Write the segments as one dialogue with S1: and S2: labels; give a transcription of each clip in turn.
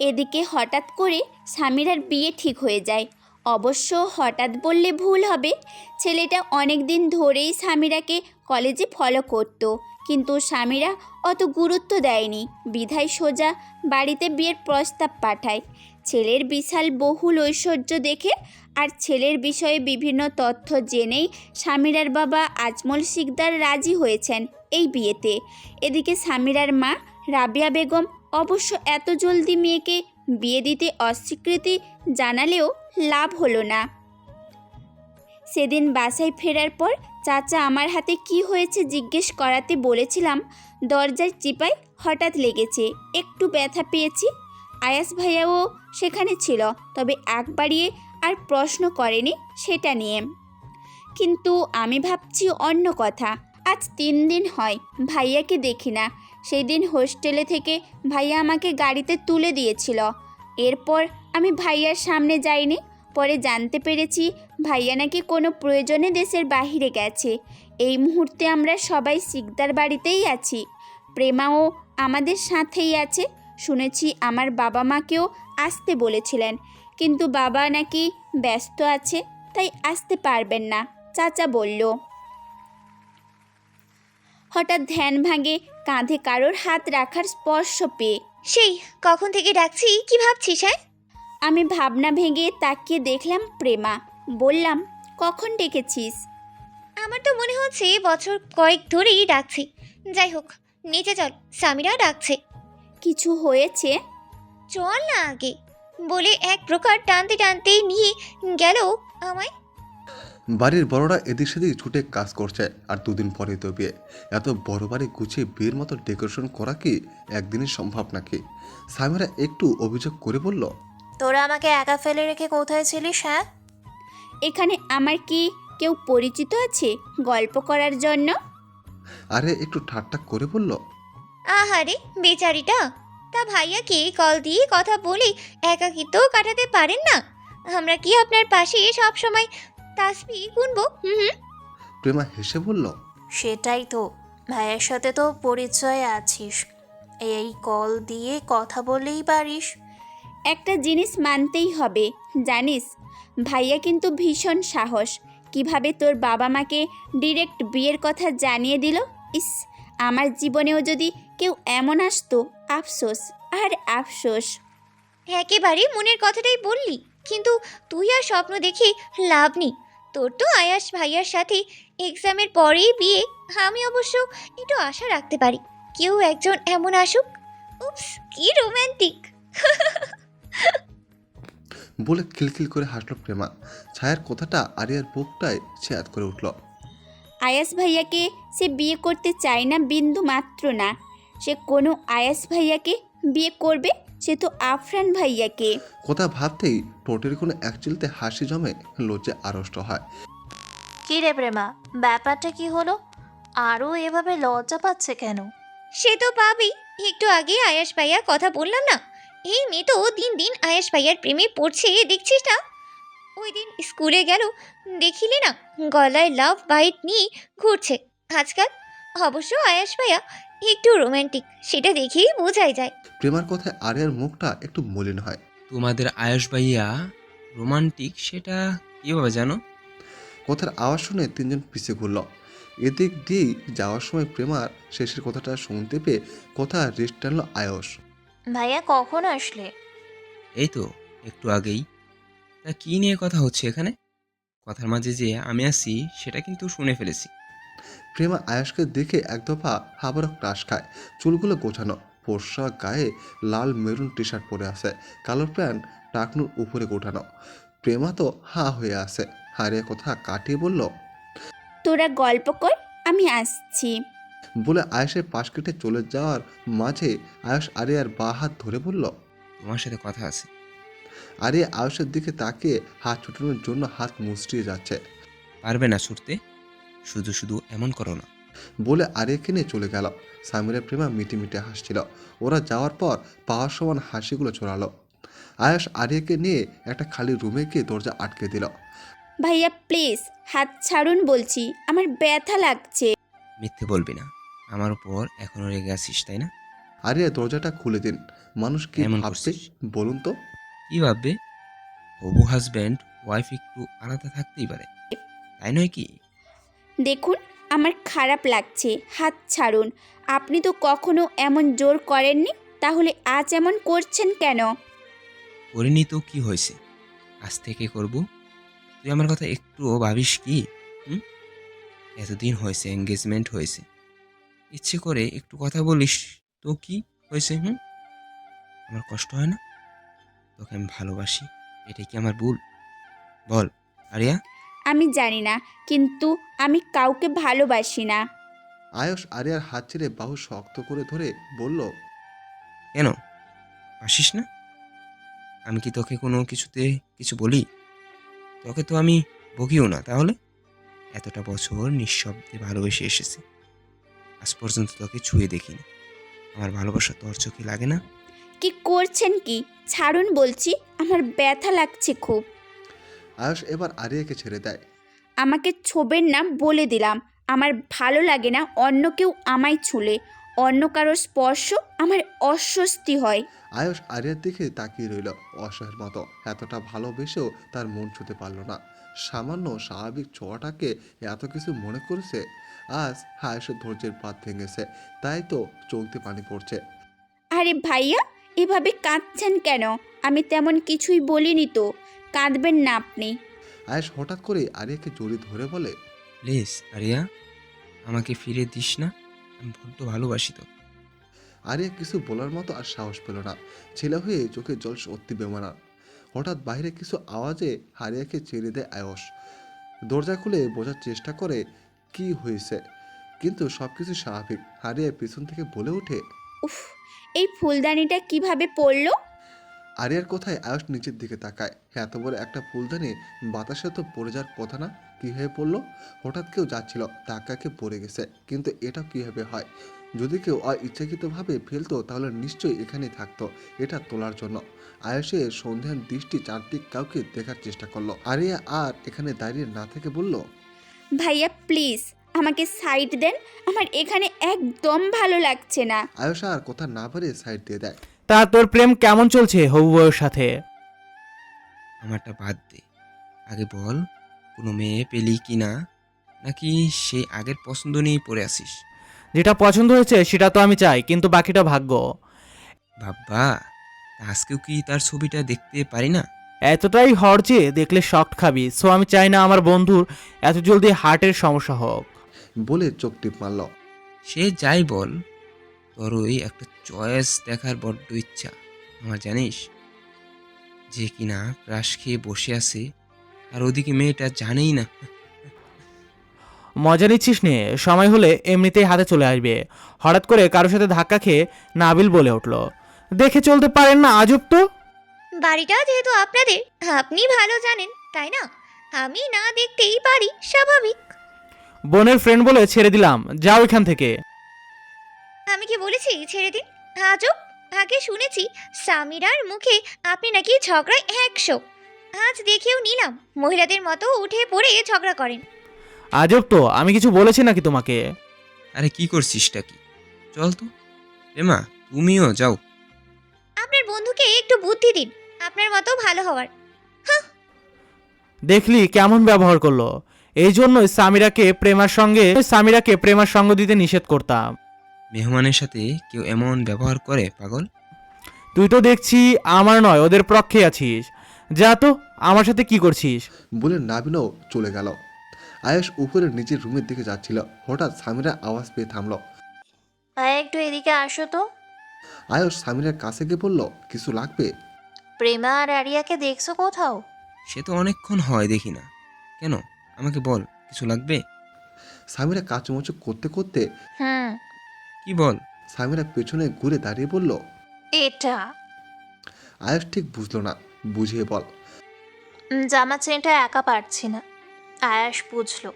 S1: এদিকে হঠাৎ করে সামিরার বিয়ে ঠিক হয়ে যায়। অবশ্য হঠাৎ বললে ভুল হবে, ছেলেটা অনেক দিন ধরেই সামিরাকে কলেজে ফলো করতো, কিন্তু সামিরা অত গুরুত্ব দেয়নি, বিধায় সোজা বাড়িতে বিয়ের প্রস্তাব পাঠায়। ছেলের বিশাল বহুল ঐশ্বর্য দেখে আর ছেলের বিষয়ে বিভিন্ন তথ্য জেনেই সামিরার বাবা আজমল শিকদার রাজি হয়েছেন এই বিয়েতে। এদিকে সামিরার মা রাবিয়া বেগম অবশ্য এত জলদি মেয়েকে বিয়ে দিতে অস্বীকৃতি জানালেও লাভ হলো না। সেদিন বাসায় ফেরার পর চাচা আমার হাতে কি হয়েছে জিজ্ঞেস করাতে বলেছিলাম দরজার চিপায় হঠাৎ লেগেছে, একটু ব্যথা পেয়েছি। আয়াস ভাইয়াও সেখানে ছিল, তবে আগ বাড়িয়ে আর প্রশ্ন করেনি সেটা নিয়ে। কিন্তু আমি ভাবছি অন্য কথা। আজ 3 দিন হয় ভাইয়াকে দেখি না। সেই দিন হোস্টেলে থেকে ভাইয়া আমাকে গাড়িতে তুলে দিয়েছিল, এরপর আমি ভাইয়ার সামনে যাইনি। পরে জানতে পেরেছি ভাইয়া নাকি কোনো প্রয়োজনে দেশের বাইরে গেছে। এই মুহূর্তে আমরা সবাই শিকদার বাড়িতেই আছি, প্রেমাও আমাদের সাথেই আছে। শুনেছি আমার বাবা মাকেও আসতে বলেছিলেন, কিন্তু বাবা নাকি ব্যস্ত আছে, তাই আসতে পারবেন না, চাচা বলল। হঠাৎ ধ্যান ভাঙে কাঁধে কারোর হাত রাখার স্পর্শ পেয়ে।
S2: সেই কখন থেকে ডাকছি, কি ভাবছিস? হ্যাঁ,
S1: আমি ভাবনা ভেঙে তাকিয়ে দেখলাম প্রেমা। বললাম, কখন ডেকেছিস?
S2: আমার তো মনে হচ্ছে বছর কয়েক ধরেই ডাকছি। যাই হোক, নিচে চল, সামিরা ডাকছে।
S1: কিছু হয়েছে?
S2: চল না আগে, বলে এক প্রকার টানতে টানতে নিয়ে গেল আমায়।
S3: বাড়ির বড়রা এদিক সেদিক ছুটে কাজ করছে, আর 2 দিন পরে তো বিয়ে। এত বড় বাড়ি গুছিয়ে বিয়ের মতো ডেকোরেশন করা কি একদিনই সম্ভব নাকি? সামিরা একটু অভিযোগ করে বলল,
S4: তোরা আমাকে একা ফেলে রেখে কোথায় ছিলিস? হ্যাঁ,
S1: এখানে আমার কি কেউ পরিচিত আছে গল্প করার জন্য?
S3: আরে একটু ঠাট্টা করে বলল,
S2: আহারে বেচারিটা, তা ভাইয়াকে কল দিয়ে কথা বলে একাকিত্ব কাটাতে পারেন না? আমরা কি আপনার পাশে সব সময় তাসবি গুনবো? হুম।
S3: প্রেমা হেসে বলল,
S4: সেটাই তো, ভাইয়ের সাথে তো পরিচয় আছিস, এই কল দিয়ে কথা বলেই পারিস।
S1: একটা জিনিস মানতেই হবে, জানিস ভাইয়া কিন্তু ভীষণ সাহস। কিভাবে তোর বাবা মাকে ডিরেক্ট বিয়ের কথা জানিয়ে দিল। ইস, আমার জীবনেও যদি কেউ এমন আসতো, আফসোস আর আফসোস।
S2: একেবারে মনের কথাটাই বললি, কিন্তু তুই আর স্বপ্ন দেখে লাভ নেই। তোর তো আয়াস ভাইয়ার সাথে এক্সামের পরেই বিয়ে। আমি অবশ্য একটু আশা রাখতে পারি কেউ একজন এমন আসুক। উপস, কি রোম্যান্টিক।
S3: বলে খিলখিল করে হাসলো প্রেমা। ছায়ার কথাটা আরিয়ার বুকটায় ছেদ করে উঠল।
S1: আয়াস ভাইয়াকে সে বিয়ে করতে চায় না, বিন্দু মাত্র না। সে কোনো আয়াস ভাইয়াকে বিয়ে করবে? সে তো আফরান ভাইয়াকে।
S3: কথা ভাবতেই ঠোঁটের কোনো একচিলতে হাসি জমে, লজ্জে আড়ষ্ট হয়।
S4: কি রে প্রেমা, ব্যাপারটা কি হলো? আরও এভাবে লজ্জা পাচ্ছে কেন?
S2: সে তো পাবেই, একটু আগে আয়াস ভাইয়ার কথা বললাম না, এই মেয়ে তো দিন দিন আয়াস ভাইয়ার প্রেমে পড়ছে, দেখছিস না? ওই দিন স্কুলে গেল, দেখিলে না, গলায় লাভ বাইট নিয়ে ঘুরছে আজকাল। অবশ্য আয়াস ভাইয়া একটু রোম্যান্টিক, সেটা দেখেই বোঝাই যায়।
S3: প্রেমার কথায় আরিয়ার মুখটা একটু মলিন হয়।
S5: তোমাদের আয়ুষ ভাইয়া রোমান্টিক, সেটা কীভাবে জানো?
S3: কথার আওয়াজ শুনে 3জন পিছিয়ে ঘুরল। এদিক দিয়েই যাওয়ার সময় প্রেমার শেষের কথাটা শুনতে পেয়ে কথা রেস্ট টানল আয়স।
S4: ভাইয়া কখন আসলে?
S5: এই তো একটু আগেই। তা কী নিয়ে কথা হচ্ছে এখানে? কথার মাঝে যে আমি আছি সেটা কিন্তু শুনে ফেলেছি।
S3: প্রেমা আয়সকে দেখে এক দফা আবারও ক্রাশ খায়। চুলগুলো গোছানো, ফর্সা গায়ে লাল মেরুন টি শার্ট পরে আছে, কালো প্যান্ট টাকনুর উপরে গোটানো। প্রেমা তো হা হয়ে আছে। হারিয়ে কথা কাটিয়ে বলল,
S1: তোরা গল্প কর, আমি আসছি।
S3: বলে আয়েশের পাশ কেটে চলে যাওয়ার মাঝে আয়স আরিয়ার বা হাত ধরে বলল।
S5: তোমার সাথে কথা আছে।
S3: আরিয়া আয়ুষের দিকে তাকিয়ে হাত ছুটানোর জন্য হাত মুচড়িয়ে যাচ্ছে।
S5: পারবে না ছুটতে, শুধু শুধু এমন করো না।
S3: বলে আরিয়াকে নিয়ে চলে গেল। সামিরের প্রেমা মিটি মিটি হাসছিল। ওরা যাওয়ার পর পাওয়ার সমান হাসিগুলো ছড়ালো। আয়ুষ আরিয়াকে নিয়ে একটা খালি রুমে গিয়ে দরজা আটকে দিল।
S1: ভাইয়া প্লিজ হাত ছাড়ুন বলছি, আমার ব্যথা লাগছে।
S5: মিথ্যে বলবি না, আমার উপর এখনও রেগে আছিস তাই না?
S3: আরিয়া দরজাটা খুলে দিন। মানুষ কি
S5: এমন
S3: ভাববে
S5: করছিস?
S3: বলুন তো?
S5: কি ভাববে? হবু হাজব্যান্ড ওয়াইফ একটু আলাদা থাকতেই পারে, তাই নয় কি?
S1: দেখুন, আমার খারাপ লাগছে, হাত ছাড়ুন। আপনি তো কখনো এমন জোর করেননি, তাহলে আজ এমন করছেন কেন?
S5: করিনি তো কি হয়েছে? আজ থেকে করব। তুই আমার কথা একটুও ভাবিস কি? হুম? এতদিন হয়েছে, এঙ্গেজমেন্ট হয়েছে, ইচ্ছে করে একটু কথা বলিস তো কি হয়েছে? আমার কষ্ট হয় না? তোকে আমি ভালোবাসি, এটা কি আমার ভুল? বল আরিয়া।
S1: আমি জানি না, কিন্তু আমি কাউকে ভালোবাসি না।
S3: আয়স আরিয়ার হাত ছেড়ে বাহু শক্ত করে ধরে বলল,
S5: কেন আসিস না? আমি কি তোকে কোনো কিছুতে কিছু বলি? তোকে তো আমি বকিও না, তাহলে এতটা বছর নিঃশব্দে ভালোবেসে এসেছি, আজ পর্যন্ত তোকে ছুঁয়ে দেখিনি। আমার ভালোবাসা তোর চোখে লাগে না?
S1: কি করছেন কি? ছাড়ুন বলছি, আমার ব্যথা লাগছে খুব।
S3: আয়স এবার আরিয়াকে ছেড়ে দেয়।
S1: আমাকে ছোবেন না বলে দিলাম। আমার ভালো লাগে না অন্য কেউ আমায় ছুলে, অন্য কারোর স্পর্শ আমার অস্বস্তি হয়।
S3: আয়স আরিয়ার দিকে তাকিয়ে রইল অসহায়ের মতো। এতটা ভালোবেসেও তার মন ছুঁতে পারল না। সামান্য স্বাভাবিক ছোঁয়াটাকে এত কিছু মনে করেছে। আজ আয়সের ধৈর্যের বাঁধ ভেঙেছে, তাই তো চলতে পানি পড়ছে।
S1: আরে ভাইয়া, এভাবে কাঁদছেন কেন? আমি তেমন কিছুই বলিনি তো। কাঁদবেন না আপনি।
S3: আয়েশ হঠাৎ করে আরিয়াকে জড়িয়ে ধরে বলে,
S5: প্লিজ আরিয়া, আমাকে ফিরে দিস না, আমি বড্ড ভালোবাসি তো।
S3: আরিয়া কিছু বলার মতো আর সাহস পেল না। ছেলে হয়ে চোখে জল সত্যি বেমানা। হঠাৎ বাইরে কিছু আওয়াজে আরিয়াকে ছেড়ে দেয় আয়স। দরজা খুলে বোঝার চেষ্টা করে কি হয়েছে, কিন্তু সবকিছু স্বাভাবিক। আরিয়া পিছন থেকে বলে ওঠে,
S1: উফ, এই ফুলদানিটা কিভাবে পড়লো?
S3: আরিয়ার কথায় আয়ুষ নিচের দিকে তাকায়। এত বড় একটা ফুলদানি বাতাসে তো পড়ে যাওয়ার কথা না, কি হয়ে পড়লো? হঠাৎ কেউ যাচ্ছিল, ধাক্কাকে পড়ে গেছে, কিন্তু এটা কিভাবে হয়? যদি কেউ ইচ্ছাকৃতভাবে ফেলতো তাহলে নিশ্চয়ই এখানেই থাকতো, এটা তোলার জন্য। আয়ুষের সন্ধ্যান দৃষ্টি চারদিক কাউকে দেখার চেষ্টা করলো। আরিয়া আর এখানে দাঁড়িয়ে না থেকে বলল,
S1: ভাইয়া প্লিজ, আমাকে সাইড দেন। আমার এখানে একদম ভালো লাগছে না।
S3: আয়ুষ আর কথা না বাড়িয়ে সাইড দিয়ে দেয়।
S6: তা তোর প্রেম কেমন চলছে হবু বউয়ের সাথে?
S5: আমারটা বাদ দে, আগে বল কোনো মেয়ে পেলি কি না, নাকি সেই আগের পছন্দ নিয়েই পড়ে আসিস?
S6: যেটা পছন্দ হয়েছে সেটা তো আমি চাই, কিন্তু বাকিটা ভাগ্য।
S5: বাবা, তা আজকেও কি তার ছবিটা দেখতে পারি না?
S6: এতটাই হর যে দেখলে শক খাবি, সো আমি চাই না আমার বন্ধুর এত জলদি হার্টের সমস্যা হোক।
S3: বলে চোখ টিপ মারল।
S5: সে যাই বল, তোর ওই একটা চয়েস দেখার বড্ড ইচ্ছা আমার, জানিস? যে কিনা ক্রাশ খেয়ে বসে আছে, আর ওদিকে মেয়েটা জানেই না।
S6: মজা নিচ্ছিস নে, সময় হলে এমনিতেই হাতে চলে আসবে। হঠাৎ করে কারোর সাথে ধাক্কা খেয়ে নাবিল বলে উঠল, দেখে চলতে পারেন না, আজব তো।
S2: বাড়িটা যেহেতু আপনাদের, আপনি ভালো জানেন তাই না? আমি না দেখতেই পারি, স্বাভাবিক।
S6: বোনের ফ্রেন্ড বলে ছেড়ে দিলাম, যাও এখান থেকে।
S2: আমি কি বলেছি ছেড়ে দিন? আজব। আগে শুনেছি সামিরার মুখে আপনি নাকি ঝগড়ায় 100। আজ দেখেও নিলাম মহিলাদের মতো উঠে পড়ে ঝগড়া করেন।
S6: আজব তো, আমি কিছু বলেছি নাকি তোমাকে?
S5: আরে কি করছিসটা কি? চল তো রেমা, তুমিও যাও।
S2: আপনার বন্ধুকে একটু বুদ্ধি দিন, আপনার মতো ভালো হওয়ার।
S6: দেখলি কেমন ব্যবহার করলো? এই জন্যই সামিরাকে প্রেমার সঙ্গ দিতে নিষেধ করতাম।
S5: মেহমানের সাথে কেউ এমন ব্যবহার করে পাগল?
S6: তুই তো দেখছি আমার নয় ওদের পক্ষে আছিস। যা তো, আমার সাথে কি করছিস?
S3: বলে নাবিনও চলে গেল। আয়েশ উপরে নিজের রুমের দিকে যাচ্ছিল, হঠাৎ সামিরা আওয়াজ পেয়ে থামল।
S4: একটু এদিকে আসো তো।
S3: আয়ুষ সামিরার কাছে গিয়ে বলল, কিছু লাগবে?
S4: প্রেমা আর আরিয়াকে দেখছো কোথাও?
S5: সে তো অনেকক্ষণ হয় দেখি না। কেন, আমাকে বল, কিছু লাগবে?
S3: সামিরা কাচুমাচু করতে করতে
S4: হুম,
S5: কি বল?
S3: সামিরা পেছনে ঘুরে দাঁড়িয়ে বলল।
S4: এটা
S3: আয়ুষ ঠিক বুঝলো না, বুঝিয়ে বল।
S4: জামা চেনটা একা পারছি না। আয়াস বুঝলো,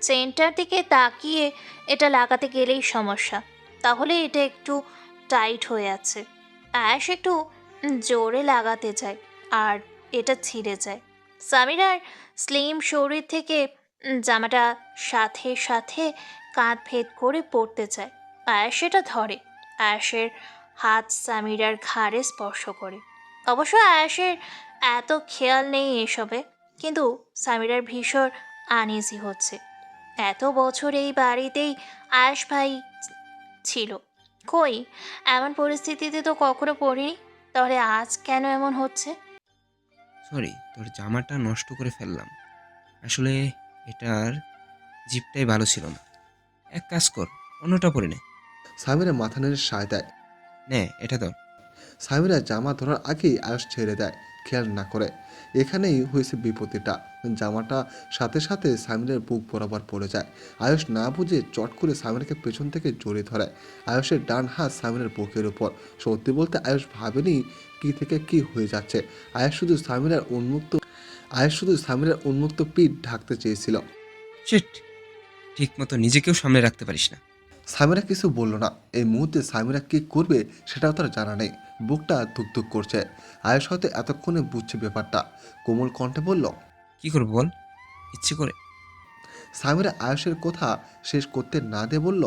S4: চেনটার দিকে তাকিয়ে এটা লাগাতে গেলেই সমস্যা, তাহলে এটা একটু টাইট হয়ে আছে। আয়াস একটু জোরে লাগাতে চায় আর এটা ছিঁড়ে যায়। সামিরার স্লিম শরীর থেকে জামাটা সাথে সাথে কাঁধ ভেদ করে পড়তে চায়। আয়াস সেটা ধরে। আয়াসের হাত সামিরার ঘাড়ে স্পর্শ করে। অবশ্য আয়াসের এত খেয়াল নেই এসবে, কিন্তু সামিরার ভীষণ আনইজি হচ্ছে। এত বছর এই বাড়িতেই আয়াস ভাই ছিল, কই এমন পরিস্থিতিতে তো কখনো পড়িনি। তাহলে আজ কেন এমন হচ্ছে?
S5: সরি, তোর জামাটা নষ্ট করে ফেললাম। আসলে এটার জিপটাই ভালো ছিল না। এক কাজ কর, অন্যটা পরে নে।
S3: সামিরা মাথা নেড়ে সায় দেয়।
S5: নে, এটা ধর।
S3: সামিরা জামা ধরার আগেই আয়ুষ ছেড়ে দেয়, খেয়াল না করে। এখানেই হয়েছে বিপত্তিটা। জামাটা সাথে সাথে সামিরের বুক বরাবর পড়ে যায়। আয়ুষ না বুঝে চট করে সামিরাকে পেছন থেকে জড়িয়ে ধরে। আয়ুষের ডান হাত সামিরের বুকের উপর। সত্যি বলতে আয়ুষ ভাবেনি কি থেকে কি হয়ে যাচ্ছে। আয়ুষ শুধু সামিরার উন্মুক্ত পিঠ ঢাকতে চেয়েছিল।
S5: শিট, ঠিক মতো নিজেকেও সামনে রাখতে পারিস না।
S3: সামিরা কিছু বলল না। এই মুহূর্তে সামিরা কি করবে সেটাও তার জানা নেই। বুকটা ধুকধুক করছে। আয়ুষ হয়তো এতক্ষণে বুঝছে ব্যাপারটা। কোমল কণ্ঠে বলল,
S5: কি করবো বল, ইচ্ছে করে।
S3: সামিরা আয়ুষের কথা শেষ করতে না দিয়ে বলল,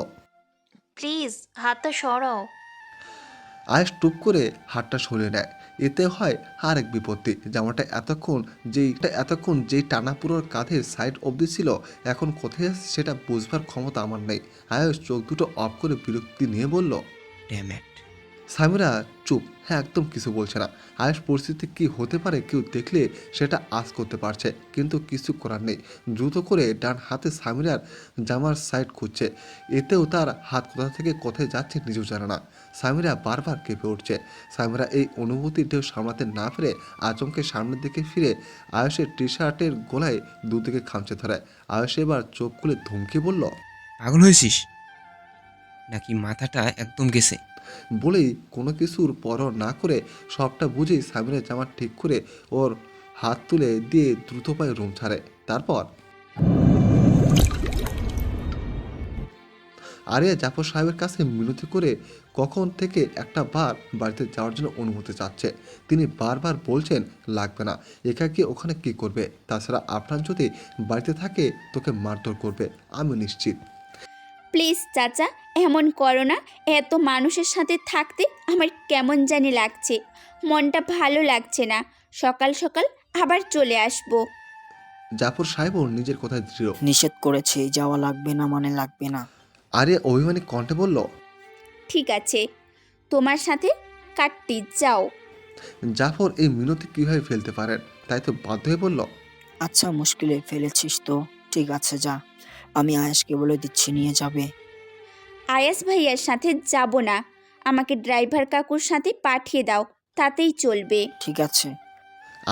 S4: প্লিজ হাতটা সরাও।
S3: আয়ুষ টুপ করে হাতটা সরিয়ে নেয়। এতে হয় আর এক বিপত্তি। জামাটা এতক্ষণ যেই টানাপুরোর কাঁধের সাইড অবধি ছিল, এখন কোথায় আছে সেটা বুঝবার ক্ষমতা আমার নেই। আয়ুষ চোখ দুটো অফ করে বিরক্তি নিয়ে বলল।
S5: Damn it.
S3: সামিরা চুপ, হ্যাঁ একদম কিছু বলছে না। আয়ুষ পরিস্থিতি কি হতে পারে কেউ দেখলে সেটা আজ করতে পারছে, কিন্তু কিছু করার নেই। দ্রুত করে ডান হাতে সামিরার জামার সাইড খুঁজছে। এতেও তার হাত কোথা থেকে কোথায় যাচ্ছে নিজেও জানে না। সামিরা বারবার কেঁপে উঠছে। সামিরা এই অনুভূতির ঢেউ সামলাতে না পেরে আচমকে সামনের দিকে ফিরে আয়ুষের টি শার্টের গলায় দুদিকে খামচে ধরে। আয়ুষ এবার চোখ খুলে ধমকে বলল,
S5: পাগল হয়েছিস নাকি মাথাটা একদম গেছে?
S3: বলেই কোনো কিছুর পরও না করে সবটা বুঝেই সামিরের জামা ঠিক করে ওর হাত তুলে দিয়ে দ্রুত পায়ে রুম ছাড়ে। তারপর আরিয়া জাফর সাহেবের কাছে মিনতি করে কখন থেকে একটা বার বাড়িতে যাওয়ার জন্য অনুমতি চাচ্ছে। তিনি বারবার বলছেন লাগবে না, একা গিয়ে ওখানে কি করবে? তাছাড়া আপনার যদি বাড়িতে থাকে তোকে মারধর করবে, আমি নিশ্চিত।
S1: প্লিজ চাচা, এমন করো না। এত মানুষের সাথে থাকতে আমার কেমন জানি লাগছে, মনটা ভালো লাগছে না। সকাল সকাল আবার চলে আসবো।
S3: জাফর সাহেবও নিজের কথায় দৃঢ়।
S7: নিষেধ করেছি, যাওয়া লাগবে না মানে লাগবে না।
S3: আরিয়া অভিমানী কণ্ঠে বলল,
S1: ঠিক আছে, তোমার সাথে কাটতি যাও।
S3: জাফর এই মিনতি কীভাবে ফেলতে পারেন, তাই তো বাধ্য হয়ে বলল,
S7: আচ্ছা মুশকিলে ফেলেছিস তো, ঠিক আছে যা, আমি আয়েশকে বলে দিচ্ছি নিয়ে যাবে।
S1: আয়াস ভাইয়ার সাথে যাব না, আমাকে ড্রাইভার কাকুর সাথে পাঠিয়ে দাও, তাতেই চলবে।
S7: ঠিক আছে।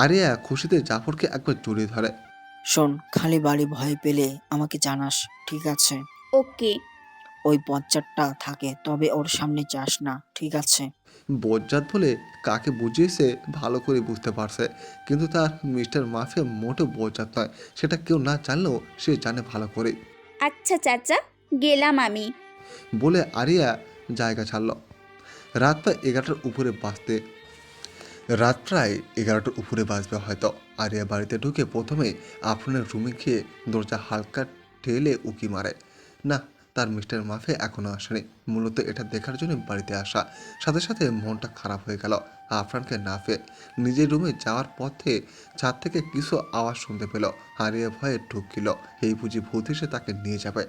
S3: আরিয়া খুশিতে জাফরকে একবার জড়িয়ে ধরে।
S7: শোন, খালি বাড়ি ভয় পেলে আমাকে জানাস, ঠিক আছে?
S1: ওকে।
S7: ওই বজ্জাতটা থাকে, তবে ওর সামনে যাস না, ঠিক আছে?
S3: বজ্জাত বলে কাকে বুঝিয়েছে ভালো করে বুঝতে পারছে, কিন্তু তার মিস্টার মাফিয়া মোটেও বজ্জাত নয়, সেটা কেউ না জানলেও সে জানে ভালো করে।
S1: আচ্ছা চাচা, গেলাম আমি।
S3: বলে আরিয়া জায়গা ছাড়ল। রাত প্রায় 11টার উপরে বাজতে রাত প্রায় 11টার উপরে বাজবে হয়তো। আরিয়া বাড়িতে ঢুকে প্রথমেই আফরানের রুমে গিয়ে দরজা হালকা ঠেলে উকি মারে। না, তার মিস্টার মাফে এখনও আসেনি। মূলত এটা দেখার জন্য বাড়িতে আসা। সাথে সাথে মনটা খারাপ হয়ে গেল আফরানকে না পেয়ে। নিজের রুমে যাওয়ার পথে ছাদ থেকে কিছু আওয়াজ শুনতে পেল। আরিয়া ভয়ে ঢুকিল, এই বুঝি ভূত এসে তাকে নিয়ে যাবে।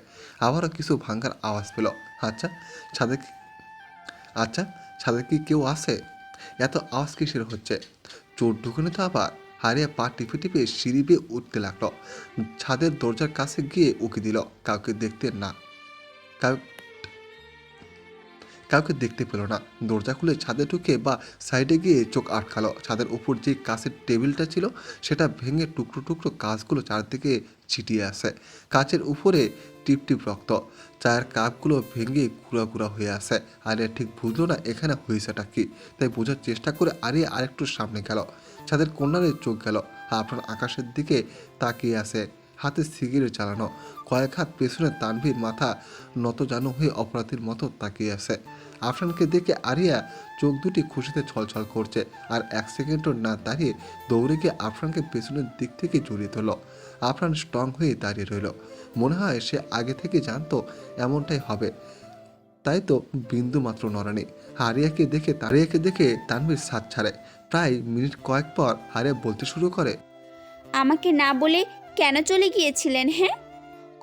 S3: আবারও কিছু ভাঙার আওয়াজ পেল। আচ্ছা ছাদে কি আচ্ছা ছাদে কি কেউ আছে? এত আওয়াজ কিসের হচ্ছে? চোর ঢুকুনি তো আবার। হারিয়া পা টিপে টিপে সিঁড়ি বেয়ে উঠতে লাগলো। ছাদের দরজার কাছে গিয়ে উকি দিল, কাউকে দেখতে পেল না। দরজা খুলে ছাদে ঢুকে বা সাইডে গিয়ে চোখ আটকালো। ছাদের উপর যে কাঁচের টেবিলটা ছিল সেটা ভেঙে টুকরো টুকরো কাঁচগুলো চারদিকে ছিটিয়ে আসে। কাঁচের উপরে টিপ টিপ রক্ত। চায়ের কাপগুলো ভেঙে কুড়া কুড়া হয়ে আসে। আরিয়া ঠিক বুঝলো না এখানে হয়েছেটা কি, তাই বোঝার চেষ্টা করে আরিয়া আরেকটু সামনে গেল। ছাদের কর্নারে চোখ গেল। আপনার আকাশের দিকে তাকিয়ে আসে, হাতে সিগারেট চালানো। কয়েক হাত পেছনে তানভীর মাথা নত জানু হয়ে অপরাধীর মতো তাকিয়ে আছে। আফরানকে দেখে আরিয়া চোখ দুটি খুশিতে ছলছল করছে। আর এক সেকেন্ডও না দাঁড়িয়ে দৌড়ে গিয়ে আফরানকে পেছনের দিক থেকে জড়িয়ে ধরল। আফরান স্ট্রং হয়ে দাঁড়িয়ে রইল। মনে হয় সে আগে থেকে জানতো এমনটাই হবে, তাই তো বিন্দু মাত্র নড়েনি। আরিয়াকে দেখে তানভীর সাজ ছাড়ে। প্রায় মিনিট কয়েক পর আরিয়া বলতে শুরু করে,
S1: আমাকে না বলে কেন চলে গিয়েছিলেন? হ্যাঁ,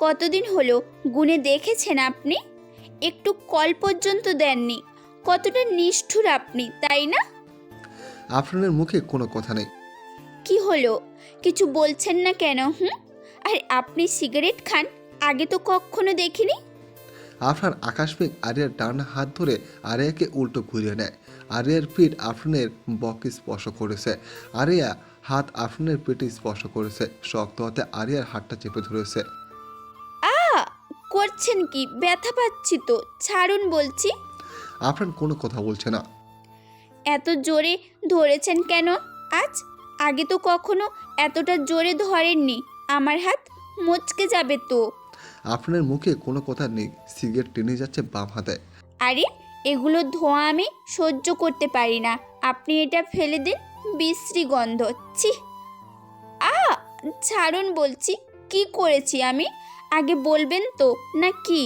S1: কতদিন হলো গুনে দেখেছেন আপনি? একটু কল পর্যন্ত দেননি। কতটা নিষ্ঠুর আপনি, তাই না?
S3: আফরানের মুখে কোনো কথা নেই।
S1: কি হলো, কিছু বলছেন না কেন? আর আপনি সিগারেট খান, আগে তো কখনো দেখিনি।
S3: আফরান আকাশমেঘ আরিয়ার ডান হাত ধরে আরিয়াকে উল্টো ঘুরিয়ে নেয়। আরিয়ার পিঠ আফরানের বকে স্পর্শ করেছে। আরিয়া হাত আফরানের পেটে স্পর্শ করেছে। শক্ত হাতে আরিয়ার হাতটা চেপে ধরেছে।
S1: করছেন কি? ব্যথা পাচ্ছি তো, ছাড়ুন বলছি।
S3: আফরান কোনো কথা বলছে না।
S1: এত জোরে ধরেছেন কেন আজ? আগে তো কখনো এতটা জোরে ধরেননি। আমার হাত মচকে যাবে তো।
S3: আফরানের মুখে কোনো কথা নেই। সিগারেট টেনে যাচ্ছে বাম হাতে।
S1: আরে, এগুলো ধোঁয়া আমি সহ্য করতে পারি না। আপনি এটা ফেলে দিন, বিশ্রী গন্ধ। ছি! ছাড়ুন বলছি। কি করেছি আমি? আগে বলবেন তো, না কি?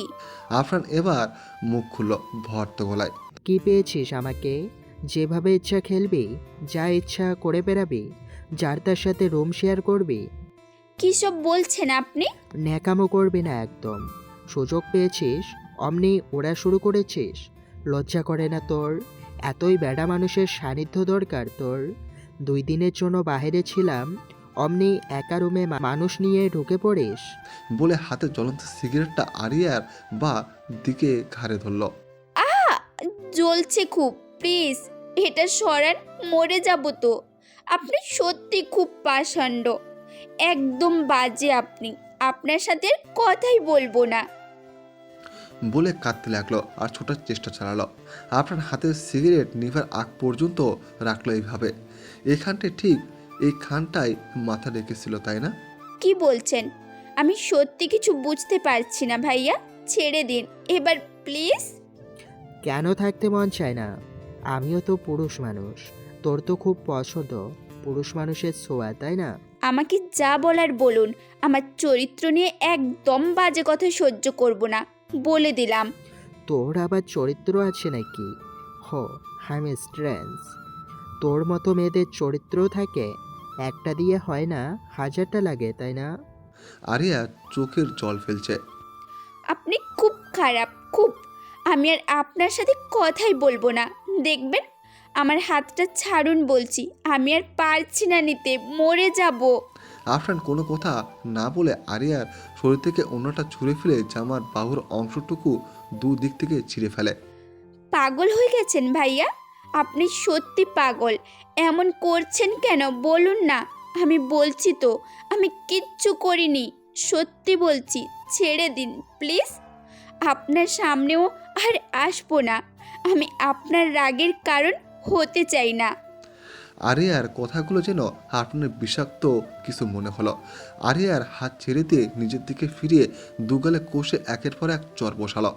S3: আফরান এবার মুখ খুলল ভর্ত গলায়।
S8: কি পেয়েছিস আমাকে? যেভাবে ইচ্ছা খেলবি, যা ইচ্ছা করে বেড়াবি, যার তার সাথে রুম শেয়ার করবি,
S1: কি সব বলছেন আপনি?
S8: ন্যাকামো করবি না একদম। সুযোগ পেয়েছিস, অমনি ওরা শুরু করেছিস। লজ্জা করে না তোর? এতই বেড়া মানুষের সান্নিধ্য দরকার তোর? 2 দিনের জন্য বাইরে ছিলাম, অমনি একা রুমে মানুষ নিয়ে ঢুকে পড়িস।
S3: বলে হাতে জ্বলন্ত সিগারেটটা আরিয়ার বা দিকে ঘাড়ে ধরল।
S1: জ্বলছে খুব, প্লিজ এটা সরান, মরে যাব তো। আপনি সত্যি খুব পাষণ্ড, একদম বাজে আপনি। আপনার সাথে আর কথাই বলবো না।
S3: বলে কাঁদতে লাগলো আর ছোটার চেষ্টা চালালো। আপনার হাতের সিগারেট নিভার আগ পর্যন্ত রাখলো এইভাবে। ঠিক এই খানটায় মাথা রেখেছিল, তাই না?
S1: কি বলছেন? আমি সত্যি কিছু বুঝতে পারছি না ভাইয়া, ছেড়ে দিন এবার প্লিজ।
S8: কেন থাকতে মন চায় না? আমিও তো পুরুষ মানুষ, তোর তো খুব পছন্দ পুরুষ মানুষের ছোঁয়া, তাই না?
S1: আমাকে যা বলার বলুন, আমার চরিত্র নিয়ে একদম বাজে কথা সহ্য করব না, বলে দিলাম।
S8: তোর আবার চরিত্র আছে নাকি? হো, আই এম স্ট্রেঞ্জ। তোর মতো মেয়েদের চরিত্রও থাকে, একটা দিয়ে হয় না, 1000টা লাগে, তাই না?
S3: আরিয়া চোখের জল ফেলছে।
S1: আপনি খুব খারাপ, খুব। আমি আর আপনার সাথে কথাই বলবো না। দেখবেন, আমার হাতটা ছাড়ুন বলছি। আমি আর পারছি না নিতে, মরে যাব।
S3: আফরান কোনো কথা না বলে আরিয়ার শরীর থেকে অন্যটা ছুঁড়ে ফেলে জামার বাহুর অংশটুকু দুদিক থেকে ছিঁড়ে ফেলে।
S1: পাগল হয়ে গেছেন ভাইয়া? আপনি সত্যি পাগল। এমন করছেন কেন বলুন না। আমি বলছি তো, আমি কিচ্ছু করিনি, সত্যি বলছি। ছেড়ে দিন প্লিজ। আপনার সামনেও আর আসবো না। আমি আপনার রাগের কারণ হতে চাই না।
S3: আরিয়ার কথাগুলো যেন আপনার বিষাক্ত কিছু মনে হলো। আরিয়ার হাত ছেড়ে দিয়ে নিজের দিকে ফিরিয়ে দুগালে কষে একের পর এক চর বসালো।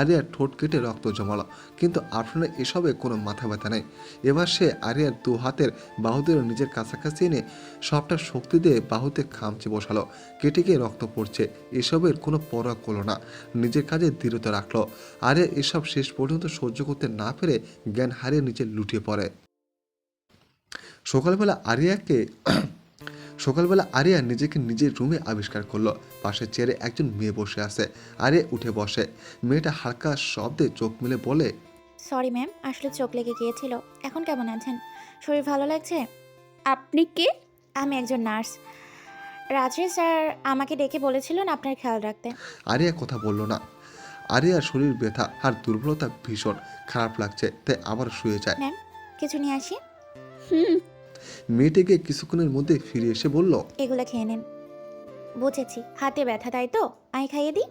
S3: আরিয়ার ঠোঁট কেটে রক্ত জমালো, কিন্তু আফরানের এসবে কোনো মাথা ব্যথা নেই। এবার সে আরিয়ার 2 হাতের বাহুদের নিজের কাছাকাছি এনে সবটা শক্তি দিয়ে বাহুতে খামচে বসালো। কেটে গিয়ে রক্ত পড়ছে, এসবের কোনো পরোয়া করলো না, নিজের কাজে দৃঢ়তা রাখলো। আরিয়া এসব শেষ পর্যন্ত সহ্য করতে না পেরে জ্ঞান হারিয়ে নিচে লুটিয়ে পড়ে। সকালবেলা আরিয়া নিজেকে নিজের রুমে আবিষ্কার করলো। পাশের চেয়ারে একজন মেয়ে বসে আছে। আরিয়া উঠে বসে। মেয়েটা হালকা শব্দে চোখ মেলে বলে,
S9: সরি ম্যাম, আসলে চোখ লেগে গিয়েছিল। এখন কেমন আছেন? শরীর ভালো লাগছে?
S1: আপনি কে?
S9: আমি একজন নার্স। রাত্রে স্যার আমাকে ডেকে বলেছিলেন আপনার খেয়াল রাখতে।
S3: আরিয়া কথা বলল না। আরিয়ার শরীর ব্যথা আর দুর্বলতা ভীষণ খারাপ লাগছে, তাই আবার শুয়ে যায়।
S9: ম্যাম, কিছু নিয়ে আসি?
S3: মেয়েটিকে কিছুক্ষণের মধ্যে ফিরে এসে বলল,
S9: এগুলো খেয়ে নিন। বুঝেছি, হাতে ব্যথা তাই তো, আমি খাইয়ে দিই?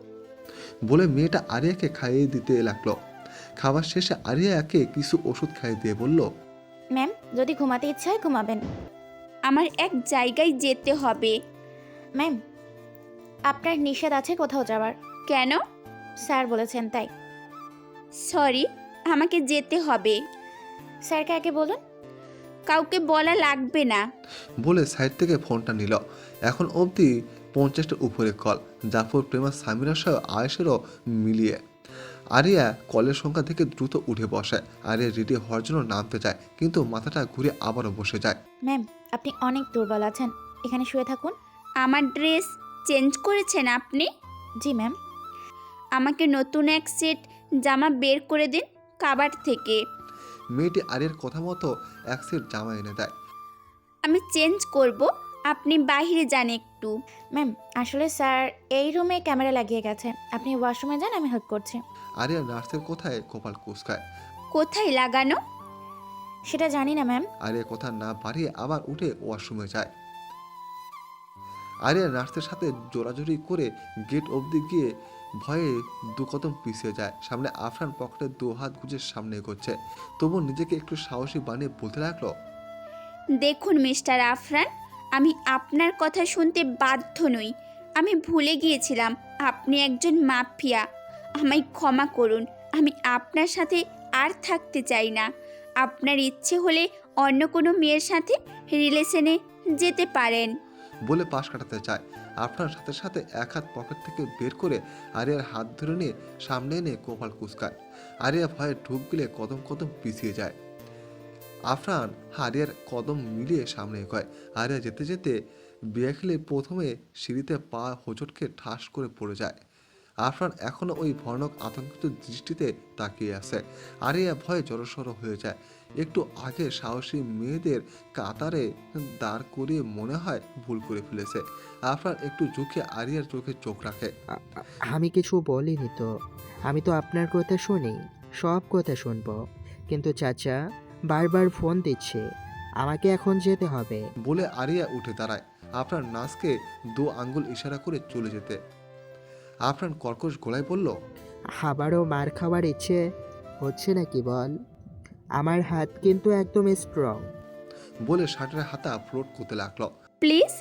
S3: বলে মেয়েটা আরিয়াকে খাইয়ে দিতে লাগলো। খাবার শেষে আরিয়াকে কিছু ওষুধ খাইয়ে দিয়ে বলল,
S9: ম্যাম, যদি ঘুমাতে ইচ্ছা হয় ঘুমাবেন।
S1: আমার এক জায়গায় যেতে হবে।
S9: ম্যাম, আপনার নিষেধ আছে কোথাও যাওয়ার।
S1: কেন?
S9: স্যার বলেছেন তাই।
S1: সরি, আমাকে যেতে হবে।
S9: স্যারকে আগে বলুন।
S1: কাউকে বলা লাগবে না।
S3: বলে সাইড থেকে ফোনটা নিল। এখন অবধি 50টার উপরে কল, জাফর, প্রেমা, সামিরা সহ আয়েশেরও মিলিয়ে। আরিয়া কলের সংখ্যা থেকে দ্রুত উঠে বসে। আরিয়া রেডি হওয়ার জন্য নামতে যায়, কিন্তু মাথাটা ঘুরে আবারও বসে যায়।
S9: ম্যাম, আপনি অনেক দুর্বল আছেন, এখানে শুয়ে থাকুন।
S1: আমার ড্রেস চেঞ্জ করেছেন আপনি?
S9: জি ম্যাম।
S1: আমাকে নতুন এক সেট জামা বের করে দিন কাবাড থেকে।
S3: মেয়েটি আরিয়ার কথা মতো এক সেট জামা এনে দেয়।
S1: আমি চেঞ্জ করব, আপনি বাইরে যান একটু।
S9: ম্যাম, আসলে স্যার এই রুমে ক্যামেরা লাগিয়ে গেছে, আপনি ওয়াশরুমে যান, আমি হেল্প করছি।
S3: আরিয়া নার্সের কথায় কপাল কুঁচকায়।
S1: কোথায় লাগানো?
S9: সেটা জানি না ম্যাম।
S3: আরিয়া কথা না বাড়িয়ে আবার উঠে ওয়াশরুমে যায়। আরিয়া নার্সের সাথে জোরাজোরি করে গেট অবধি গিয়ে ভয়ে দু কদম পিছিয়ে যায়। সামনে আফরান পকেটে দু হাত গুজে সামনে এগোচ্ছে, তবু নিজেকে একটু সাহসী বানিয়ে বলতে লাগলো,
S1: দেখুন মিস্টার আফরান, আমি আপনার কথা শুনতে বাধ্য নই। আমি ভুলে গিয়েছিলাম আপনি একজন মাফিয়া। আমায় ক্ষমা করুন, আমি আপনার সাথে আর থাকতে চাই না। আপনার ইচ্ছে হলে অন্য কোনো মেয়ের সাথে রিলেশনে যেতে পারেন।
S3: বলে পাশ কাটাতে চায়। আফরান সাথে সাথে এক হাত পকেট থেকে বের করে আরিয়ার হাত ধরে নিয়ে সামনে এনে কপাল কুঁচকায়। আরিয়া ভয়ে ঢুক গিলে কদম কদম পিছিয়ে যায়। আফরান আরিয়ার কদম মিলিয়ে সামনে এগোয়। আরিয়া যেতে যেতে বিয়াখিলে প্রথমে সিঁড়িতে পা হোঁচটকে ঠাস করে পড়ে যায়। আফরান এখনো ওই ভয়ানক আতঙ্কিত দৃষ্টিতে তাকিয়ে আছে। আরিয়া ভয়ে জড়সড় হয়ে যায়। একটু আগে সাহসী মেয়েদের কাতারে দাঁড় করিয়ে মনে হয় ভুল করে ফেলেছে। আফরান একটু ঝুঁকে আরিয়ার চোখে চোখ রাখে।
S8: আমি কিছু বলিনি তো, আমি তো আপনার কথা শুনি, সব কথা শুনবো, কিন্তু চাচা বারবার ফোন দিচ্ছে, আমাকে এখন যেতে হবে।
S3: বলে আরিয়া উঠে দাঁড়ায়। আফরান নার্সকে দু আঙ্গুল ইশারা করে চলে যেতে আফরান কর্কশ গলায় বলল,
S8: আবারও মার খাওয়ার ইচ্ছে হচ্ছে নাকি বল? আমার হাত কিন্তু একদম স্ট্রং।
S3: বলে শার্টের হাতা ফ্লোট করতে লাগলো।
S1: প্লিজ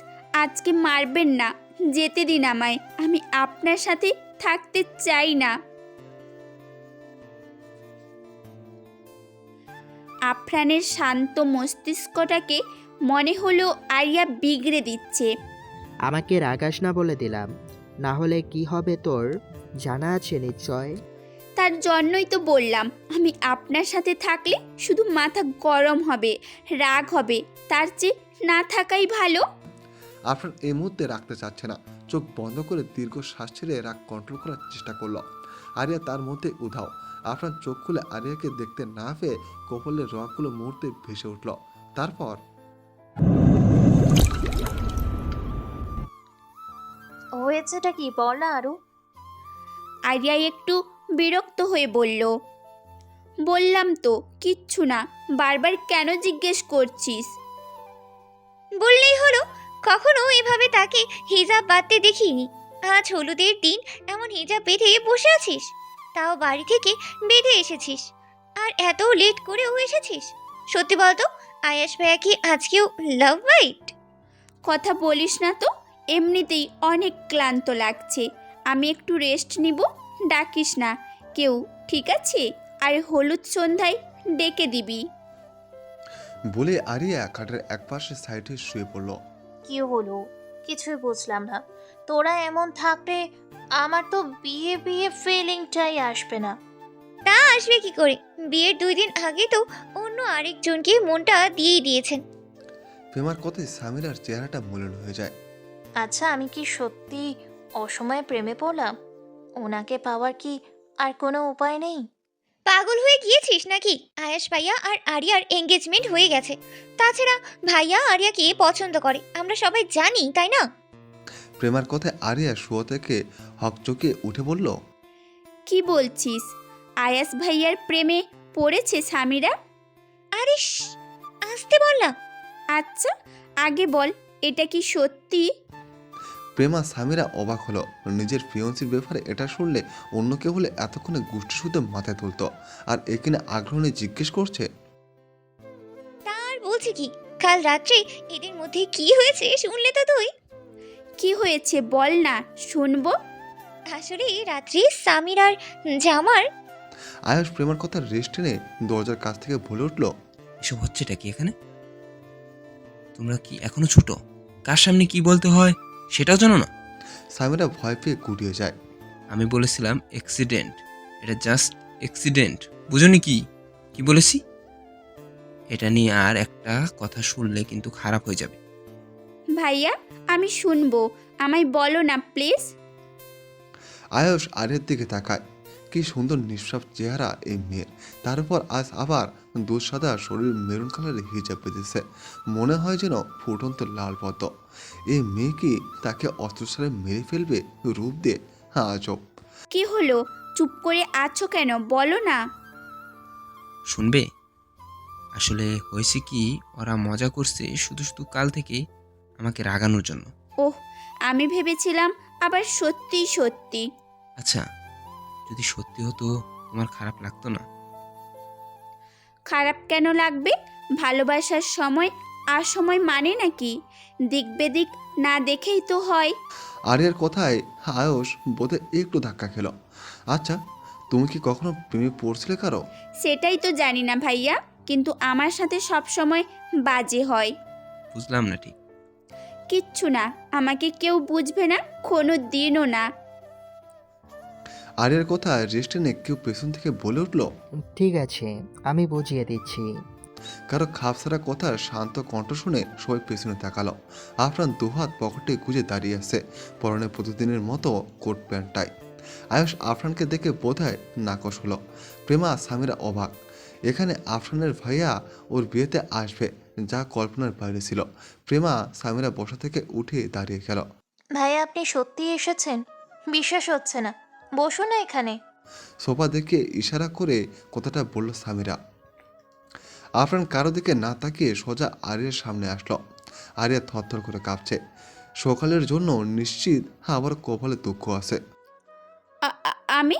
S1: আজকে মারবেন না, যেতে দিন আমায়। আমি আপনার সাথে থাকতে চাই না। আফরানের শান্ত মস্তিষ্কটাকে মনে হলো আরিয়া বিগড়ে দিচ্ছে।
S8: আমাকে রাগাস না বলে দিলাম, না হলে কি হবে তোর জানা আছে নিশ্চয়।
S1: তার জন্যই তো বললাম, আমি আপনার সাথে থাকলে শুধু মাথা গরম হবে, রাগ হবে। তার চেয়ে না থাকাই ভালো।
S3: আফরান এই মুহূর্তে রাখতে চাচ্ছে না। চোখ বন্ধ করে দীর্ঘ শ্বাস ছেড়ে রাগ কন্ট্রোল করার চেষ্টা করলো। আরিয়া তার মধ্যে উধাও। আফরান চোখ খুলে আরিয়াকে দেখতে না পেয়ে কপালের রগগুলো মুহূর্তে ভেসে উঠল। তারপর
S4: হয়েছেটা কি বল না আরু।
S1: আরিয়া একটু বিরক্ত হয়ে বলল, বললাম তো কিচ্ছু না, বারবার কেন জিজ্ঞেস করছিস?
S2: বললেই হলো, কখনো এভাবে তাকে হিজাব বাঁধতে দেখিনি। আজ হলুদের দিন এমন হিজাব বেঁধে বসে আছিস, তাও বাড়ি থেকে বেঁধে এসেছিস, আর এত লেট করেও এসেছিস। সত্যি বলতো, আয়াস ভাইয়া কি আজকেও লাভ বাইট?
S1: কথা বলিস না তো, এমনিতেই অনেক ক্লান্ত লাগছে। আমি একটু রেস্ট নিব, ডাকিস না কেউ, ঠিক আছে? আর হলুদ সন্ধ্যায় ডেকে দিবি।
S3: বলে আরিয়া খাটের একপাশে সাইডে শুয়ে পড়ল।
S4: কি হলো কিছুই বুঝলাম না। তোরা এমন থাকলে আমার তো বিয়ে বিয়ে ফিলিংটাই আসবে না।
S2: তা আসবে কি করে? বিয়ের 2 দিন আগে তো অন্য আরেকজনকে মনটা দিয়েই দিয়েছেন।
S3: প্রেমার কথায় সামিরার চেহারাটা মলিন হয়ে যায়।
S4: আচ্ছা, আমি কি সত্যি অসময়ে প্রেমে পড়লাম? ওনাকে পাওয়ার কি আর কোনো উপায় নেই?
S2: পাগল হয়ে গিয়েছিস নাকি? আয়াস ভাইয়া আর আরিয়ার এঙ্গেজমেন্ট হয়ে গেছে। তাছাড়া ভাইয়া আরিয়াকে পছন্দ করে, আমরা সবাই জানি, তাই না?
S3: প্রেমার কথায় আরিয়া শুয়া থেকে হকচকিয়ে উঠে বলল,
S1: কি বলছিস? আয়াস ভাইয়ার প্রেমে পড়েছে সামিরা?
S2: আরে আসতে বল না।
S1: আচ্ছা আগে বল, এটা কি সত্যি?
S3: প্রেমা সামিরা অবাক হলো। নিজের ফিয়ন্সির ব্যাপারে এটা শুনলে অন্য কেউ হলে এতক্ষণে গোষ্ঠী শুদ্ধ মাথায় তুলতো, আর এখানে আগ্রহ নিয়ে জিজ্ঞেস করছে।
S2: তার বলছি কি, কাল রাত্রে এদের মধ্যে কি হয়েছে শুনলে তো তুই?
S1: কি হয়েছে বল না, শুনবো।
S2: আসলে রাত্রি সামির আর জামার।
S3: আয়ুষ প্রেমার কথা রেস্ট টেনে দরজার কাছ থেকে বলে উঠল,
S5: এসব হচ্ছেটা কি এখানে? তোমরা কি এখনো ছোট? কার সামনে কি বলতে হয় সেটাও জানো না?
S3: সামিরা ভয় পেয়ে গুটিয়ে যায়।
S5: আমি বলেছিলাম অ্যাক্সিডেন্ট, এটা জাস্ট অ্যাক্সিডেন্ট, বুঝোনি কি কি বলেছি? এটা নিয়ে আর একটা কথা শুনলে কিন্তু খারাপ হয়ে যাবে।
S1: ভাইয়া আমি শুনবো, আমায় বলো না প্লিজ।
S3: আয়ুষ আরিয়ার দিকে তাকায়। কি সুন্দর নিঃশ্বাস চেহারা এই মেয়ের, তার উপর আজ আবার দুধ সাদা শরীর মেরুন কালারের হিজাব বেঁধেছে, মনে হয় যেন ফুটন্ত লাল পদ্ম। এই মেয়ে কি তাকে অস্ত্রসারে মেরে ফেলবে রূপ দিয়ে? হ্যাঁ, আজব।
S1: কি হলো, চুপ করে আছো কেন, বলো না।
S5: শুনবে? আসলে হয়েছে কি, ওরা মজা করছে শুধু শুধু কাল থেকে আমাকে রাগানোর জন্য।
S1: ওহ, আমি ভেবেছিলাম আবার সত্যি সত্যি।
S5: আচ্ছা, যদি সত্যি হতো তোমার খারাপ লাগতো না?
S1: খারাপ কেন লাগবে? ভালোবাসার সময় আর সময় মানে নাকি? দিক বেদিক না দেখেই তো হয়।
S3: আরিয়ার কথায় আয়ুষ বোধে একটু ধাক্কা খেল। আচ্ছা, তুমি কি কখনো প্রেমে পড়ছিলে কারো?
S1: সেটাই তো জানি না ভাইয়া, কিন্তু আমার সাথে সব সময় বাজে হয়।
S5: বুঝলাম না ঠিক।
S1: কিচ্ছু না, আমাকে কেউ বুঝবে না, কোনো দিনও না।
S3: আরিয়ার কথায় রেস্ট টেনে কেউ পেছন থেকে বলে উঠল।
S8: ঠিক আছে, আমি বুঝিয়ে দিচ্ছি।
S3: কারো খাপসারা কথার শান্ত কণ্ঠ শুনে সবাই পেছনে তাকালো। আফরান দুহাত পকেটে গুজে দাঁড়িয়ে আছে, পরনে প্রতিদিনের মতো কোট প্যান্টটাই। আয়ুষ আফরানকে দেখে বোধহয় নাকশ হলো। প্রেমা সামিরা অবাক। এখানে আফরানের ভাইয়া ওর বিয়েতে আসবে, যা কল্পনার বাইরে ছিল। প্রেমা সামিরা বসা থেকে উঠে দাঁড়িয়ে গেল।
S4: ভাইয়া আপনি সত্যিই এসেছেন? বিশ্বাস হচ্ছে না। বসো না এখানে।
S3: সোফা দেখে ইশারা করে কথাটা বলল সামিরা। আফরান কারো দিকে না তাকিয়ে সোজা আরিয়ার সামনে আসলো। আরিয়া থরথর করে কাঁপছে। সকালের জন্য নিশ্চিত আবার কপালে দুঃখ আছে।
S1: আমি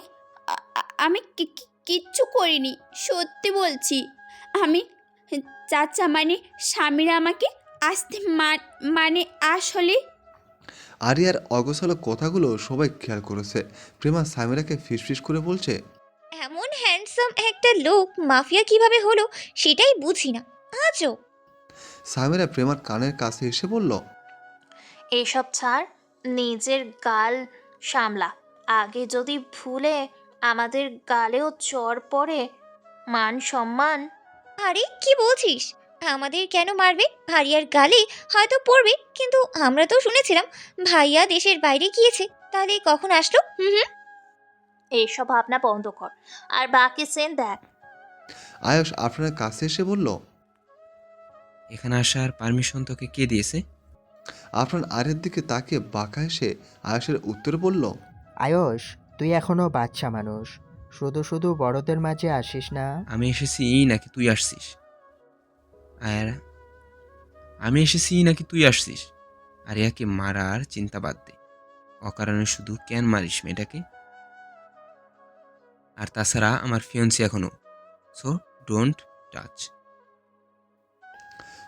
S1: আমি কিচ্ছু করিনি, সত্যি বলছি। আমি চাচা মানে স্বামীরা আমাকে আসতে মানে আসলে।
S3: আরিয়ার অগোছালো কথাগুলো সবাই খেয়াল করেছে। প্রেমা সামিরাকে ফিসফিস করে বলছে।
S2: এমন হ্যান্ডসাম একটা লোক মাফিয়া কিভাবে হলো সেটাই বুঝি না, আজও।
S3: সামিরা প্রেমার কানের কাছে এসে বলল।
S4: এসব ছাড়, নিজের গাল সামলা। আগে যদি ভুলে আমাদের গালেও চর পড়ে, মান সম্মান।
S2: আরে কি বলছিস? আমাদের কেন মারবে? ভাইয়ার গালে হয়তো পড়বে, কিন্তু আমরা তো শুনেছিলাম ভাইয়া দেশের বাইরে গিয়েছে। তাহলে কখন আসলো? হুম হুম।
S4: এইসব ভাবনা বন্ধ কর, আর বাকি সেন দেখ।
S3: আয়ুষ আফরানের কাছে এসে বলল।
S5: এখানে আসার পারমিশন তোকে কে দিয়েছে?
S3: আফরান আরিয়ার দিকে তাকিয়ে বাঁকা এসে আয়ুষের উত্তর বলল।
S8: আয়ুষ, তুই এখনো বাচ্চা মানুষ, শুধু শুধু বড়দের মাঝে আসিস না।
S5: আমি এসেছি নাকি তুই আসছিস? আর আমি এসেছি নাকি তুই আসছিস? আরিয়াকে মারার চিন্তা বাদ দে। অকারণে শুধু কেন মারিস মেয়েটাকে? আর তাছাড়া আমার ফিয়ন্সি এখনো, সো ডোন্ট টাচ।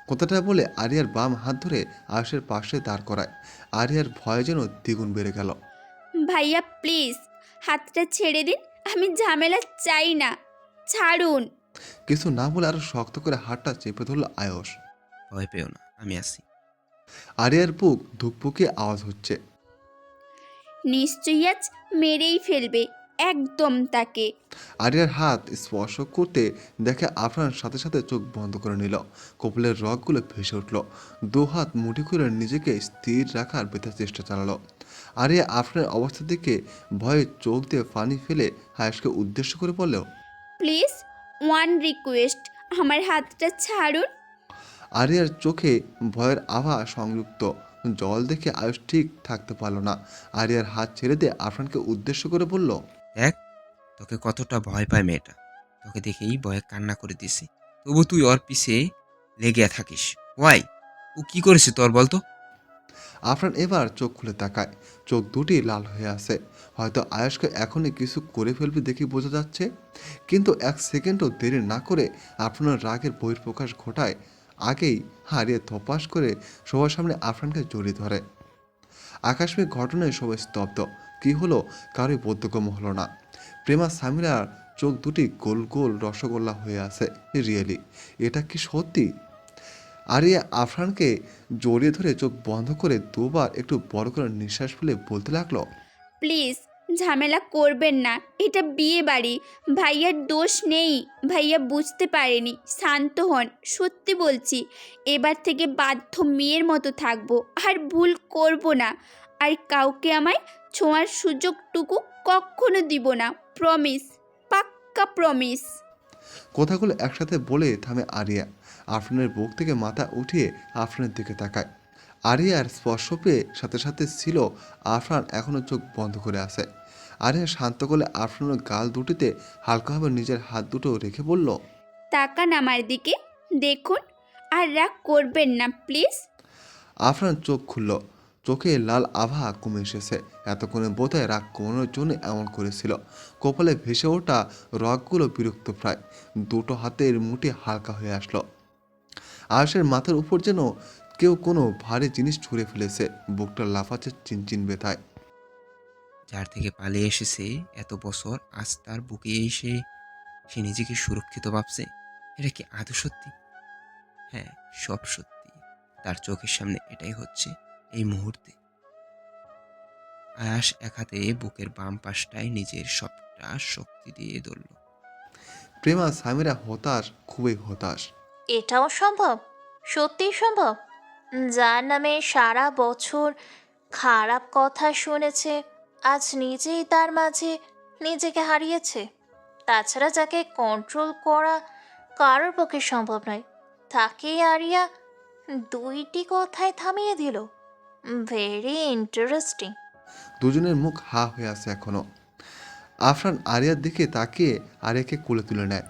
S3: কথাটা বলে আরিয়ার বাম হাত ধরে আয়ুষের পাশে দাঁড় করায়। আরিয়ার ভয় যেন দ্বিগুণ বেড়ে গেল।
S1: ভাইয়া প্লিজ হাতটা ছেড়ে দিন, আমি ঝামেলা চাই না, ছাড়ুন।
S3: কিছু না বলে আরো শক্ত করে হাতটা চেপে ধরল আয়ুষ।
S5: ভয় পেও না, আমি আছি।
S3: আরিয়ার বুক ধুকপুকে আওয়াজ হচ্ছে।
S1: নিশ্চয়ই আজ মেরেই ফেলবে, একদম তাকে।
S3: আরিয়ার হাত স্পর্শ করতে দেখে আফরান সাথে সাথে চোখ বন্ধ করে নিল। কপালের রগগুলো ভেসে উঠল। দু হাত মুঠি করে নিজেকে স্থির রাখার বেতার চেষ্টা চালালো। আরিয়া আফরানের অবস্থা দেখে ভয়ে চোখ দিয়ে পানি ফেলে আয়েশকে উদ্দেশ্য করে বলল।
S1: প্লিজ ওয়ান রিকোয়েস্ট, আমার হাতটা ছাড়ুন।
S3: আরিয়ার চোখে ভয়ের আভা সংযুক্ত। জল দেখে আয়ুষ ঠিক থাকতে পারল না। আরিয়ার হাত ছেড়ে দিয়ে আফরানকে উদ্দেশ্য করে বলল।
S5: দেখ তোকে কতটা ভয় পায় মেয়েটা, তোকে দেখেই ভয়ে কান্না করে দিছে, তবু তুই ওর পিছে লেগে থাকিস। ওয়াই? ও কি করেছে তোর বলতো?
S3: আফরান এবার চোখ খুলে তাকায়। চোখ দুটি লাল হয়ে আছে। হয়তো আয়েশকে এখনই কিছু করে ফেলবে দেখে বোঝা যাচ্ছে। কিন্তু এক সেকেন্ডও দেরি না করে আফরানের রাগের বহিঃপ্রকাশ ঘটায় আগেই হারিয়ে ধপাস করে সবার সামনে আফরানকে জড়িয়ে ধরে। আকস্মিক ঘটনায় সবাই স্তব্ধ। কি হলো কারোই বোধগম্য হলো না। প্রেমা সামিরার চোখ দুটি গোল গোল রসগোল্লা হয়ে আছে। রিয়েলি এটা কি সত্যি? আরিয়া আফরানকে জড়িয়ে ধরে চোখ বন্ধ করে দুবার একটু বড় করে নিঃশ্বাস ফেলে বলতে লাগলো।
S1: প্লিজ ঝামেলা করবেন না, এটা বিয়ে বাড়ি। ভাইয়ার দোষ নেই, ভাইয়া বুঝতে পারেনি। শান্ত হন, সত্যি বলছি। এবার থেকে বাধ্য মেয়ের মতো থাকবো, আর ভুল করব না। আর কাউকে আমায় ছোঁয়ার সুযোগটুকু কখনো দিব না, প্রমিস, পাক্কা প্রমিস।
S3: কথাগুলো একসাথে বলে থামে আরিয়া। আফরানের বুক থেকে মাথা উঠিয়ে আফরানের দিকে তাকায়। আরিয়ার স্পর্শ পেয়ে সাথে সাথে ছিল আফরান এখনও চোখ বন্ধ করে আছে। আরিয়া শান্ত করলে আফরানের গাল দুটিতে হালকাভাবে নিজের হাত দুটো রেখে বলল,
S1: তাকান আমার দিকে, দেখুন, আর রাগ করবেন না প্লিজ।
S3: আফরান চোখ খুলল। চোখে লাল আভা কমে এসেছে। এতক্ষণে বোধহয় রাগ কমানোর জন্য এমন করেছিল। কপালে ভেসে ওঠা রগগুলো বিরক্ত প্রায়। দুটো হাতের মুঠি হালকা হয়ে আসলো। আয়েশের মাথার উপর যেন কেউ কোনো ভারী জিনিস ছুঁড়ে ফেলেছে। বুকটা লাফাচ্ছে চিনচিন ব্যথায়।
S5: যার থেকে পালিয়ে এসেছে এত বছর, আজ তার বুকে এসে সে নিজেকে সুরক্ষিত ভাবছে। এটা কি আদৌ সত্যি? হ্যাঁ, সব সত্যি। তার চোখের সামনে এটাই হচ্ছে এই মুহূর্তে। আয়াস এক হাতে বুকের বাম পাশটায় নিজের সবটা শক্তি দিয়ে ধরল।
S3: প্রেমা সামিরা হতাশ, খুবই হতাশ।
S4: এটাও সম্ভব? সত্যিই সম্ভব? যার নামে সারা বছর খারাপ কথা শুনেছে, আজ নিজেই তার মাঝে নিজেকে হারিয়েছে। তাছাড়া যাকে কন্ট্রোল করা কারোর পক্ষে সম্ভব নয়, তাকেই আরিয়া দুইটি কথায় থামিয়ে দিল। Very interesting.
S3: দুজনের মুখ হা হয়ে আছে এখনো। আফরান আরিয়ার দিকে তাকিয়ে আরিয়াকে কোলে তুলে নেয়।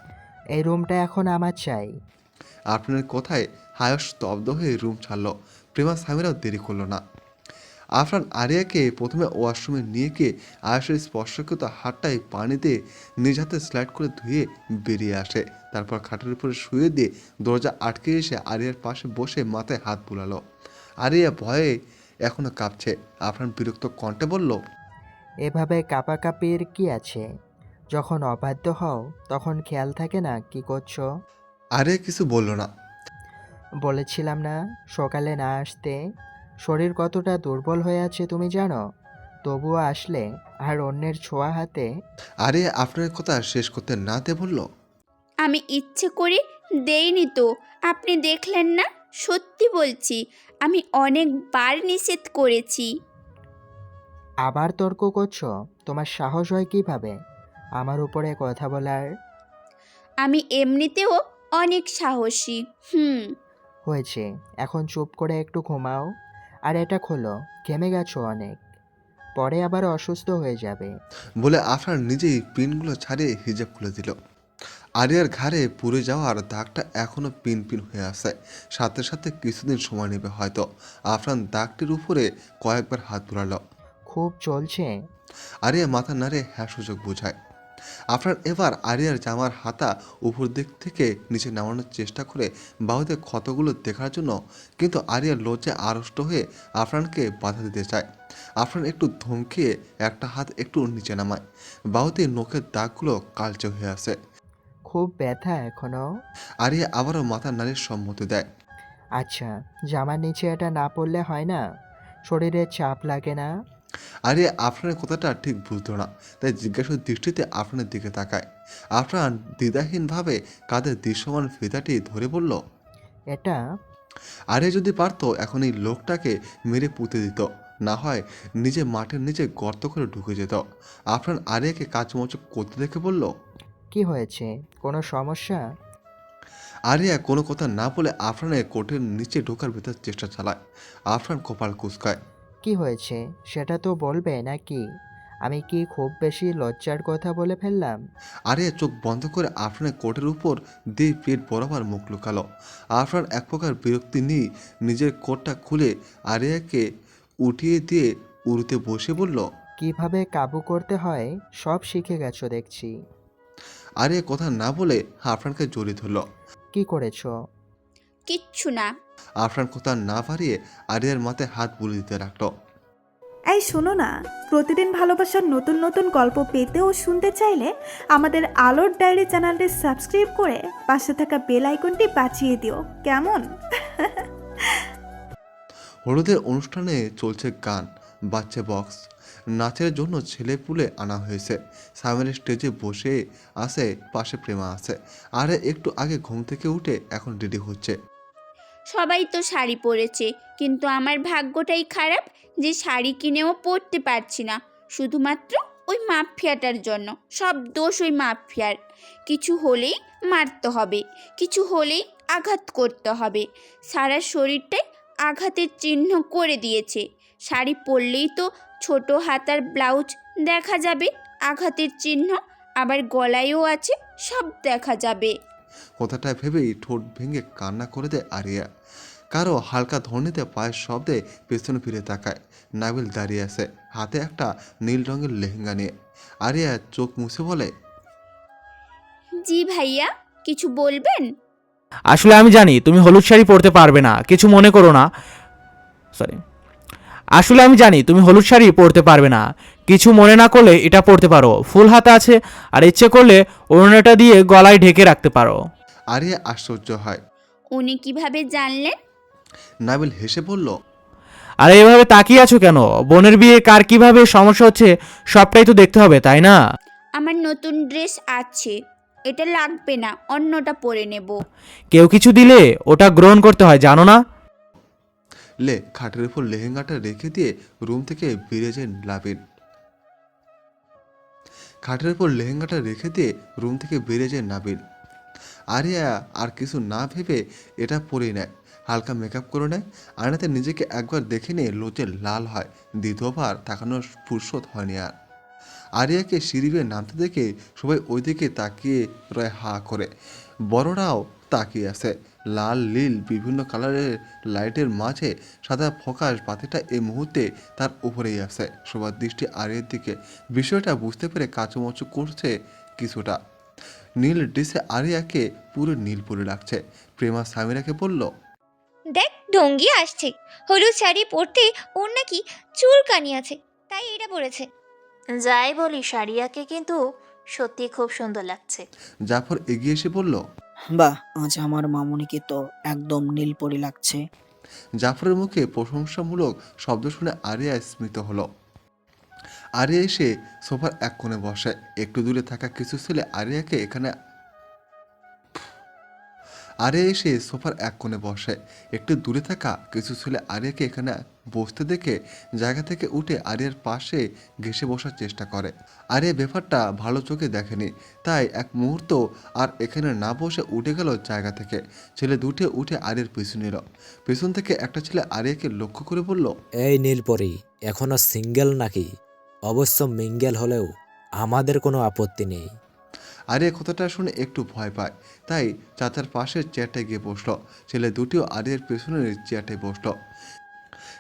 S8: এই রুমটা এখন আমার চাই।
S3: আফরানের কথায় হায়স স্তব্ধ হয়ে রুম ছাড়ল। প্রেমা সামিরাও দেরি করলো না। আফরান আরিয়াকে প্রথমে ওয়াশরুমে নিয়ে গিয়ে আয়েশের স্পর্শকৃত হাতটায় পানিতে নিজ হাতে স্লাইড করে ধুয়ে বেরিয়ে আসে। তারপর খাটের উপরে শুয়ে দিয়ে দরজা আটকে এসে আরিয়ার পাশে বসে মাথায় হাত বুলালো। আরিয়া ভয়ে এখনো কাঁপছে। আফরান বিরক্ত কণ্ঠে বলল,
S8: এভাবে কাঁপাকাঁপির কি আছে? যখন অবাধ্য হও তখন খেয়াল থাকে না কি করছো।
S3: আরিয়া কিছু বলল না।
S8: বলেছিলাম না সকালে না আসতে? শরীর কতটা দুর্বল হয়ে আছে তুমি জানো? তবুও আসলে, আর অন্যের ছোঁয়া হাতে।
S3: আরিয়া আফরানের কথা শেষ করতে না দিয়ে বলল,
S1: আমি ইচ্ছে করে দেইনি তো, আপনি দেখলেন না? সত্যি বলছি, আমি অনেকবার নিষেধ করেছি।
S8: আবার তর্ক করছো? তোমার সাহস হয় কিভাবে আমার উপরে কথা বলার?
S1: আমি এমনিতেও অনেক সাহসী।
S8: হয়েছে, এখন চুপ করে একটু ঘুমাও। আর এটা খোলো, ঘেমে গেছো অনেক, পরে আবার অসুস্থ হয়ে যাবে।
S3: বলে আফরান নিজেই পিনগুলো ছাড়িয়ে হিজাব খুলে দিল। আরিয়ার ঘাড়ে পুড়ে যাওয়ার দাগটা এখনো পিন পিন হয়ে আছে। সাথে সাথে কিছুদিন সময় নেবে হয়তো। আফরান দাগটির উপরে কয়েকবার হাত বুলালো।
S8: খুব চলছে?
S3: আরিয়া মাথা নাড়ে হ্যাঁ সুযোগ বোঝায়। আফরান এবার আরিয়ার জামার হাতা উপর দিক থেকে নিচে নামানোর চেষ্টা করে বাহুতে ক্ষতগুলো দেখার জন্য, কিন্তু আরিয়ার লজ্জায় আড়ষ্ট হয়ে আফরানকে বাধা দিতে চায়। আফরান একটু ধমকিয়ে একটা হাত একটু নিচে নামায়। বাহুতে নখের দাগগুলো কালচে হয়ে আছে।
S8: খুব ব্যথা এখনো?
S3: আরিয়া আবারও মাথা নাড়িয়ে সম্মতি দেয়।
S8: আচ্ছা, জামার নিচে এটা না পড়লে হয় না? শরীরে চাপ লাগে না?
S3: আরিয়া আফরানের কথাটা ঠিক বুঝতো না, তাই জিজ্ঞাসা দৃষ্টিতে আফরানের দিকে তাকায়। আফরান দ্বিধাহীনভাবে কাঁধের দৃশ্যমান ফিতাটি ধরে বলল,
S8: এটা?
S3: আরিয়া যদি পারতো এখন এই লোকটাকে মেরে পুঁতে দিত, না হয় নিজে মাটির নিচে গর্ত করে ঢুকে যেত। আফরান আরিয়াকে কাচমচক করতে দেখে বলল,
S8: কি হয়েছে? কোনো সমস্যা?
S3: আরিয়া কোনো কথা না বলে আফরানের কোটের নিচে ঢোকার ভেতর চেষ্টা চালায়। আফরান কপাল কুঁচকায়।
S8: কি হয়েছে সেটা তো বলবে নাকি? আমি কি খুব বেশি লজ্জার কথা বলে ফেললাম?
S3: আরিয়া চোখ বন্ধ করে আফরানের কোটের উপর দিয়ে পেট বরাবর মুখ লুকালো। আফরান এক প্রকার বিরক্তি নিয়ে নিজের কোটটা খুলে আরিয়াকে উঠিয়ে দিয়ে উড়তে বসে বলল,
S8: কিভাবে কাবু করতে হয় সব শিখে গেছো দেখছি।
S3: আরিয়া কথা না বলে আফরানকে জড়িয়ে ধরল।
S8: কি করেছো?
S1: কিচ্ছু না।
S3: আফরান কথা না বাড়িয়ে আরিয়ার মাথায় হাত বুলিয়ে দিতে রাখলো।
S10: এই শোনো না, প্রতিদিন ভালোবাসার নতুন নতুন গল্প পেতে ও শুনতে চাইলে আমাদের আলোর ডায়েরি চ্যানেলটি সাবস্ক্রাইব করে পাশে থাকা বেল আইকনটি বাজিয়ে দিও, কেমন?
S3: হলুদের অনুষ্ঠানে চলছে গান। বাচ্চা বক্স। নাচের জন্য ছেলে পুলে আনা হয়েছে। সামনের স্টেজে বসে আছে, পাশে প্রেমা আছে। আরে একটু আগে ঘুম থেকে উঠে এখন রেডি হচ্ছে।
S1: সবাই তো শাড়ি পরেছে, কিন্তু আমার ভাগ্যটাই খারাপ যে শাড়ি কিনেও পরতে পারছি না, শুধুমাত্র ওই মাফিয়াটার জন্য। সব দোষ ওই মাফিয়ার। কিছু হলেই মারতে হবে, কিছু হলেই আঘাত করতে হবে। সারা শরীরটাই আঘাতের চিহ্ন করে দিয়েছে। শাড়ি পরলেই তো ছোট হাতার ব্লাউজ দেখা যাবে, আঘাতের চিহ্ন। আবার গলায়ও আছে, সব দেখা যাবে।
S3: কথাটা ভেবেই ঠোঁট ভেঙে কান্না করে দেয় আরিয়া। কারো হালকা ধ্বনিতে পায়ের শব্দে পেছনে ফিরে তাকায়। নাবিল দাঁড়িয়ে আছে, হাতে একটা নীল রঙের লেহেঙ্গা নিয়ে। আরিয়া চোখ মুছে বলে,
S1: জি ভাইয়া, কিছু বলবেন?
S6: আসলে আমি জানি তুমি হলুদ শাড়ি পরতে পারবে না, কিছু মনে করো না। আসলে আমি জানি তুমি হলুদ শাড়ি পরতে পারবে না, কিছু মনে না করলে এটা পরতে পারো। ফুল হাতা আছে, আর ইচ্ছে করলে ওড়নাটা দিয়ে গলায় ঢেকে রাখতে পারো।
S3: আরিয়া আশ্চর্য হয়।
S1: উনি কিভাবে জানলেন?
S3: নাবিল হেসে বলল,
S6: আরে এভাবে তাকিয়ে আছো কেন? বোনের বিয়ে কার কিভাবে সমস্যা হচ্ছে সবটাই তো দেখতে হবে, তাই না?
S1: আমার নতুন ড্রেস আছে, এটা লাগবে না, অন্যটা পরে নেব।
S6: কেউ কিছু দিলে ওটা গ্রহণ করতে হয়, জানো না?
S3: লে খাটের উপর লেহেঙ্গাটা রেখে দিয়ে রুম থেকে বেরিয়ে যায় নাবিল। খাটের উপর লেহেঙ্গাটা রেখে দিয়ে রুম থেকে বেরিয়ে যায় নাবিল। আরিয়া আর কিছু না ভেবে এটা পরেই নেয়। হালকা মেকআপ করে নেয়। আয়নাতে নিজেকে একবার দেখে নিয়ে লোচে লাল হয়। দ্বিতীয়বার তাকানোর ফুরসত হয়নি আর। আরিয়াকে সিঁড়ি বেয়ে নামতে দেখে সবাই ওইদিকে তাকিয়ে রয় হা করে। বড়রাও তাকিয়ে আছে। লাল নীল বিভিন্ন কালারের লাইটের মাঝে সাদা ফোকাস বাতিটা এই মুহূর্তে তার উপরেই আছে। সবার দৃষ্টি আরিয়ার দিকে। বিষয়টা বুঝতে পেরে কাচুমাচু করছে কিছুটা। নীল ড্রেসে আরিয়াকে পুরো নীল পরে লাগছে। প্রেমা সামিরাকে বলল,
S2: দেখ ডঙ্গি আসছে, হলুদ শাড়ি পরতে ওর নাকি চুলকানি আছে, তাই এটা পরেছে।
S4: যাই বলি, সারিয়াকে কিন্তু সত্যি খুব সুন্দর লাগছে।
S3: জাফর এগিয়ে এসে বলল,
S7: বাহ, আজ আমার মামুনিকে তো একদম নীল পরি লাগছে।
S3: জাফরের মুখে প্রশংসামূলক শব্দ শুনে আরিয়া স্মিত হলো। আরিয়া এসে সোফার এক কোণে বসে। একটু দূরে থাকা কিছু ছেলে আরিয়াকে এখানে এখানে বসতে দেখে জায়গা থেকে উঠে আরিয়ার পাশে ঘেঁষে বসার চেষ্টা করে। আরিয়া ব্যাপারটা ভালো চোখে দেখেনি, তাই এক মুহূর্ত আর এখানে না বসে উঠে গেল জায়গা থেকে। ছেলে দুটো উঠে আরিয়ার পিছু নিল। পেছন থেকে একটা ছেলে আরিয়াকে লক্ষ্য করে বলল,
S11: এই নীলপরি এখনো সিঙ্গেল নাকি? অবশ্য মিঙ্গেল হলেও আমাদের কোনো আপত্তি নেই।
S3: আরিয়া কথাটা শুনে একটু ভয় পায়, তাই চাচার পাশের চেয়ারটায় গিয়ে বসলো। ছেলে দুটিও আরিয়ার পেছনের চেয়ারটায় বসলো।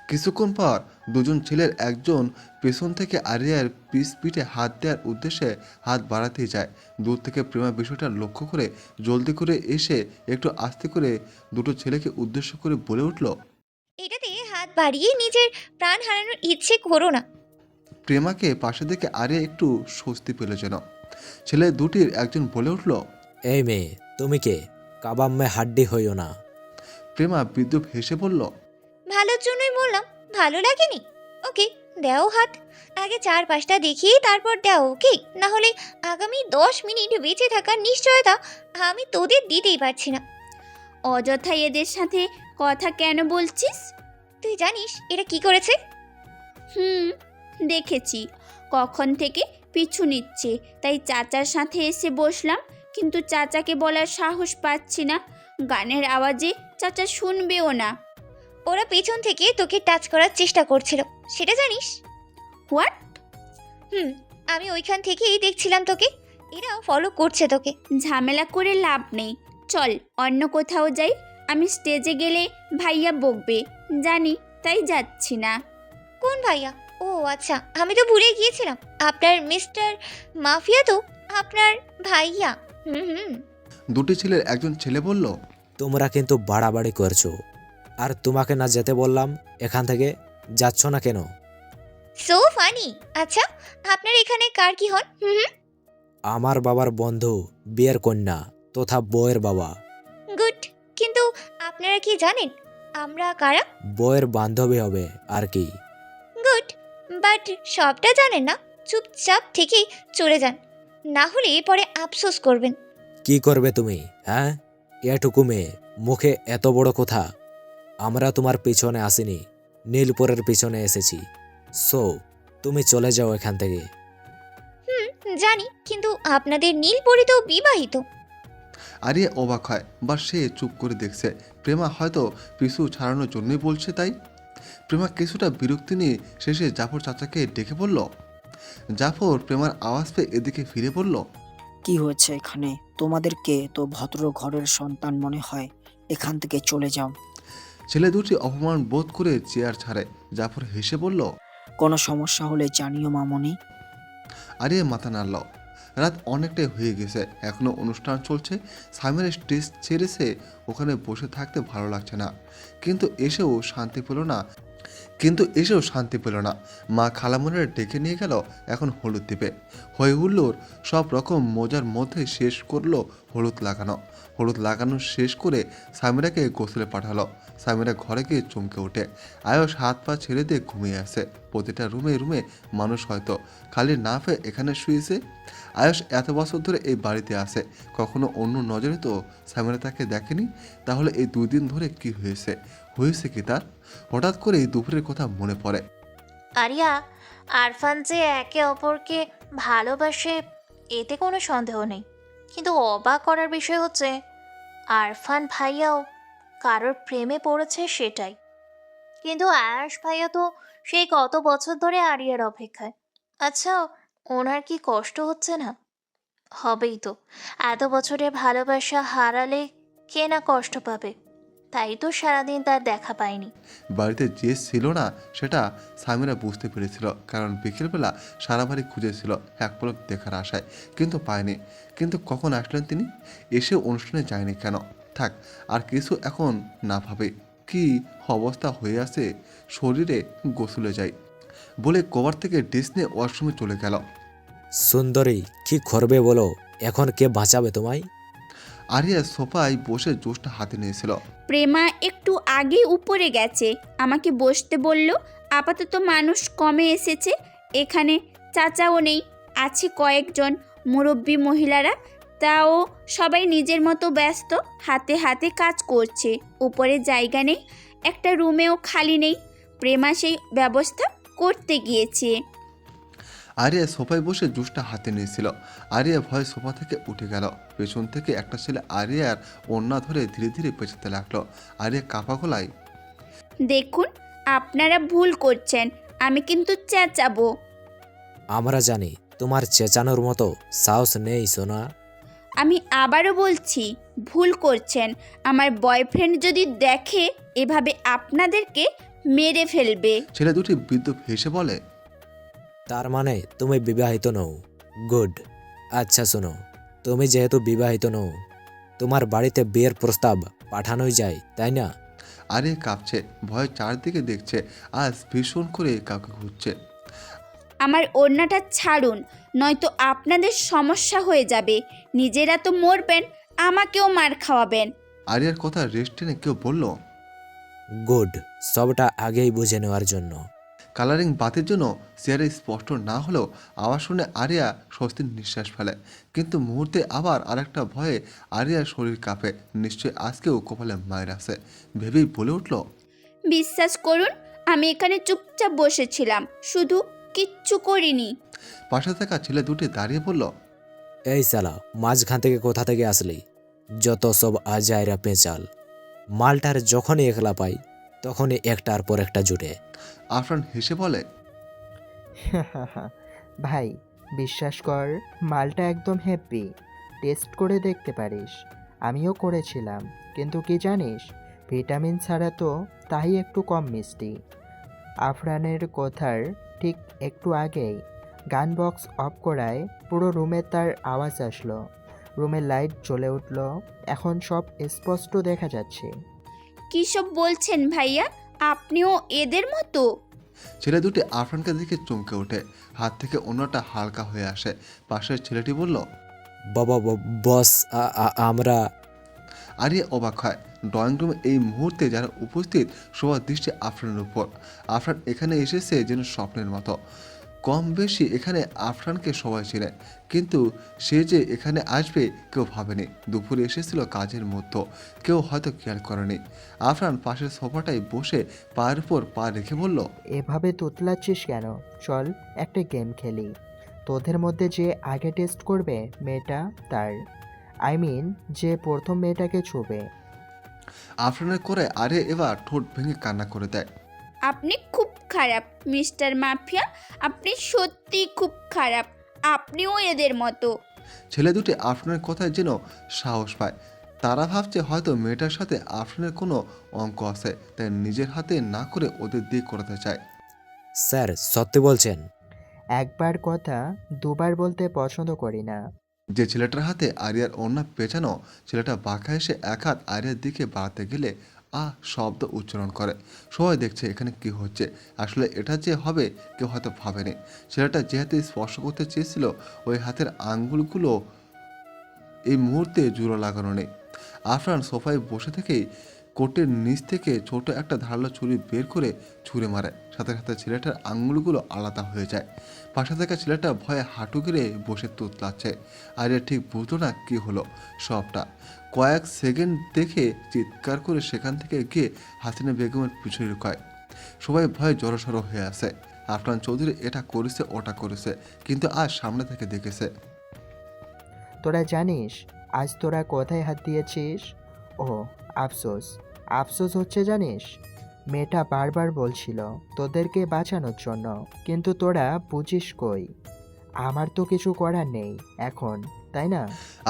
S3: কিছুক্ষণ পর দুজন ছেলের একজন পেছন থেকে আরিয়ার পিঠে হাত দেওয়ার উদ্দেশ্যে হাত বাড়াতেই যায়। দূর থেকে প্রেমা বিষয়টা লক্ষ্য করে জলদি করে এসে একটু আস্তে করে দুটো ছেলেকে উদ্দেশ্য করে বলে উঠল,
S2: এটাতে হাত বাড়িয়ে নিজের প্রাণ হারানোর ইচ্ছে করো না।
S3: প্রেমাকে পাশে দেখে আরিয়া একটু স্বস্তি পেল যেন। ছেলে দুটির একজন বলে উঠল,
S11: এই মেয়ে তুমি কে? কাবাম্মে হাড্ডি হইও না।
S3: প্রেমা বিদ্যুৎ হেসে বলল,
S2: ভালোর জন্যই বললাম, ভালো লাগেনি? ওকে, দাও হাত। আগে 4-5টা দেখি, তারপর দাও, ওকে? না হলে আগামী 10 মিনিট বেঁচে থাকার নিশ্চয়তা আমি তোদের দিতেই পারছি না।
S1: অযথা এদের সাথে কথা কেন বলছিস?
S2: তুই জানিস এরা কি করেছে?
S1: দেখেছি কখন থেকে পিছু নিচ্ছে, তাই চাচার সাথে এসে বসলাম, কিন্তু চাচাকে বলার সাহস পাচ্ছি না। গানের আওয়াজে চাচা শুনবেও না।
S2: ওরা পেছন থেকে তোকে টাচ করার চেষ্টা করছিল, সেটা জানিস?
S1: হোয়াট?
S2: আমি ওইখান থেকেই দেখছিলাম তোকে। এরাও ফলো করছে তোকে।
S1: ঝামেলা করে লাভ নেই, চল অন্য কোথাও যাই। আমি স্টেজে গেলে ভাইয়া বকবে জানি, তাই যাচ্ছি না।
S2: কোন ভাইয়া? ও আচ্ছা, আমি তো ভুলে গিয়েছিলাম, আপনার মিস্টার মাফিয়া তো আপনার ভাইয়া।
S3: দুটি ছেলের একজন ছেলে বলল,
S11: তোমরা কিন্তু বাড়াবাড়ি করছো। আর তোমাকে না যেতে বললাম এখান থেকে, যাচ্ছ না কেন?
S2: So funny. আচ্ছা, আপনার এখানে কার কি হন?
S11: আমার বাবার বন্ধু, বিয়ের কন্যা তথা বউয়ের বাবা।
S2: গুড, কিন্তু আপনারা কি জানেন আমরা কারা?
S11: বউয়ের বান্ধবী হবে আর কি।
S2: গুড, বাট সবটা জানেন না, চুপচাপ থেকেই চলে যান, না হলে পরে আফসোস করবেন।
S11: কি করবে তুমি? হ্যাঁ, এটুকু মেয়ে, মুখে এত বড় কথা। আমরা তোমার পিছনে আসিনি, নীলপুরের পিছনে এসেছি। সো তুমি চলে যাও এখান থেকে।
S2: জানি, কিন্তু আপনাদের নীলপরি তো বিবাহিত।
S3: আরিয়া অবাক হয়, বা সে চুপ করে দেখছে। প্রেমা হয়তো পিছু ছাড়ানোর জন্যই বলছে তাই। প্রেমা কিছুটা বিরক্তি নিয়ে শেষে জাফর চাচাকে ডেকে বলল। জাফর প্রেমার আওয়াজ পেয়ে এদিকে ফিরে বলল,
S7: কি হয়েছে এখানে? তোমাদেরকে তো ভদ্র ঘরের সন্তান মনে হয়, এখান থেকে চলে যাও।
S3: ছেলে দুটি অপমান বোধ করে চেয়ার ছাড়ে। জাফর হেসে বলল,
S7: কোনো সমস্যা হলে জানিও মামনি।
S3: আরিয়া মাথা নাড়ল। রাত অনেকটাই হয়ে গেছে, এখনো অনুষ্ঠান চলছে। সামির স্টেজ ছেড়েছে, ওখানে বসে থাকতে ভালো লাগছে না। কিন্তু এসেও শান্তি পেল না। মা খালামুনের ডেকে নিয়ে গেল এখন হলুদ দ্বীপে। হই হুল্লোড় সব রকম মজার মধ্যে শেষ করলো হলুদ লাগানো শেষ করে সামিরাকে গোসলে পাঠালো। সামিরা ঘরে গিয়ে চমকে ওঠে। আয়ুষ হাত পা ছেড়ে দিয়ে ঘুমিয়ে আসে। প্রতিটা রুমে রুমে মানুষ হয়তো খালি না পেয়ে এখানে শুয়েছে। আয়ুষ এত বছর ধরে এই বাড়িতে আসে, কখনো অন্য নজরে তো সামিরা তাকে দেখেনি। তাহলে এই 2 দিন ধরে কি হয়েছে কি তার? হঠাৎ করেই দুপুরের কথা মনে পড়ে।
S4: আরিয়া, আরফান যে একে অপরকে ভালোবাসে এতে কোনো সন্দেহ নেই, কিন্তু অবাক করার বিষয় হচ্ছে আরফান ভাইয়াও কারোর প্রেমে পড়েছে সেটাই। কিন্তু আয়াস ভাইয়া তো সেই কত বছর ধরে আরিয়ার অপেক্ষায়। আচ্ছা, ওনার কি কষ্ট হচ্ছে না? হবেই তো, এত বছরের ভালোবাসা হারালে কে না কষ্ট পাবে। তাই তো সারাদিন তার দেখা পায়নি।
S3: বাড়িতে যে ছিল না সেটা সামিরা বুঝতে পেরেছিল, কারণ বিকেলবেলা সারা বাড়ি খুঁজেছিল এক পলক দেখার আশায়, কিন্তু পায়নি। কিন্তু কখন আসলেন তিনি? এসে অনুষ্ঠানে যায়নি কেন? থাক, আর কিছু এখন না ভাবে। কি অবস্থা হয়ে আছে শরীরে, গোসলে যাই বলে কভার থেকে ড্রেস নিয়ে ওয়াশরুমে চলে গেল।
S11: সুন্দরী, কি করবে বলো? এখন কে বাঁচাবে তোমায়?
S3: আরিয়া সোফায় বসে জোসটা হাতে নিয়েছিল।
S1: প্রেমা একটু আগে উপরে গেছে, আমাকে বসতে বলল। আপাতত মানুষ কমে এসেছে, এখানে চাচাও নেই, আছে কয়েকজন মুরব্বী মহিলারা। তাও সবাই নিজের মতো ব্যস্ত, হাতে হাতে কাজ করছে। উপরে জায়গা নেই, একটা রুমেও খালি নেই। প্রেমা সেই ব্যবস্থা করতে গিয়েছে।
S3: আরিয়া সোফায় বসে জুসটা হাতে নিয়েছিল। আরিয়া ভয়ে সোফা থেকে উঠে গেল। পেছন থেকে একটা ছেলে আরিয়ার ওড়না ধরে ধীরে ধীরে পেছাতে লাগলো। আরিয়া কাঁপা গলায়,
S1: দেখুন, আপনারা ভুল করছেন, আমি কিন্তু চেঁচাবো।
S11: আমরা জানি তোমার চেঁচানোর মতো সাহস নেই সোনা।
S1: আমি আবারও বলছি, ভুল করছেন। আমার বয়ফ্রেন্ড যদি দেখে এভাবে আপনাদেরকে মেরে ফেলবে।
S3: ছেলে দুটি বিদ্যুৎ হেসে বলে,
S11: তার মানে তুমি বিবাহিত নও? গুড। আচ্ছা শোনো, তুমি যেহেতু বিবাহিত নও, তোমার বাড়িতে বিয়ের প্রস্তাব পাঠানোই যায়, তাই না?
S3: আরিয়া কাঁপছে, ভয়ে চারদিকে দেখছে। আজ ভীষণ করে কাউকে খুঁজছে।
S1: আমার ওড়নাটা ছাড়ুন, নয়তো আপনাদের সমস্যা হয়ে যাবে। নিজেরা তো মরবেন, আমাকেও মার খাওয়াবেন।
S3: আরিয়ার কথা রেস্ট টেনে কেউ বলল,
S11: গুড, সবটা আগেই বুঝে নেওয়ার জন্য।
S3: কালারিং বাতির জন্য চেয়ারে স্পষ্ট না হলেও আওয়াজ শুনে আরিয়া স্বস্তির নিঃশ্বাস ফেলে। কিন্তু মুহূর্তে আবার আরেকটা ভয়ে আরিয়ার শরীর কাঁপে। নিশ্চয়ই আজকেও কপালে মায়ের আছে ভেবেই বলে উঠল,
S1: বিশ্বাস করুন, আমি এখানে চুপচাপ বসেছিলাম, শুধু কিচ্ছু করিনি।
S3: পাশে থাকা ছেলে দুটি দাঁড়িয়ে বলল,
S11: এই সালা, মাঝখান থেকে কোথা থেকে আসলি? যত সব আজাইরা পেঁচাল। মালটার যখনই একলা পাই তখনই একটার পর একটা জুটে।
S3: আফরান হেসে বলে,
S8: ভাই বিশ্বাস কর, মালটা একদম হ্যাপি। টেস্ট করে দেখতে পারিস, আমিও করেছিলাম। কিন্তু কি জানিস, ভিটামিন ছাড়া তো তাই একটু কম মিষ্টি। আফরানের কথার ঠিক একটু আগেই গান বক্স অফ করায় পুরো রুমে তার আওয়াজ আসলো। রুমের লাইট জ্বলে উঠল, এখন সব স্পষ্ট দেখা যাচ্ছে।
S1: কী সব বলছেন ভাইয়া? আপনিও এদের মতো?
S3: ছেলে দুটি আফরানকে দেখে চমকে ওঠে। হাত থেকে অন্যটা হালকা হয়ে আসে। পাশের ছেলেটি বলল,
S11: বাবা বস, আমরা
S3: আরিয়া অবাক হয়। ড্রয়িং রুমে এই মুহূর্তে যারা উপস্থিত সবার দৃষ্টি আফরানের উপর। আফরান এখানে এসেছে যেন স্বপ্নের মতো। কম বেশি এখানে আফরানকে সবাই চেনে, কিন্তু সে যে এখানে আসবে কেউ ভাবেনি। দুপুরে এসেছিল কাজের মধ্যে, কেউ হয়তো খেয়াল করেনি। আফরান পাশের সোফাটায় বসে পায়ের উপর পা রেখে বলল,
S8: এভাবে তোতলাচ্ছিস কেন? চল একটা গেম খেলি। তোদের মধ্যে যে আগে টেস্ট করবে মেয়েটা তার, যে প্রথম মেয়েটাকে ছুবে।
S3: আফরানের করে আরে এবার ঠোঁট ভেঙে কান্না করে দেয়।
S1: আপনি খুব খারাপ মিস্টার মাফিয়া, আপনি সত্যি খুব খারাপ, আপনিও এদের মতো।
S3: ছেলে দুটি আফরানের কথায় যেন সাহস পায়। তারা ভাবছে হয়তো মেয়েটার সাথে আফরানের কোনো অঙ্ক আছে, তাই নিজের হাতে না করে ওদের দিয়ে করাতে চায়।
S11: স্যার সত্যি বলছেন?
S8: একবার কথা দুবার বলতে পছন্দ করি না।
S3: যে ছেলেটার হাতে আরিয়ার ওড়না পেঁচানো, ছেলেটা বাঁকা এসে এক হাত আরিয়ার দিকে বাড়াতে গেলে শব্দ উচ্চারণ করে। সবাই দেখছে এখানে কি হচ্ছে। আসলে এটা যে হবে কেউ হয়তো ভাবেনি। ছেলেটা যে হাতে স্পর্শ করতে চেয়েছিল ওই হাতের আঙ্গুলগুলো এই মুহূর্তে জোড়া লাগানো নেই। আফরান সোফায় বসে থেকেই কোটের নিচ থেকে ছোট একটা ধারালো ছুরি বের করে ছুঁড়ে মারে। সাথে সাথে ছেলেটার আঙ্গুলগুলো আলাদা হয়ে যায়। পাশে থাকা ছেলেটা ভয়ে হাঁটু গেড়ে বসে তুতলাচ্ছে। আরিয়া ঠিক বুঝলো না কি হলো সবটা। কয়েক সেকেন্ড দেখে চিৎকার করে সেখান থেকে গিয়ে হাসিনা বেগমের পিছনে লুকায়। সবাই ভয়ে জড়সড় হয়ে আসে। আফরান চৌধুরী এটা করেছে ওটা করেছে, কিন্তু আজ সামনে থেকে দেখেছে।
S8: তোরা জানিস আজ তোরা কোথায় হাত দিয়েছিস? ও আফসোস, আফসোস হচ্ছে জানিস? মেয়েটা বারবার বলছিল তোদেরকে বাঁচানোর জন্য, কিন্তু তোরা বুঝিস কই? আমার তো কিছু করার নেই এখন, তাই না?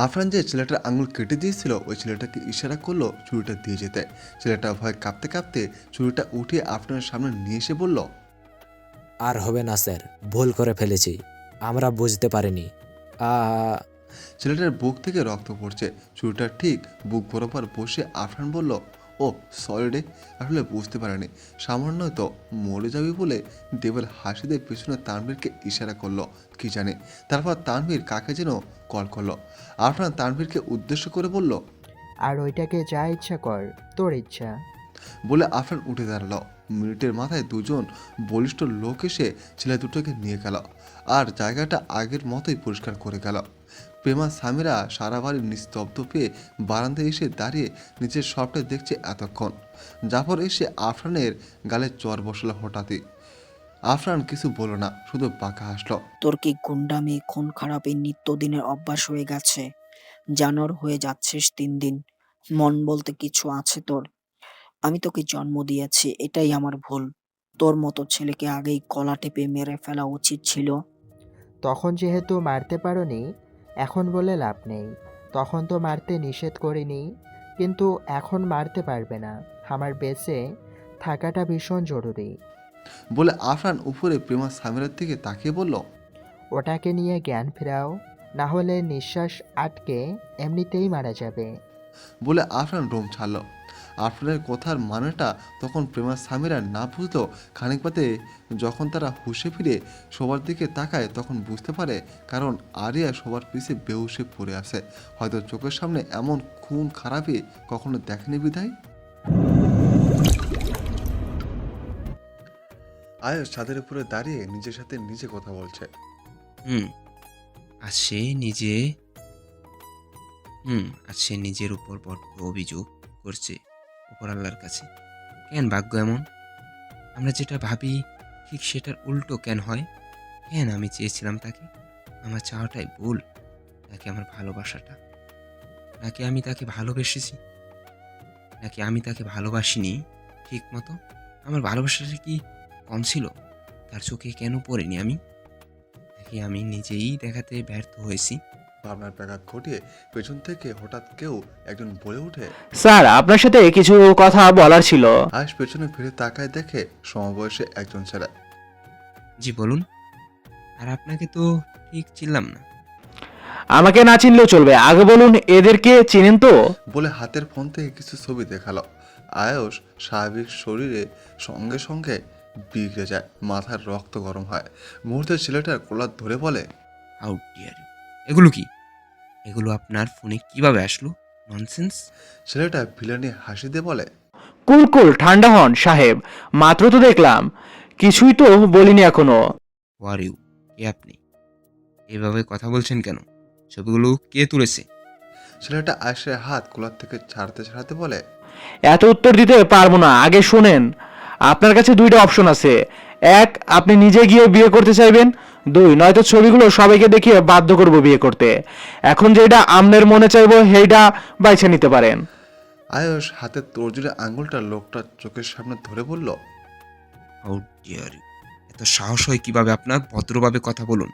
S3: আফরান যে ছেলেটার আঙুল কেটে দিয়েছিল ওই ছেলেটাকে ইশারা করলো ছুরিটা দিয়ে যেতে। ছেলেটা ভয় কাঁপতে কাঁপতে ছুরিটা উঠিয়ে আফরানের সামনে নিয়ে এসে বলল,
S11: আর হবে না স্যার, ভুল করে ফেলেছি, আমরা বুঝতে পারিনি। আ
S3: ছেলেটার বুক থেকে রক্ত পড়ছে। ছুরিটা ঠিক বুক বরাবর বসে আফরান বলল, ও সরি রে, আসলে বুঝতে পারেনি, সামান্য তো মরে যাবি বলে। দেবেল হাসি দিয়ে পিছনে তানভীরকে ইশারা করলো কি জানে। তারপর তানভীর কাকে যেন কল করলো। আফরান তানভীরকে উদ্দেশ্য করে বলল,
S8: আর ওইটাকে যা ইচ্ছা কর, তোর ইচ্ছা।
S3: বলে আফরান উঠে দাঁড়ালো। মিনিটের মাথায় দুজন বলিষ্ঠ লোক এসে ছেলে দুটোকে নিয়ে গেল, আর জায়গাটা আগের মতোই পরিষ্কার করে গেল। প্রেমা সামিরা সারা বাড়ি নিস্তব্ধ পেয়ে বারান্দায় এসে দাঁড়িয়ে নিচের সবটা দেখছে এতক্ষণ। জাফর এসে আফরানের গালে চর বসালো হঠাৎই। আফরান কিছু বলল না, শুধু বাঁকা হাসলো।
S7: তোর কি গুন্ডামি খুন খারাপি নিত্যদিনের অভ্যাস হয়ে গেছে? জানোয়ার হয়ে যাচ্ছিস দিন দিন। মন বলতে কিছু আছে তোর? আমি তোকে জন্ম দিয়েছি, এটাই আমার ভুল। তোর মতো ছেলেকে আগেই গলা টিপে মেরে ফেলা উচিত ছিল।
S8: তখন যেহেতু মারতে পারোনি, এখন বলে লাভ নেই। তখন তো মারতে নিষেধ করিনি, কিন্তু এখন মারতে পারবে না। আমার বেঁচে থাকাটা ভীষণ জরুরি।
S3: বলে আফরান উপরে প্রেমা সামিরার দিকে তাকিয়ে বলল,
S8: ওটাকে নিয়ে জ্ঞান ফেরাও, না হলে নিঃশ্বাস আটকে এমনিতেই মারা যাবে।
S3: বলে আফরান রুম ছাড়ল। আফরানের কথার মানেটা তখন প্রেমা সামিরা না বুঝলেও খানিক বাদে যখন তারা হুঁশে ফিরে সবার দিকে তাকায় তখন বুঝতে পারে, কারণ আরিয়া সবার পিছে বেহুশে পড়ে আছে। হয়তো চোখের সামনে এমন খুন খারাপই কখনো দেখেনি বিধায়। আয়ুষ ছাদের উপরে দাঁড়িয়ে নিজের সাথে নিজে কথা বলছে।
S5: আজ সে নিজের উপর বড্ড অভিযোগ করছে উপরাল্লার কাছে। কেন ভাগ্য এমন? আমরা যেটা ভাবি ঠিক সেটার উল্টো কেন হয়? কেন আমি চেয়েছিলাম তাকে? আমার চাওয়াটাই ভুল, নাকি আমার ভালোবাসাটা? নাকি আমি তাকে ভালোবেসেছি, নাকি আমি তাকে ভালোবাসিনি ঠিক মতো? আমার ভালোবাসাটা কি কম ছিল? তার চোখে কেন পড়িনি আমি? নাকি আমি নিজেই দেখাতে ব্যর্থ হয়েছি?
S3: ভাবনার ব্যাঘাত ঘটিয়ে পেছন থেকে হঠাৎ কেউ একজন বলে ওঠে,
S6: স্যার আপনার সাথে কিছু কথা বলার ছিল।
S3: আয়ুষ পেছনে ফিরে তাকায় দেখে সমবয়সে একজন ছেলে।
S5: জি বলুন। আর আপনাকে তো ঠিক চিনলাম না।
S6: আমাকে না চিনলেও চলবে, আগে বলুন এদেরকে চিনেন তো?
S3: বলে হাতের ফোন থেকে কিছু ছবি দেখালো। আয়ুষ স্বাভাবিক শরীরে সঙ্গে সঙ্গে বিগড়ে যায়, মাথার রক্ত গরম হয়। মুহূর্তে ছেলেটার কলার ধরে বলে,
S5: হাউ ডিয়ার ইউ! এগুলো কি? এগুলো আপনার ফোনে কিভাবে আসলো? ননসেন্স।
S3: ছেলেটা ভিলেনি হাসি দিয়ে বলে,
S6: কুল কুল, ঠান্ডা হন সাহেব, মাত্র তো দেখলাম, কিছুই তো বলিনি এখনো।
S5: ওয়ার ইউ, কে আপনি? এভাবে কথা বলছেন কেন? ছবিগুলো কে তুলেছে?
S3: ছেলেটা আয়েশের হাত কোলার থেকে ছাড়তে ছাড়াতে বলে,
S6: এত উত্তর দিতে পারবো না, আগে শোনেন। আপনার কাছে দুইটা অপশন আছে। এক, আপনি নিজে গিয়ে বিয়ে করতে চাইবেন। দুই, নয়তো ছবিগুলো সবাইকে দেখিয়ে বাধ্য করব বিয়ে করতে। এখন যেটা আমনের মনে চাইবো সেইটা বাইছে নিতে পারেন।
S3: আয়ুষ হাতের তর্জনী আঙুলটা লোকটার চোখের সামনে ধরে বলল,
S5: হাউ ডিয়ার ইউ! এত সাহস হয় কিভাবে আপনার? ভদ্রভাবে কথা বলুন,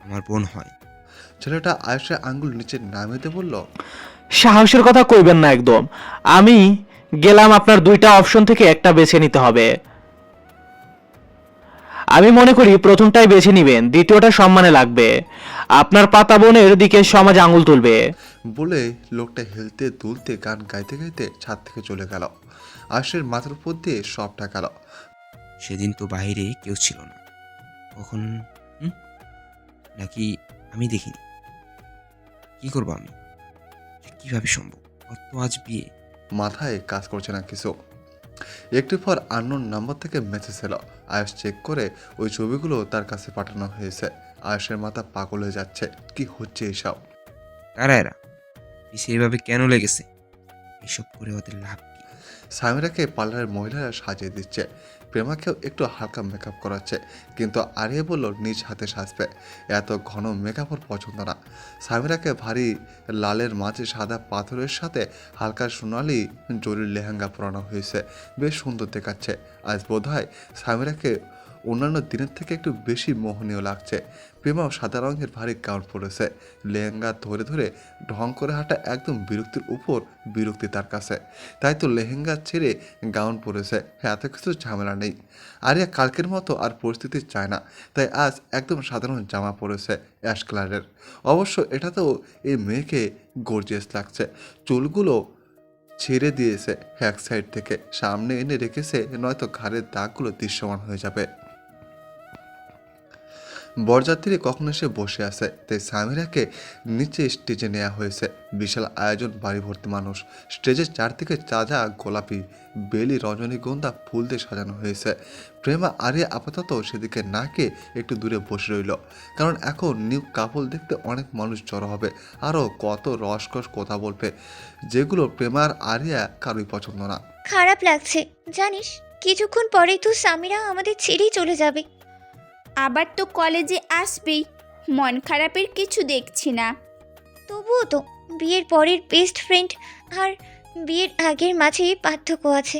S5: আমার বোন হয়।
S3: ছেলেটা আয়েশের আঙুল নিচে নামিয়ে দিয়ে বলল,
S6: সাহসের কথা কইবেন না একদম। আমি গেলাম, আপনার দুইটা অপশন থেকে একটা বেছে নিতে হবে। আমি মনে করি প্রথমটাই বেছে নিবেন, দ্বিতীয়টা সম্মানে লাগবে। আপনার পাতা বোনের দিকে সমাজ আঙুল তুলবে।
S3: বলে লোকটা হেলতে দুলতে গান গাইতে গাইতে ছাদ থেকে চলে গেল। আয়েশের মাথার উপর দিয়ে সবটা গেল।
S5: সেদিন তো বাইরে কেউ ছিল না, কখন? নাকি আমি দেখিনি? কি করবো আমি? এটা কিভাবে সম্ভব? ওর তো আজ বিয়ে।
S3: মাথায় কাজ করছে না কিছু। একটু পর আননোন নাম্বার থেকে মেসেজ এলো। আয়েশ চেক করে ওই ছবিগুলো তার কাছে পাঠানো হয়েছে। আয়েশের মাথা পাগল হয়ে যাচ্ছে, কি হচ্ছে এসব?
S5: কারা এরা? পিছিয়ে এভাবে কেন লেগেছে? এসব করে ওদের লাভ কি?
S3: সামিরাকে পার্লারের মহিলারা সাজিয়ে দিচ্ছে, প্রেমাকেও একটু হালকা মেকআপ করাচ্ছে, কিন্তু আরিয়া বলল নিজ হাতে সাজবে। এত ঘন মেকআপ ওর পছন্দ না। সামিরাকে ভারী লালের মাঝে সাদা পাথরের সাথে হালকা সোনালি জরির লেহেঙ্গা পরানো হয়েছে, বেশ সুন্দর দেখাচ্ছে। আজ বোধহয় সামিরাকে অন্যান্য দিনের থেকে একটু বেশি মোহনীয় লাগছে। প্রেমাও সাদা রঙের ভারী গাউন পরেছে, লেহেঙ্গা ধরে ধরে ঢং করে হাঁটা একদম বিরক্তির উপর বিরক্তি তার কাছে। তাই তো লেহেঙ্গা ছেড়ে গাউন পরেছে, এত কিছু ঝামেলা নেই। আরিয়া কালকের মতো আর পরিস্থিতি চায় না, তাই আজ একদম সাধারণ জামা পরেছে, অ্যাশ কালারের। অবশ্য এটাতেও এই মেয়েকে গর্জিয়াস লাগছে। চুলগুলো ছেড়ে দিয়েছে এক সাইড থেকে, সামনে এনে রেখেছে, নয়তো ঘাড়ের দাগগুলো দৃশ্যমান হয়ে যাবে। বরযাত্রী কখন এসে বসে আছে, তাই সামিরাকে নিচে স্টেজে নেওয়া হয়েছে। বিশাল আয়োজন, বাড়ি ভর্তি মানুষ। স্টেজের চারদিকে চাঁদা, গোলাপি, বেলি, রজনীগন্ধা ফুল দিয়ে সাজানো হয়েছে। প্রেমা আরিয়া আপাতত সেদিকে না গিয়ে একটু দূরে বসে রইল, কারণ এখন নিউ কাপল দেখতে অনেক মানুষ জড়ো হবে, আরও কত রসকস কথা বলবে, যেগুলো প্রেমা আর আরিয়া কারোই পছন্দ না।
S2: খারাপ লাগছে জানিস, কিছুক্ষণ পরেই তো সামিরা আমাদের ছেড়েই চলে যাবে।
S1: আবার তো কলেজে আসবেই, মন খারাপের কিছু দেখছি না।
S2: তবুও তো বিয়ের পরের বেস্ট ফ্রেন্ড আর বিয়ের আগের মাঝে পার্থক্য আছে।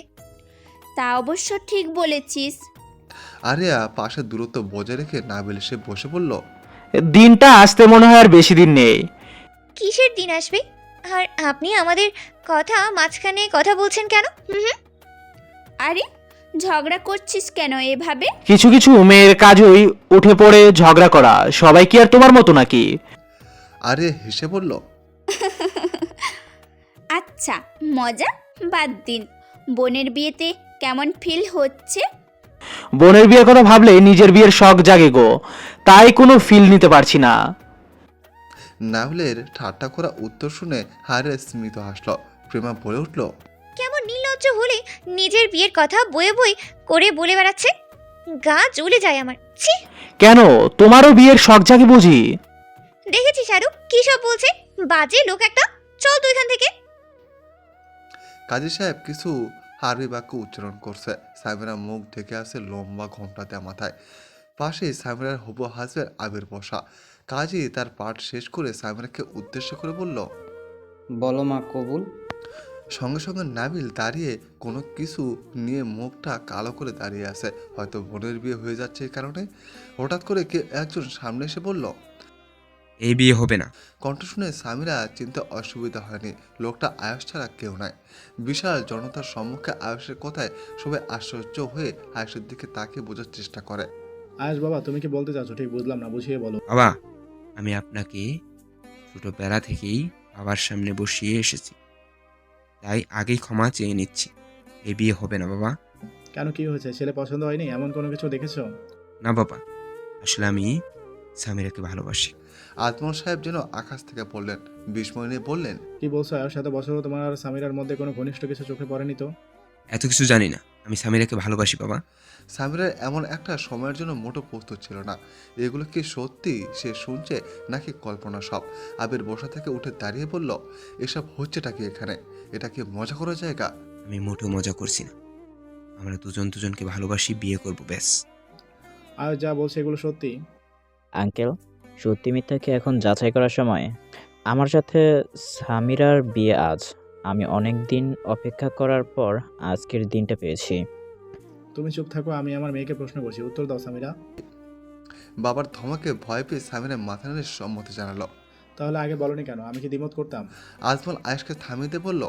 S1: তা অবশ্য ঠিক বলেছিস।
S3: আরিয়া পাশে দূরত্ব বজায় রেখে নাবিল এসে বসে বলল,
S6: দিনটা আসতে মনে হয় আর বেশি দিন নেই।
S2: কিসের দিন আসবে? আর আপনি আমাদের কথা মাঝখানে কথা বলছেন কেন?
S1: আরে ঝগড়া করছিস কেন এভাবে?
S6: কিছু কিছু মেয়ের কাজই উঠে পড়ে ঝগড়া করা, সবাই কি আর তোমার মতো নাকি?
S3: আরিয়া হেসে বলল,
S1: আচ্ছা মজা বাদ দিন, বোনের বিয়েতে কেমন ফিল হচ্ছে?
S6: বোনের বিয়ের কথা ভাবলে নিজের বিয়ের শখ জাগে গো, তাই কোনো ফিল নিতে পারছি না।
S3: নাবিলের ঠাট্টা করা উত্তর শুনে হারে স্মিত হাসল। প্রেমা বলে উঠল,
S2: কেমন নির্লজ্জ হলে নিজের বিয়ের কথা বয়ে বয়ে করে বলে বেড়াচ্ছে, গা জ্বলে যায় আমার। ছি!
S6: কেন, তোমারও বিয়ের শখ জাগে বুঝি?
S2: দেখেছি শাহরুখ কি সব বলছে, বাজে লোক একটা। চল তুই এখান থেকে।
S3: কাজী সাহেব কিছু আরবি বাক্য উচ্চারণ করছে। সামিরা মুখ ঢেকে আছে লম্বা ঘোমটাতে মাথায়। পাশে সামিরার হবু হাজবেন্ড আবির বসা। কাজী তার পাঠ শেষ করে সামিরাকে উদ্দেশ্য করে বলল,
S12: বলো মা কবুল।
S3: সঙ্গে সঙ্গে নাবিল দাঁড়িয়ে কোনো কিছু নিয়ে মুখটা কালো করে দাঁড়িয়ে আছে, হয়তো বোনের বিয়ে হয়ে যাচ্ছে এই কারণে। হঠাৎ করে কে একজন সামনে এসে বলল,
S5: এই বিয়ে হবে না।
S3: কণ্ঠ শুনে সামিরা চিন্তা অসুবিধা হয়নি, লোকটা আয়ুষ ছাড়া কেউ নয়। বিশাল জনতার সম্মুখে আয়ুষের কথায় সবাই আশ্চর্য হয়ে আয়ুষের দিকে তাকিয়ে বোঝার চেষ্টা করে।
S13: আয়ুষ বাবা, তুমি কি বলতে চাচ্ছ ঠিক বুঝলাম না, বুঝিয়ে বলো।
S5: বাবা, আমি আপনাকে ছোটবেলা থেকেই বাবার সামনে বসিয়ে এসেছি, তাই আগেই ক্ষমা চেয়ে নিচ্ছি। এই বিয়ে হবে না বাবা।
S13: কেন, কি হয়েছে? ছেলে পছন্দ হয়নি এমন কোনো কিছু দেখেছো?
S5: না বাবা, আসলে আমি সামিরাকে ভালোবাসি।
S3: আজমল সাহেব যেন আকাশ থেকে পড়লেন, বিস্ময় নিয়ে বললেন,
S13: কি বলছো আয়াস? এত বছরও তোমার আর সামিরার মধ্যে কোনো ঘনিষ্ঠ কিছু চোখে পড়েনি তো?
S5: এত কিছু জানি না, আমি সামিরাকে ভালোবাসি বাবা।
S3: সামিরার এমন একটা সময়ের জন্য মোটো প্রস্তুত ছিল না। এগুলো কি সত্যি সে শুনছে নাকি কল্পনা সব? আবির বসা থেকে উঠে দাঁড়িয়ে বলল, এসব হচ্ছেটা কি এখানে? এটা কি মজা করার জায়গা?
S5: আমি মোটেও মজা করছি না, আমরা দুজন দুজনকে ভালোবাসি, বিয়ে করব ব্যাস।
S13: আর যা বলছে এগুলো সত্যি?
S14: আঙ্কেল, সত্যি মিথ্যা কি এখন যাচাই করার সময়? আমার সাথে সামিরার বিয়ে আজ। আমি অনেক দিন অপেক্ষা করার পর আজকের দিনটা পেয়েছি।
S13: তুমি চুপ থাকো, আমি আমার মেয়েকে প্রশ্ন করছি, উত্তর দাও সামিরা।
S3: বাবার ধমকে ভয় পেয়ে সামিরা মাথা নেড়ে সম্মতি জানালো।
S13: তাহলে আগে বলনি কেন? আমি কি দ্বিমত করতাম?
S3: আজমল আয়েশকে থামিয়ে দিয়ে বলল,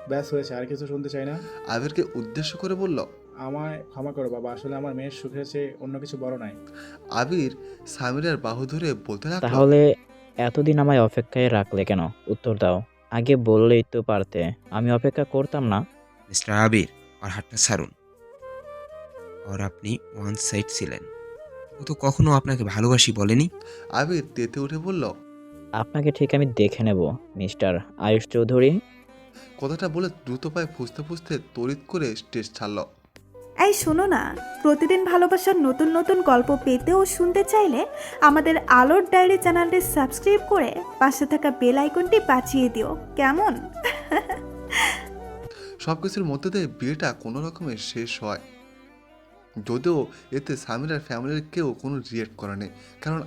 S13: ব্যাস হয়েছে, আর কিছু শুনতে চাই না।
S3: আবিরকে উদ্দেশ্য করে বলল,
S13: আমায় ক্ষমা করো বাবা, আসলে আমার মেয়ের সুখের চেয়ে অন্য কিছু বড় নাই।
S3: আবির সামিরার বাহু ধরে বলতে লাগলো,
S14: তাহলে এতদিন আমায় অপেক্ষায় রাখলে কেন? উত্তর দাও। আগে বললেই তো পারতে, আমি অপেক্ষা করতাম না।
S5: মিস্টার আবির, আর হাতটা ছাড়ুন। আর আপনি ওয়ান সাইড ছিলেন, ও তো কখনো আপনাকে ভালোবাসি বলেনি।
S3: আবির তেতে উঠে বলল,
S14: আপনাকে ঠিক আমি দেখে নেব মিস্টার আয়ুষ চৌধুরী।
S3: কথাটা বলে দ্রুত পায়ে ফুসতে ফুসতে তড়িৎ করে স্টেজ ছাড়ল।
S10: এই শোনো না, প্রতিদিন ভালোবাসার নতুন নতুন গল্প পেতে ও শুনতে চাইলে আমাদের আলোর ডায়েরি চ্যানেলটি সাবস্ক্রাইব করে পাশে থাকা বেল আইকনটি বাজিয়ে দিও, কেমন?
S3: সবকিছুর মধ্যে দিয়ে বিয়েটা কোনো রকমে শেষ হয়, যদিও এতে সামিরার ফ্যামিলির কেউ কোনো রিয়েক্ট করেনি। কারণ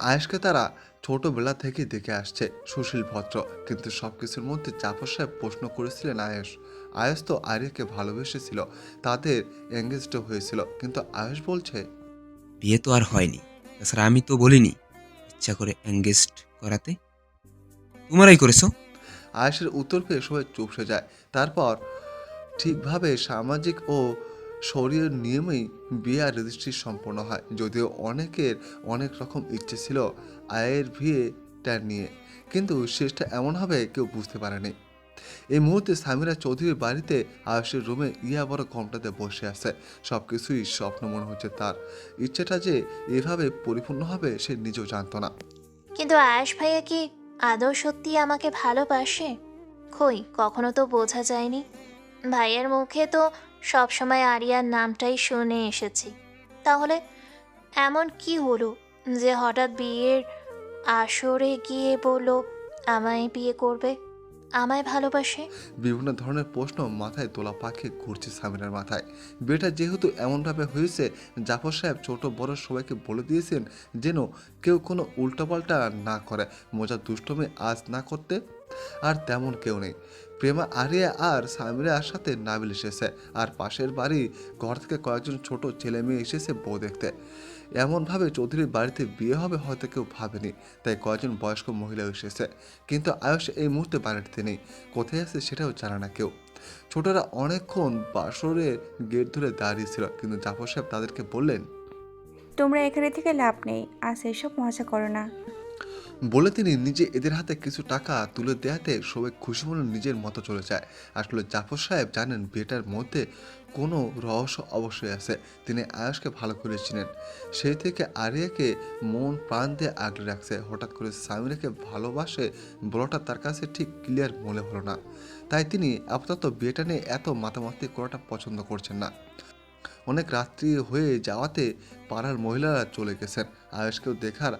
S3: আয়েশকে তারা ছোটবেলা থেকে দেখে আসছে সুশীল ভদ্র। কিন্তু সবকিছুর মধ্যে জাফর সাহেব প্রশ্ন করেছিলেন আয়েশ তো আরিয়াকে ভালোবেসেছিল, তাদের এঙ্গেজড হয়েছিল, কিন্তু আয়েশ বলছে
S5: বিয়ে তো আর হয়নি, তাছাড়া আমি তো বলিনি ইচ্ছা করে এঙ্গেজড করাতে, তোমরাই করেছো।
S3: আয়েশের উত্তর পেয়ে সবাই চুপসে যায়। তারপর ঠিকভাবে সামাজিক ও শরীরের নিয়মেই বিয়ে আর রেজিস্ট্রি সম্পন্ন হয়, যদিও অনেকের অনেক রকম ইচ্ছে ছিল আয়ের বিয়েটা নিয়ে, কিন্তু শেষটা এমন হবে কেউ বুঝতে পারেনি। এই মুহূর্তে সামিরা চৌধুরীর বাড়িতে আয়েশের রুমে ইয়া বড় ঘোমটাতে বসে আছে। সব কিছুই স্বপ্ন মনে হচ্ছে তার। ইচ্ছেটা যে এভাবে পরিপূর্ণ হবে সে নিজেও জানতো না।
S4: কিন্তু আয়েশ ভাইয়া কি আদৌ সত্যি আমাকে ভালোবাসে? কই, কখনো তো বোঝা যায়নি। ভাইয়ের মুখে তো সবসময় আরিয়ার নামটাই শুনে এসেছি। তাহলে এমন কি হলো যে হঠাৎ বিয়ের আসরে গিয়ে বলল আমায় বিয়ে করবে, আমায় ভালোবাসে?
S3: বিভিন্ন ধরনের প্রশ্ন মাথায় তোলা পাখি ঘুরছে সামিরার মাথায়। বিয়েটা যেহেতু এমনভাবে হয়েছে, জাফর সাহেব ছোট বড় সবাইকে বলে দিয়েছেন যেন কেউ কোনো উল্টাপাল্টা না করে, মজা দুষ্টমি আজ না করতে। আর তেমন কেউ নেই। প্রেমা আরিয়া আর সামিরার সাথে নাবিল এসেছে, আর পাশের বাড়ি ঘর থেকে কয়েকজন ছোট ছেলে মেয়ে এসেছে বউ দেখতে। এমনভাবে চৌধুরীর বাড়িতে বিয়ে হবে হয়তো কেউ ভাবেনি, তাই কয়েকজন বয়স্ক মহিলা এসেছে। কিন্তু আয়ুষ এই মুহূর্তে বাড়িতে নেই, কোথায় আছে সেটাও জানে না কেউ। ছোটরা অনেকক্ষণ বাসরের গেট ধরে দাঁড়িয়েছিল, কিন্তু জাফর সাহেব তাদেরকে বললেন,
S9: তোমরা এখানে থেকে লাভ নেই, আজ এসব মজা করো না।
S3: বলে তিনি নিজে এদের হাতে কিছু টাকা তুলে দেয়াতে সবাই খুশি মনে নিজের মতো চলে যায়। আসলে জাফর সাহেব জানেন বিয়েটার মধ্যে কোনো রহস্য অবশ্যই আছে। তিনি আয়ুষকে ভালো করে চিনেন, সেই থেকে আরিয়াকে মন প্রাণ দিয়ে আগলে রাখছে। হঠাৎ করে সামিরাকে ভালোবাসে বলাটা তার কাছে ঠিক ক্লিয়ার মনে হলো না, তাই তিনি আপাতত বিয়েটা নিয়ে এত মাতামাতি করাটা পছন্দ করছেন না। অনেক রাত্রি হয়ে যাওয়াতে পাড়ার মহিলারা চলে গেছেন। আয়ুষকেও দেখার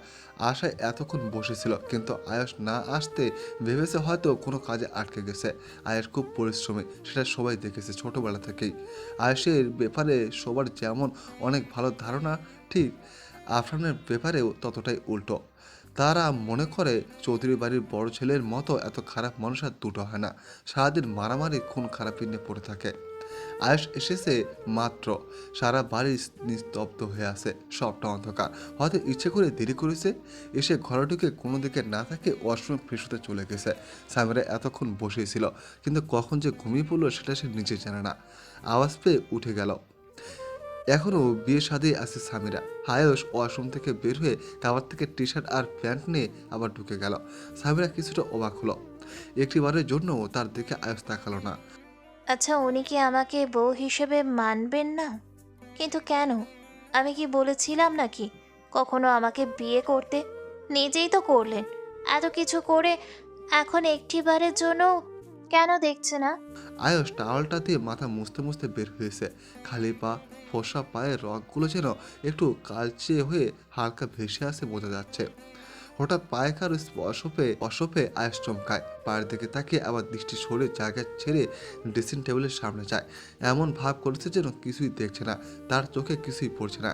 S3: আশায় এতক্ষণ বসেছিল, কিন্তু আয়ুষ না আসতে ভেবেছে হয়তো কোনো কাজে আটকে গেছে। আয়ুষ খুব পরিশ্রমী, সেটা সবাই দেখেছে ছোটবেলা থেকেই। আয়ুষের ব্যাপারে সবার যেমন অনেক ভালো ধারণা, ঠিক আফরানের ব্যাপারেও ততটাই উল্টো। তারা মনে করে চৌধুরী বাড়ির বড় ছেলের মতো এত খারাপ মানুষ আর দুটো হয় না, সারাদিন মারামারি খুন খারাপি নিয়ে পড়ে থাকে। আয়ুষ এসেছে মাত্র, সারা বাড়ি নিস্তব্ধ হয়ে আছে, সবটা অন্ধকার। হয়তো ইচ্ছে করে দেরি করেছে, এসে ঘরে ঢুকে কোনো দিকে না থাকে ওয়াশরুমে ফ্রেশ হতে চলে গেছে। সামিরা এতক্ষণ বসেছিল, কিন্তু কখন যে ঘুমিয়ে পড়লো সেটা সে নিজে জানে না। আওয়াজ পেয়ে উঠে গেল। এখনও বিয়ে সাদে আছে সামিরা। আয়ুষ ওয়াশরুম থেকে বের হয়ে কাবার থেকে টি শার্ট আর প্যান্ট নিয়ে আবার ঢুকে গেল। সামিরা কিছুটা অবাক হলো, একটিবারের জন্য তার দিকে আয়ুষ তাকালো না।
S4: আচ্ছা, উনি কি আমাকে বউ হিসেবে মানবেন না? কিন্তু কেন? আমি কি বলেছিলাম নাকি কখনো আমাকে বিয়ে করতে? নিজেই তো করলেন। এত কিছু করে এখন একটিবারের জন্য কেন দেখছে না?
S3: আয়ুষ টাওয়ালটা দিয়ে মাথা মুছতে মুছতে বের হয়েছে। খালি পা, ফসা পায়ের রগগুলো যেন একটু কালচে হয়ে হালকা ভেসে আসে বোঝা যাচ্ছে। হঠাৎ পায়ে কারো স্পর্শ পেয়ে অসপে আয়ুষ চমকায়। পায়ের দিকে তাকিয়ে আবার দৃষ্টি সরে জায়গা ছেড়ে ড্রেসিং টেবিলের সামনে যায়। এমন ভাব করেছে যেন কিছুই দেখছে না, তার চোখে কিছুই পড়ছে না।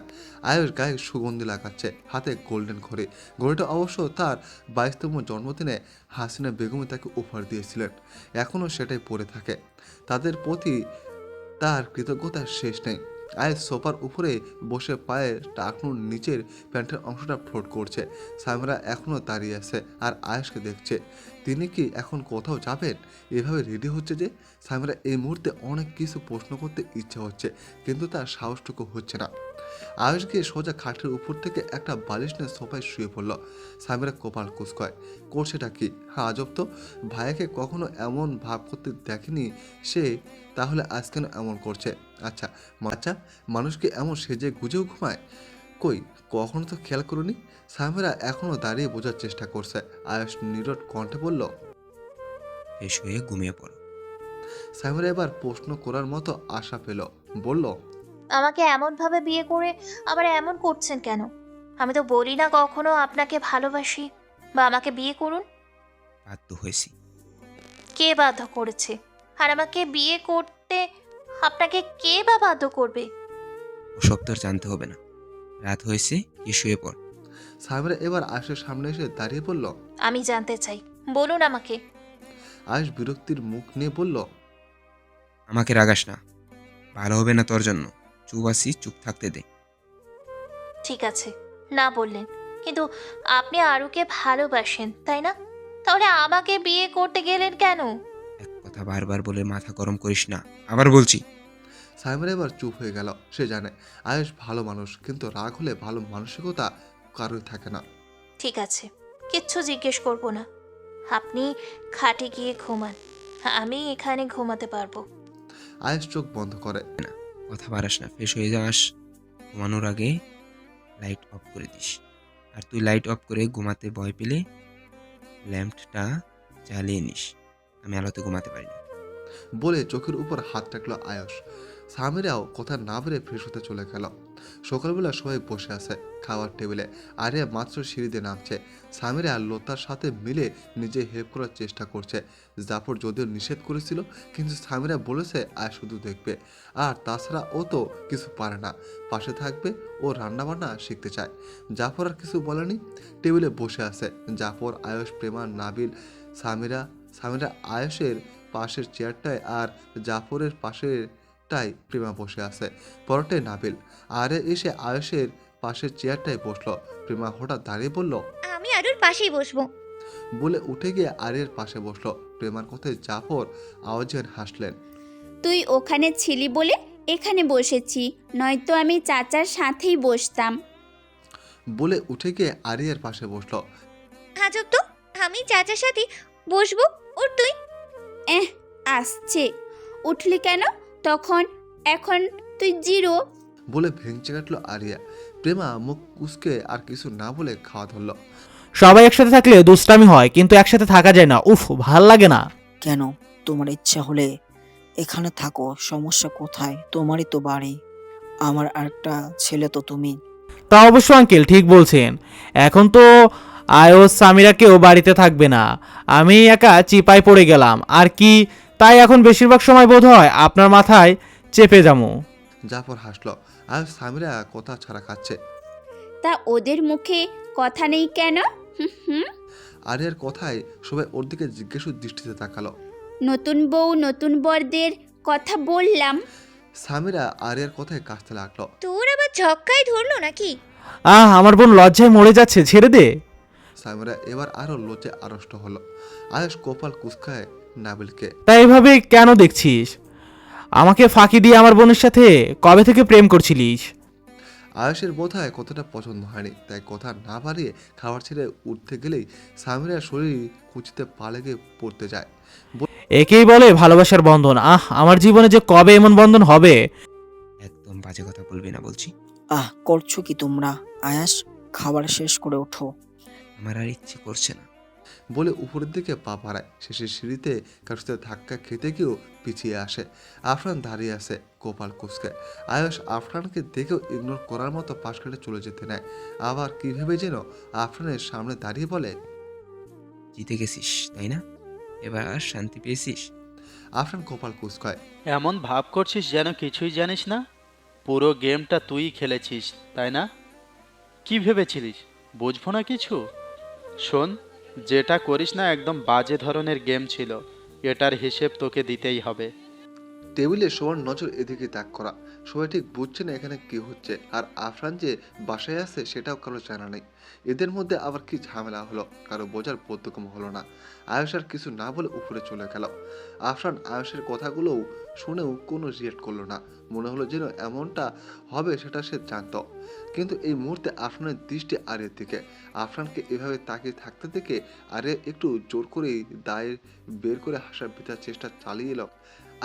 S3: আয়ুষ গায়ে সুগন্ধি লাগাচ্ছে, হাতে গোল্ডেন ঘড়ি। ঘড়িটা অবশ্য তার 22তম জন্মদিনে হাসিনা বেগমে তাকে উপহার দিয়েছিলেন। এখনও সেটাই পরে থাকে। তাদের প্রতি তার কৃতজ্ঞতার শেষ নেই। আয়েস সোফার উপরে বসে পায়ে টাকনুর নিচের প্যান্টের অংশটা ফ্লোট করছে। সামিরা এখনও দাঁড়িয়ে আছে আর আয়েশকে দেখছে। তিনি কি এখন কোথাও যাবেন? এভাবে রেডি হচ্ছে যে সামিরা এই মুহূর্তে অনেক কিছু প্রশ্ন করতে ইচ্ছা হচ্ছে, কিন্তু তার সাহসটুকু হচ্ছে না। আয়েশ গিয়ে সোজা খাটের উপর থেকে একটা বালিশ নিয়ে সোফায় শুয়ে পড়ল। সামিরা কপাল কুঁচকায়। করছেটা কি? আজব তো, ভাইয়াকে কখনো এমন ভাব করতে দেখেনি সে, তাহলে আজ কেন এমন করছে? আচ্ছা, মানুষ কি এমন সেজে গুজেও ঘুমায়? কই, কখনো তো খেয়াল করুনি। সামিরা এখনও দাঁড়িয়ে বোঝার চেষ্টা করছে। আয়ুষ নীরব কণ্ঠে বলল,
S5: ফ্রেশ হয়ে ঘুমিয়ে পড়ো।
S3: সামিরা এবার প্রশ্ন করার মতো আশা পেল, বলল,
S4: আমাকে এমনভাবে বিয়ে করে আবার এমন করছেন কেন? আমি তো বলি না কখনো আপনাকে ভালোবাসি বা আমাকে বিয়ে করুন।
S5: বাধ্য হয়েছি।
S4: কে বাধ্য করেছে? আর আমাকে বিয়ে করতে আপনাকে কে বা বাধ্য করবে?
S5: ওসব তোর জানতে হবে না। রাত হয়েছে, গিয়ে শুয়ে পড়।
S3: সামিরা এবার আয়ুষের সামনে এসে দাঁড়িয়ে বলল,
S4: আমি জানতে চাই, বলুন আমাকে।
S3: আয়ুষ বিরক্তির মুখ নিয়ে বলল,
S5: আমাকে রাগাস না, ভালো হবে না তোর জন্য। চুপ আছি, চুপ থাকতে দে।
S4: ঠিক আছে, না বললেন, কিন্তু আপনি আরুকে ভালোবাসেন তাই না? তাহলে আমাকে বিয়ে করতে গেলেন কেন?
S5: এক কথা বারবার বলে মাথা গরম করিস না, আবার বলছি।
S3: সামিরা এবার চুপ হয়ে গেল। সে জানে আয়ুষ ভালো মানুষ, কিন্তু রাগ হলে ভালো মানসিকতা কারোই থাকে না।
S4: ঠিক আছে, কিচ্ছু জিজ্ঞেস করব না। আপনি খাটে গিয়ে ঘুমান, আমি এখানে ঘুমাতে পারবো।
S3: আয়ুষ চোখ বন্ধ করে।
S5: কথা বাড়াস না, ফ্রেশ হয়ে যাস। ঘুমানোর আগে লাইট অফ করে দিস। আর তুই লাইট অফ করে ঘুমাতে ভয় পেলে ল্যাম্পটা জ্বালিয়ে নিস। আমি আলোতে ঘুমাতে পারি না।
S3: বলে চোখের উপর হাত রাখলো আয়ুষ। সামিরাও কথা না বেড়ে ফ্রেশ হতে চলে গেল। সকালবেলা সবাই বসে আছে খাওয়ার টেবিলে। আরিয়া মাত্র সিঁড়িতে নামছে। সামিরা লতার সাথে মিলে নিজে হেল্প করার চেষ্টা করছে। জাফর যদিও নিষেধ করেছিল, কিন্তু সামিরা বলেছে আয় শুধু দেখবে, আর তাছাড়া ও তো কিছু পারে না, পাশে থাকবে। ও রান্নাবান্না শিখতে চায়। জাফর আর কিছু বলেনি, টেবিলে বসে আছে জাফর, আয়ুষ, প্রেমা, নাবিল, সামিরা। আয়ুষের পাশের চেয়ারটায় আর জাফরের পাশেরটায় প্রেমা বসে আছে, পরটায় নাবিল। আরে এসে আয়ুষের পাশের চেয়ারটায় বসলো। প্রেমা হঠাৎ দাঁড়িয়ে বলল,
S2: আমি আরুর পাশেই বসবো।
S3: বলে উঠে গিয়ে আরিয়ার পাশে বসলো। প্রেমার কথায় জাফর আওয়াজের হাসলেন।
S1: তুই ওখানে ছিলি বলে এখানে বসেছি, নয়তো আমি চাচার সাথেই বসতাম।
S3: বলে উঠে গিয়ে আরিয়ার পাশে বসলো।
S2: আজব তো, আমি চাচার সাথে বসবো, ওর তুই।
S1: আসছে, উঠলি কেন তখন? এখন তুই জিরো।
S3: বলে ভেঙচে কাটলো আরিয়া। প্রেমা মুখ কুচকে আর কিছু না বলে খাওয়া ধরলো।
S6: সবাই একসাথে থাকলে দুষ্টামি হয়, কিন্তু একসাথে থাকা যায় না। উফ, ভাল লাগে না।
S7: কেন? তোমার ইচ্ছা হলে এখানে থাকো, সমস্যা কোথায়? তোমারই তো বাড়ি, আমার আরেকটা ছেলে তো তুমি।
S6: তা অবশ্য আঙ্কেল ঠিক বলছেন। এখন তো আয়ুষ সামিরাকেও বাড়িতে থাকবে না, আমি একা চিপায় পড়ে গেলাম আর কি। তাই এখন বেশিরভাগ সময় বোধ হয় আপনার মাথায় চেপে যাবো।
S3: জাফর হাসলো। আর সামিরা কথা ছাড়া খাচ্ছে।
S1: তা ওদের মুখে কথা নেই কেন? হুম।
S3: আরিয়ার কথায় সবাই ওর দিকে জিজ্ঞাসু দৃষ্টিতে তাকালো।
S1: নতুন বউ নতুন বরদের কথা বললাম।
S3: সামিরা আরিয়ার কথায় কাঁচতে লাগলো।
S2: তোর আবার ঝক্কায় ধরলো নাকি?
S6: আমার বোন লজ্জায় মরে যাচ্ছে, ছেড়ে দে।
S3: সামিরা এবার আরো লজ্জে আড়ষ্ট হলো। আয়ুষ কপাল কুচকায় নাবিলকে।
S6: তাই এভাবে কেন দেখছিস? আমাকে ফাঁকি দিয়ে আমার বোনের সাথে কবে থেকে প্রেম করছিলিস?
S3: আয়ুষের বোধহয় কথাটা পছন্দ হয়নি, তাই কথা না বাড়িয়ে খাবার ছেড়ে উঠতে গেলেই সামিরার শরীর কুচিতে পা লেগে পড়তে যায়।
S6: একেই বলে ভালোবাসার বন্ধন। আমার জীবনে যে কবে এমন বন্ধন হবে।
S5: একদম বাজে কথা বলবি না বলছি।
S7: করছো কি তোমরা? আয়াস, খাবার শেষ করে ওঠো।
S5: আমার আর ইচ্ছে করছে না।
S3: বলে উপরের দিকে পা বাড়ায়। শেষের সিঁড়িতে কারোর সাথে ধাক্কা খেতে গিয়েও পিছিয়ে আসে। আফরান দাঁড়িয়ে আছে কপাল কুঁচকে। আয়ুষ আফরানকে দেখেও ইগনোর করার মতো পাশ কেটে চলে যেতে নেয়। আবার কি ভেবে যেন আফরানের সামনে দাঁড়িয়ে বলে,
S5: জিতে গেছিস তাই না? এবার আর শান্তি পেয়েছিস?
S3: আফরান কপাল কুঁচকায়।
S15: এমন ভাব করছিস যেন কিছুই জানিস না। পুরো গেমটা তুই খেলেছিস তাই না? কি ভেবেছিলিস বুঝবো না কিছু? শোন, যেটা করিস না একদম বাজে ধরনের গেম ছিল, এটার হিসেব তোকে দিতেই হবে।
S3: টেবিলে সবার নজর এদিকে তাক করা। সবাই ঠিক বুঝছে না এখানে কি হচ্ছে, আর আফরান যে বাসায় আছে সেটাও কারো জানা নেই। এদের মধ্যে আবার কি ঝামেলা হলো কারো বোঝার বোধগম্য হলো না। আয়ুষ আর কিছু না বলে উপরে চলে গেল। আফরান আয়ুষের কথাগুলোও শুনেও কোনো রিয়েক্ট করলো না। মনে হলো যেন এমনটা হবে সেটা সে জানতো। কিন্তু এই মুহূর্তে আফরানের দৃষ্টি আরিয়ার দিকে। আফরানকে এভাবে তাকিয়ে থাকতে দেখে আরিয়া একটু জোর করেই দায়ের বের করে হাসার ভিতার চেষ্টা চালিয়ে এলো।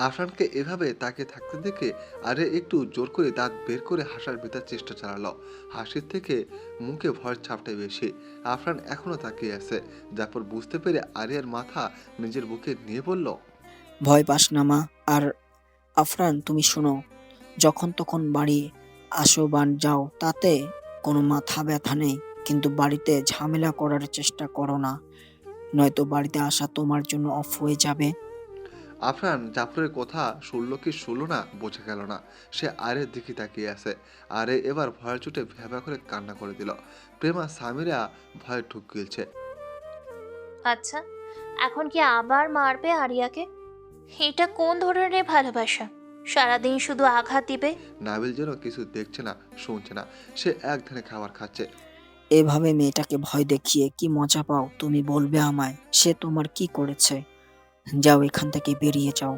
S3: আফরানকে এভাবে তাকিয়ে থাকতে দেখে আরিয়া একটু জোর করে দাঁত বের করে হাসার ভিতর চেষ্টা চালালো। হাসির থেকে মুখে ভয়ের ছাপটাই বেশি। আফরান এখনো তাকিয়ে আছে। তারপর বুঝতে পেরে আরিয়ার মাথা নিজের বুকে নিয়ে বলল,
S7: ভয় পাস না মা। আর আফরান, তুমি শোনো, যখন তখন বাড়ি আসো বা যাও তাতে কোনো মাথা ব্যথা নেই, কিন্তু বাড়িতে ঝামেলা করার চেষ্টা করো না, নয়তো বাড়িতে আসা তোমার জন্য অফ হয়ে যাবে।
S3: আফরান জাফরের কথা শুনল কি শুনল না বোঝা গেল না। সে আরের দিকে তাকিয়ে আছে। আরে এবার ভয়ের চোটে ভ্যাবা করে কান্না করে দিল। প্রেমা সামিরা ভয়ে ঢুক গিলছে।
S4: আচ্ছা, এখন কি আবার মারবে আরিয়াকে? এটা কোন ধরনের ভালোবাসা? সারাদিন শুধু আঘাত দিবে।
S3: নাবিল যেন কিছু দেখছে না, শুনছে না। সে এক ধানে খাবার খাচ্ছে।
S7: এভাবে মেয়েটাকে ভয় দেখিয়ে কি মজা পাও তুমি বলবে আমায়? সে তোমার কি করেছে? যাও, এখান থেকে বেরিয়ে যাও।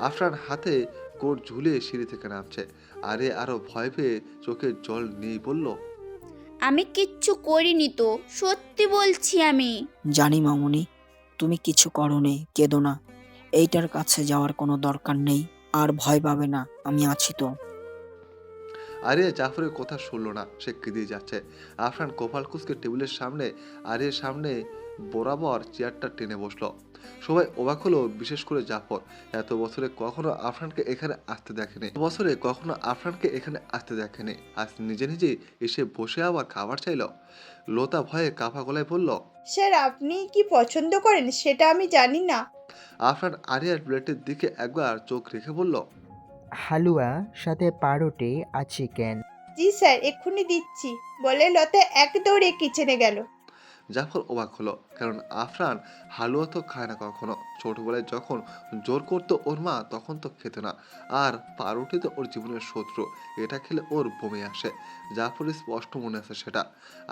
S3: আফরান হাতে কোট ঝুলিয়ে সিঁড়ি থেকে নামছে। আরে আরো ভয় পেয়ে চোখের জল নিয়ে বলল,
S1: আমি কিচ্ছু করিনি তো, সত্যি বলছি আমি।
S7: জানি মামুনি, তুমি কিছু করোনি, কেঁদো না। এইটার কাছে যাওয়ার কোনো দরকার নেই, আর ভয় পাবে না, আমি আছি তো।
S3: আরিয়া জাফরের কথা শুনলো না, সে কেঁদে যাচ্ছে। আফরান কপাল কুঁচকে টেবিলের সামনে আরিয়ার সামনে বরাবর চেয়ারটা টেনে বসলো। সবাই অবাক হলো, বিশেষ করে জাফর। এত বছরে কখনো আফরানকে এখানে আসতে দেখেনি। আজ নিজে নিজে এসে বসে আবার খাবার চাইলো। লতা ভয়ে কাঁপা গলায় বলল,
S16: স্যার, আপনি কি পছন্দ করেন সেটা আমি জানি না।
S3: আফরান আরিয়ার প্লেটের দিকে একবার চোখ রেখে বলল,
S8: হালুয়া সাথে পাউরুটি আর চিকেন।
S16: জি স্যার, এক্ষুনি দিচ্ছি বলে লতা এক দৌড়ে কিচেনে গেল।
S3: জাফর অবাক হলো, কারণ আফরান হালুয়া তো খায় না কখনো। ছোটবেলায় যখন জোর করতো ওর মা, তখন তো খেত না। আর পাউরুটি তো ওর জীবনের শত্রু, এটা খেলে ওর বমি আসে। জাফরের স্পষ্ট মনে আছে সেটা।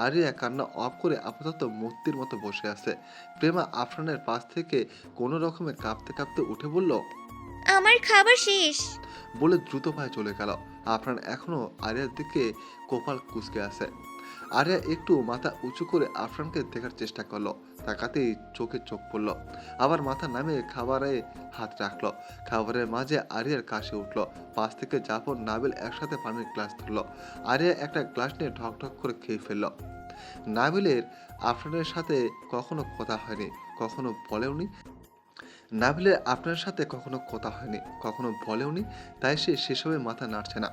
S3: আরিয়া কান্না অফ করে আপাতত মূর্তির মতো বসে আছে। প্রেমা আফরানের পাশ থেকে কোনো রকমে কাঁপতে কাঁপতে উঠে বলল,
S2: আমার খাবার শেষ।
S3: বলে দ্রুত পায়ে চলে গেল। আফরান এখনো আরিয়ার দিকে কপাল কুঁচকে আছে। আরিয়া একটু মাথা উঁচু করে আফরানকে দেখার চেষ্টা করলো। তাকাতেই চোখে চোখ পড়লো। আবার মাথা নামিয়ে খাবারে হাত রাখলো। খাবারের মাঝে আরিয়ার কাশি উঠলো। পাশ থেকে জাফর নাবিল একসাথে পানির গ্লাস ধরলো। আরিয়া একটা গ্লাস নিয়ে ঢক ঢক করে খেয়ে ফেললো। নাবিলের আফরানের সাথে কখনো কথা হয়নি, কখনো বলেওনি। নাবিলের আপনার সাথে কখনো কথা হয়নি, কখনো বলেওনি, তাই সে সেসবে মাথা নাড়ছে না।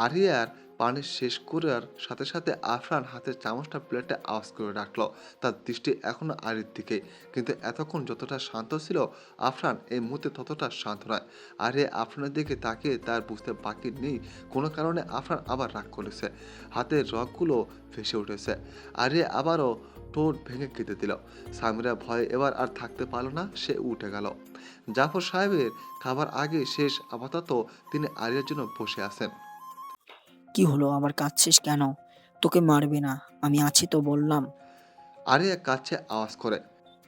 S3: আরিয়ার পানি শেষ করার সাথে সাথে আফরান হাতের চামচটা প্লেটে আওয়াজ করে রাখলো। তার দৃষ্টি এখনো আরির দিকে, কিন্তু এতক্ষণ যতটা শান্ত ছিল আফরান এই মুহূর্তে ততটা শান্ত নয়। আরিয়া আফরানের দিকে তাকিয়ে তার বুঝতে বাকি নেই কোনো কারণে আফরান আবার রাগ করেছে। হাতের রগগুলো ভেসে উঠেছে। আরিয়া আবারও ঠোঁট ভেঙে কেঁদে দিল। সামিরা ভয়ে এবার আর থাকতে পারল না, সে উঠে গেল। জাফর সাহেবের খাবার আগে শেষ, আপাতত তিনি আরিয়ার জন্য বসে আছেন।
S7: কি হলো, আবার কাঁদছিস কেন? তোকে মারবে না, আমি আছি তো বললাম।
S3: আরিয়া কাছে আওয়াজ করে,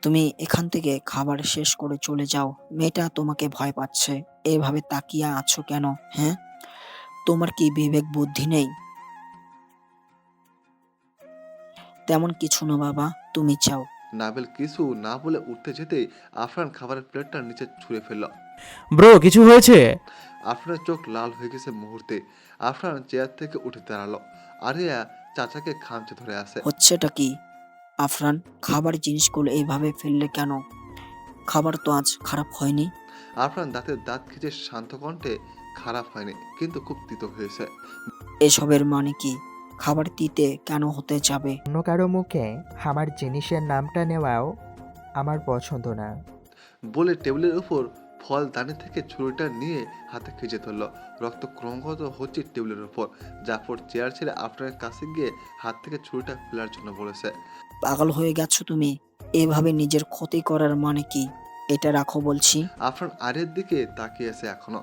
S7: তুমি এখান থেকে খাবার শেষ করে চলে যাও। মেয়েটা তোমাকে ভয় পাচ্ছে, এভাবে তাকিয়ে আছো কেন? হ্যাঁ, তোমার কি বিবেক বুদ্ধি নেই? তেমন কিছু না বাবা, তুমি যাও।
S3: নাবিল কিছু না বলে উঠতে যেতেই আফরান খাবারের প্লেটটা নিচে ছুঁড়ে ফেলল।
S6: ব্রো কিছু হয়েছে?
S3: আফরানের চোখ লাল হয়ে গেছে মুহূর্তে। আফরান চেয়ার থেকে উঠে দাঁড়ালো। আরিয়া চাচাকে খামচে ধরে আছে।
S7: হচ্ছেটা কি আফরান? খাবার জিনিসগুলো এইভাবে ফেললে কেন? খাবার তো আজ খারাপ হয়নি।
S3: আফরান দাঁতের দাঁত খিচে শান্ত কণ্ঠে, খারাপ হয়নি কিন্তু খুব তিতো হয়েছে।
S7: এসবের মানে কি? খাবার দিতে কেন হতে যাবে?
S8: অন্য কারো মুখে আমার জিনিসের নামটা নেওয়াও আমার পছন্দ না।
S3: বলে টেবিলের উপর ফল দানি থেকে ছুরিটা নিয়ে হাতে খিচে ধরল। রক্ত ক্রমাগত হচ্ছে টেবিলের উপর। জাফর চেয়ার ছেড়ে আফরানের কাছে গিয়ে হাত থেকে ছুরিটা ফেলার জন্য বলেছে।
S7: পাগল হয়ে গেছো তুমি? এভাবে নিজের ক্ষতি করার মানে কি? এটা রাখো বলছি।
S3: আফরান আরের দিকে তাকিয়ে আছে এখনো।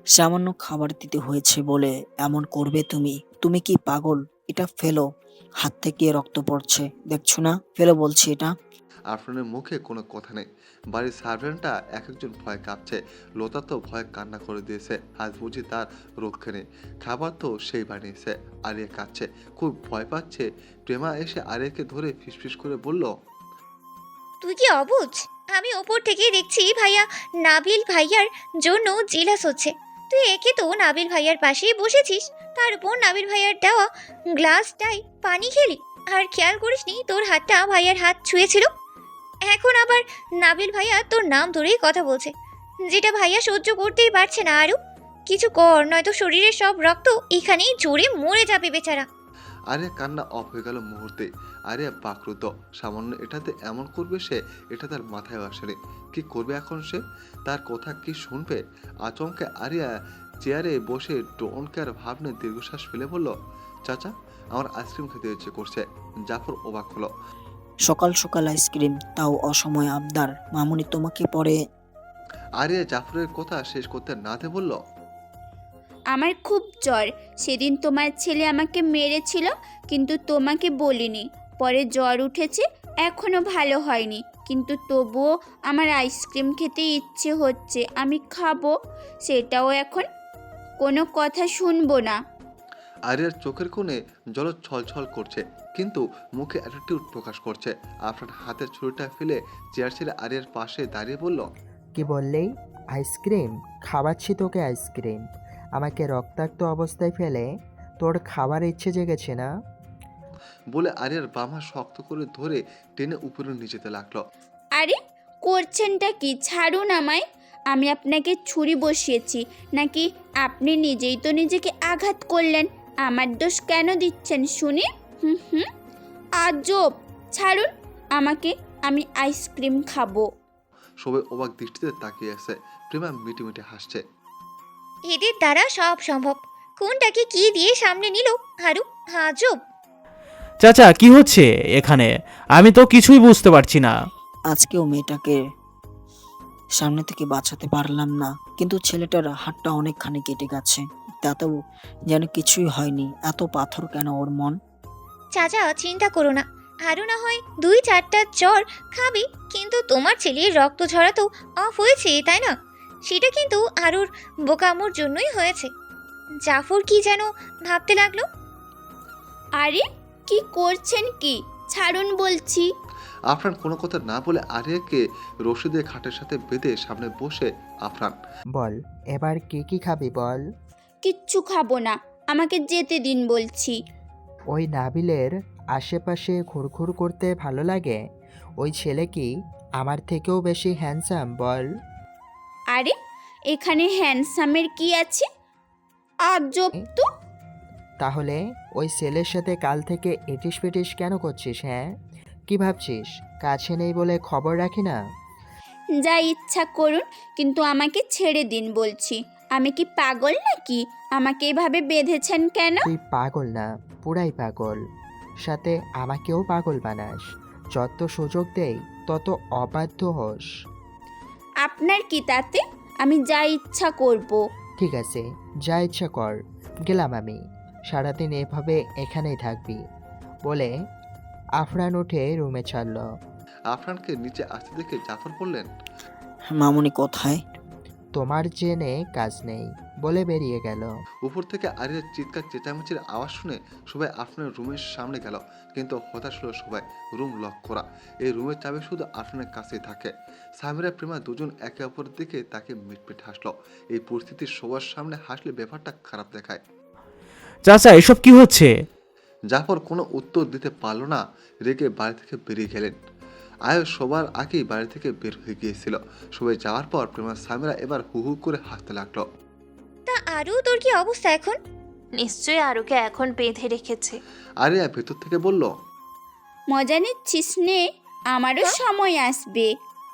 S7: সামান্য খাবার দিতে হয়েছে বলে এমন করবে তুমি? তুমি কি পাগল? এটা ফেলো। হাত থেকে রক্ত পড়ছে, দেখছো না? ফেলো বলছি এটা।
S3: আফরানের মুখে কোনো কথা নেই। বাড়ির সার্ভেন্টরা এক একজন ভয় কাঁপছে। লতা তো ভয় কান্না করে দিয়েছে। আজ বুঝি তার রক্ষে নেই। খাবার তো সেই বানিয়েছে। আরিয়া কাঁদছে, খুব ভয় পাচ্ছে। প্রেমা এসে আরিয়াকে ধরে ফিসফিস করে বলল,
S2: তুই কি অবুঝ? আমি ওপর থেকে দেখছি ভাইয়া নাবিল ভাইয়ার জন্য জেলাস হচ্ছে। তুই একে তো নাবিল ভাইয়ার পাশেই বসেছিস, তার উপর নাবিল ভাইয়ার দেওয়া গ্লাসটায় পানি খেলি, আর খেয়াল করিসনি তোর হাতটা ভাইয়ার হাত ছুঁয়েছিল। এখন আবার নাবিল ভাইয়া তোর নাম ধরেই কথা বলছে, যেটা ভাইয়া সহ্য করতেই পারছে না। আরও কিছু কর, নয়তো শরীরের সব রক্ত এখানেই জোরে মরে যাবে বেচারা।
S3: আরিয়া কান্না অফ হয়ে গেল মুহূর্তে। আরিয়া বাকরুদ্ধ। সামান্য এটাতে এমন করবে সে, এটা তার মাথায় আসেনি। কি করবে এখন সে? তার কথা কি শুনবে? আচমকে আরিয়া চেয়ারে বসে ডোন্ট কেয়ার ভাব নিয়ে দীর্ঘশ্বাস ফেলে বলল, চাচা আমার আইসক্রিম খেতে ইচ্ছে করছে। জাফর অবাক হলো।
S7: সকাল সকাল আইসক্রিম, তাও অসময় আবদার। মামুনি তোমাকে পরে।
S3: আরিয়া জাফরের কথা শেষ করতে না দিয়ে বলল,
S1: আমার খুব জ্বর। সেদিন তোমার ছেলে আমাকে মেরেছিল, কিন্তু তোমাকে বলিনি। পরে জ্বর উঠেছে, এখনো ভালো হয়নি, কিন্তু তবুও আমার আইসক্রিম খেতে ইচ্ছে হচ্ছে। আমি খাবো, সেটাও এখন কোনো কথা শুনবো না।
S3: আরিয়ার চোখের কোণে জল ছলছল করছে, কিন্তু মুখে অ্যাটিটিউড প্রকাশ করছে। আফরান হাতের ছুরিটা ফেলে চেয়ার ছেড়ে আরিয়ার পাশে দাঁড়িয়ে বলল,
S8: কি বললেই? আইসক্রিম খাওয়াচ্ছি তোকে আইসক্রিম? আমাকে রক্তাক্ত অবস্থায় ফেলে তোর খাবার ইচ্ছে জেগেছে না?
S3: বলে আরিয়ার বাম হাত শক্ত করে ধরে টেনে উপরে নিয়ে যেতে লাগলো।
S1: আরে করছেনটা কি? ছাড়ুন আমায়। আমি আপনাকে ছুরি বসিয়েছি নাকি আপনি নিজেই তো নিজেকে আঘাত করলেন? আমার দোষ কেন দিচ্ছেন শুনি? হুম, আজব। ছাড়ুন আমাকে, আমি আইসক্রিম খাবো।
S3: সবাই অবাক দৃষ্টিতে তাকিয়ে আছে। প্রেমা মিটি মিটি হাসছে।
S2: এদের দ্বারা সব সম্ভব। কোনটাকে কি দিয়ে সামনে নিল আরু, আজব।
S6: চাচা কি হচ্ছে এখানে? আমি তো কিছুই বুঝতে পারছি না।
S7: আজকেও মেয়েটাকে সামনে থেকে বাঁচাতে পারলাম না, কিন্তু ছেলেটার হাতটা অনেকখানি কেটে গেছে, তাতেও যেন কিছুই হয়নি। এত পাথর কেন ওর মন?
S2: চাচা চিন্তা করো না, আরও না হয় 2-4টা জ্বর খাবে, কিন্তু তোমার ছেলের রক্ত ঝরা তো অফ হয়েছে, তাই না? সেটা কিন্তু আরুর বোকামোর জন্যই হয়েছে। জাফর কি যেন ভাবতে লাগলো।
S1: আরে কি করছেন কি? ছাড়ুন বলছি।
S3: আফরান কোনো কথা না বলে আরিয়াকে রশিদের খাটের সাথে বেঁধে সামনে বসে আফরান,
S8: বল এবার কে কি খাবি বল?
S1: কিচ্ছু খাবো না, আমাকে যেতে দিন বলছি।
S8: ওই নাবিলের আশেপাশে ঘুরঘুর করতে ভালো লাগে? ওই ছেলে কি আমার থেকেও বেশি হ্যান্ডসাম বল?
S1: আরে এখানে হ্যান্ডসামের কি আছে? আজব তো।
S8: তাহলে ওই ছেলের সাথে কাল থেকে এটিস পেটিস কেন করছিস? হ্যাঁ, কি ভাবছিস কাছে নেই বলে খবর রাখি না?
S1: যা ইচ্ছা করুন, কিন্তু আমাকে ছেড়ে দিন বলছি। আমি কি পাগল নাকি? আমাকে এভাবে বেঁধেছেন কেন?
S8: তুই পাগল না, পুরাই পাগল। সাথে আমাকেও পাগল বানাস। যত সুযোগ দেই তত অবাধ্য হোস।
S1: আপনার কি তাতে? আমি যা ইচ্ছা করব।
S8: ঠিক আছে, যা ইচ্ছা কর, গেলাম আমি। সারাদিন এভাবে এখানেই থাকবি বলে আফরান উঠে রুমে ছাড়ল।
S3: আফরানকে নিচে আসতে দেখে জাফর বললেন,
S7: মামুনি কোথায়?
S8: তোমার জেনে কাজ নেই, বলে বেরিয়ে গেল।
S3: উপর থেকে আরিয়ার চিৎকার চেঁচামেচির আওয়াজ শুনে সবাই আফরানের রুমের সামনে গেল, কিন্তু হতাশ হলো সবাই। রুম লক করা, এই রুমের চাবি শুধু আফরানের কাছেই থাকে। সামিরা প্রেমা দুজন একে অপরের দিকে তাকে মিটমিট হাসলো। এই পরিস্থিতির সবার সামনে হাসলে ব্যাপারটা খারাপ দেখায়।
S6: চাচা এসব কি হচ্ছে?
S3: জাফর কোনো উত্তর দিতে পারল না, রেগে বাড়ি থেকে বেরিয়ে গেলেন। আয়ুষ সবার আগেই বাড়ি থেকে বের হয়ে গিয়েছিল। সবাই যাওয়ার পর প্রেমা সামিরা এবার হু হু করে হাসতে লাগলো।
S2: তা আরও তোর কি অবস্থা এখন?
S4: নিশ্চয়ই আরুকে এখন বেঁধে রেখেছে।
S3: আরিয়া ভেতর থেকে বলল,
S1: মজা নিচ্ছিস নে, আমারও সময় আসবে।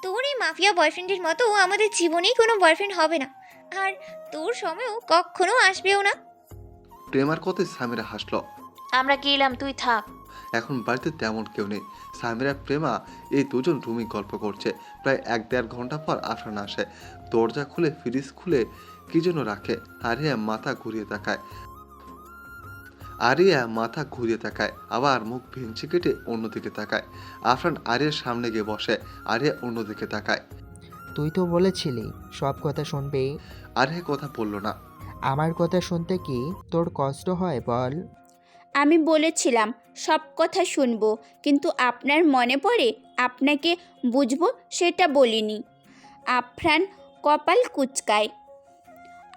S2: তোর এই মাফিয়া বয়ফ্রেন্ডের মতো আমাদের জীবনেই কোনো বয়ফ্রেন্ড হবে না, আর তোর সময়ও কখনো আসবেও না।
S3: প্রেমার কথায় সামিরা হাসলো।
S4: আমরা গেলাম, তুই থাক।
S3: এখন বাড়িতে তেমন কেউ নেই। সামিরা প্রেমা এই দুজন রুমই গল্প করছে। প্রায় 1-1.5 ঘন্টা পর আফরান আসে। দরজা খুলে ফ্রিজ খুলে কি যেন রাখে। আরিয়া মাথা ঘুরিয়ে তাকায়, আবার মুখ ভেঙচি কেটে অন্যদিকে তাকায়। আফরান আরিয়ার সামনে গিয়ে বসে, আরিয়া অন্যদিকে তাকায়।
S8: তুই তো বলেছিলি সব কথা শুনবি।
S3: আরিয়া কথা বলল না।
S8: আমার কথা শুনতে কি তোর কষ্ট হয় বল?
S1: আমি বলেছিলাম সব কথা শুনবো, কিন্তু আপনার মনে পড়ে আপনাকে বুঝবো সেটা বলিনি। আফরান কপাল কুঁচকায়।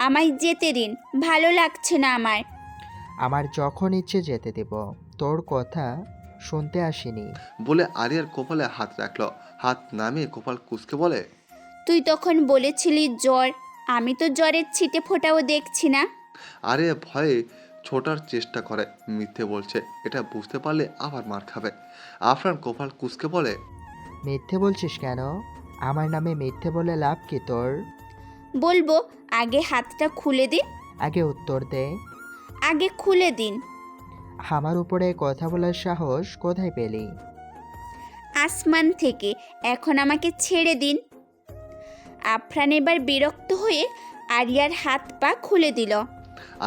S1: আমায় যেতে দিন, ভালো লাগছে না আমার।
S8: আমার যখন ইচ্ছে যেতে দেব, তোর কথা শুনতে আসিনি।
S3: বলে আরিয়ার কপালে হাত রাখলো। হাত নামিয়ে কপাল কুঁচকে বলে,
S1: তুই তখন বলেছিলি জ্বর, আমি তো জ্বরের ছিটে ফোটাও দেখছি না।
S3: আরিয়া ভয়ে ছোটার চেষ্টা করে, মিথ্যে বলছে এটা বুঝতে পারলে আবার মার খাবে। আফরান কপাল কুঁচকে বলে,
S8: মিথ্যে বলছিস কেন? আমার নামে মিথ্যে বলে লাভ কি তোর?
S1: বলবো, আগে হাতটা খুলে দিন।
S8: আগে উত্তর দে।
S1: আগে খুলে দিন।
S8: আমার উপরে কথা বলার সাহস কোথায় পেলি?
S1: আসমান থেকে। এখন আমাকে ছেড়ে দিন। আফরান এবার বিরক্ত হয়ে আরিয়ার হাত পা খুলে দিল।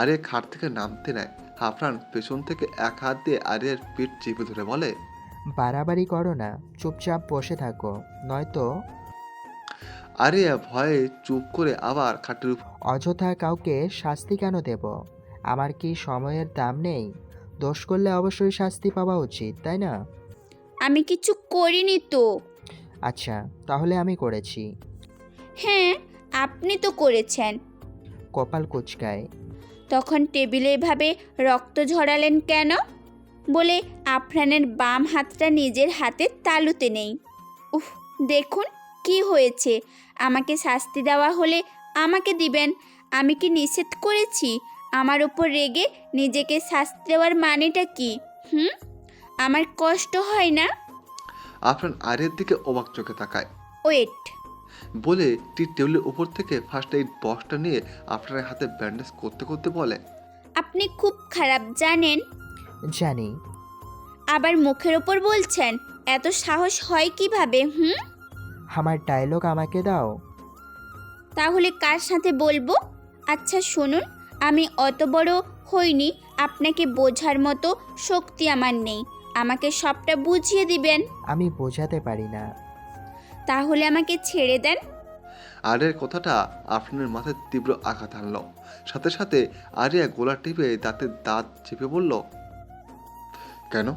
S3: আরিয়া খাট থেকে নামতে নেয়। আফরান পেছন থেকে এক হাত দিয়ে আরিয়ার পিঠ চেপে ধরে বলে,
S8: বাড়াবাড়ি করো না, চুপচাপ বসে থাকো, নয়তো।
S3: আরিয়া ভয়ে চুপ করে আবার খাটের উপর।
S8: অযথা কাউকে শাস্তি কেন দেব? আমার কি সময়ের দাম নেই? দোষ করলে অবশ্যই শাস্তি পাওয়া উচিত, তাই না?
S1: আমি কিছু করিনি তো।
S8: আচ্ছা, তাহলে আমি করেছি।
S1: হ্যাঁ, আপনি তো করেছেন।
S8: কপাল কুঁচকায়।
S1: তখন টেবিলে এভাবে রক্ত ঝরালেন কেন? বলে আফরানের বাম হাতটা নিজের হাতের তালুতে নেই। উফ, দেখুন কি হয়েছে। আমাকে শাস্তি দেওয়া হলে আমাকে দিবেন। আমি কি নিষেধ করেছি? আমার উপর রেগে নিজেকে শাস্তি দেওয়ার মানেটা কি? আমার কষ্ট হয় না?
S3: আফরান আরিয়ার দিকে অবাক চোখে তাকায়।
S1: ওয়েট
S3: বলে টি টেবিলের উপর থেকে ফার্স্ট এইড বক্সটা নিয়ে আফরানের হাতে ব্যান্ডেজ করতে করতে বলে,
S1: আপনি খুব খারাপ জানেন।
S8: জানি।
S1: আবার মুখের ওপর বলছেন, এত সাহস হয় কিভাবে?
S8: আমার ডায়লগ আমাকে দাও।
S1: তাহলে কার সাথে বলবো? আচ্ছা শুনুন, আমি অত বড় হইনি, আপনাকে বোঝার মতো শক্তি আমার নেই। আমাকে সবটা বুঝিয়ে দিবেন।
S8: আমি বোঝাতে পারি না।
S1: তাহলে আমাকে ছেড়ে দেন।
S3: আরিয়ার কথাটা আফরানের মাথায় তীব্র আঘাত আনলো। সাথে সাথে আরিয়া গোলা টিপে দাঁতে দাঁত চেপে বলল, কেন?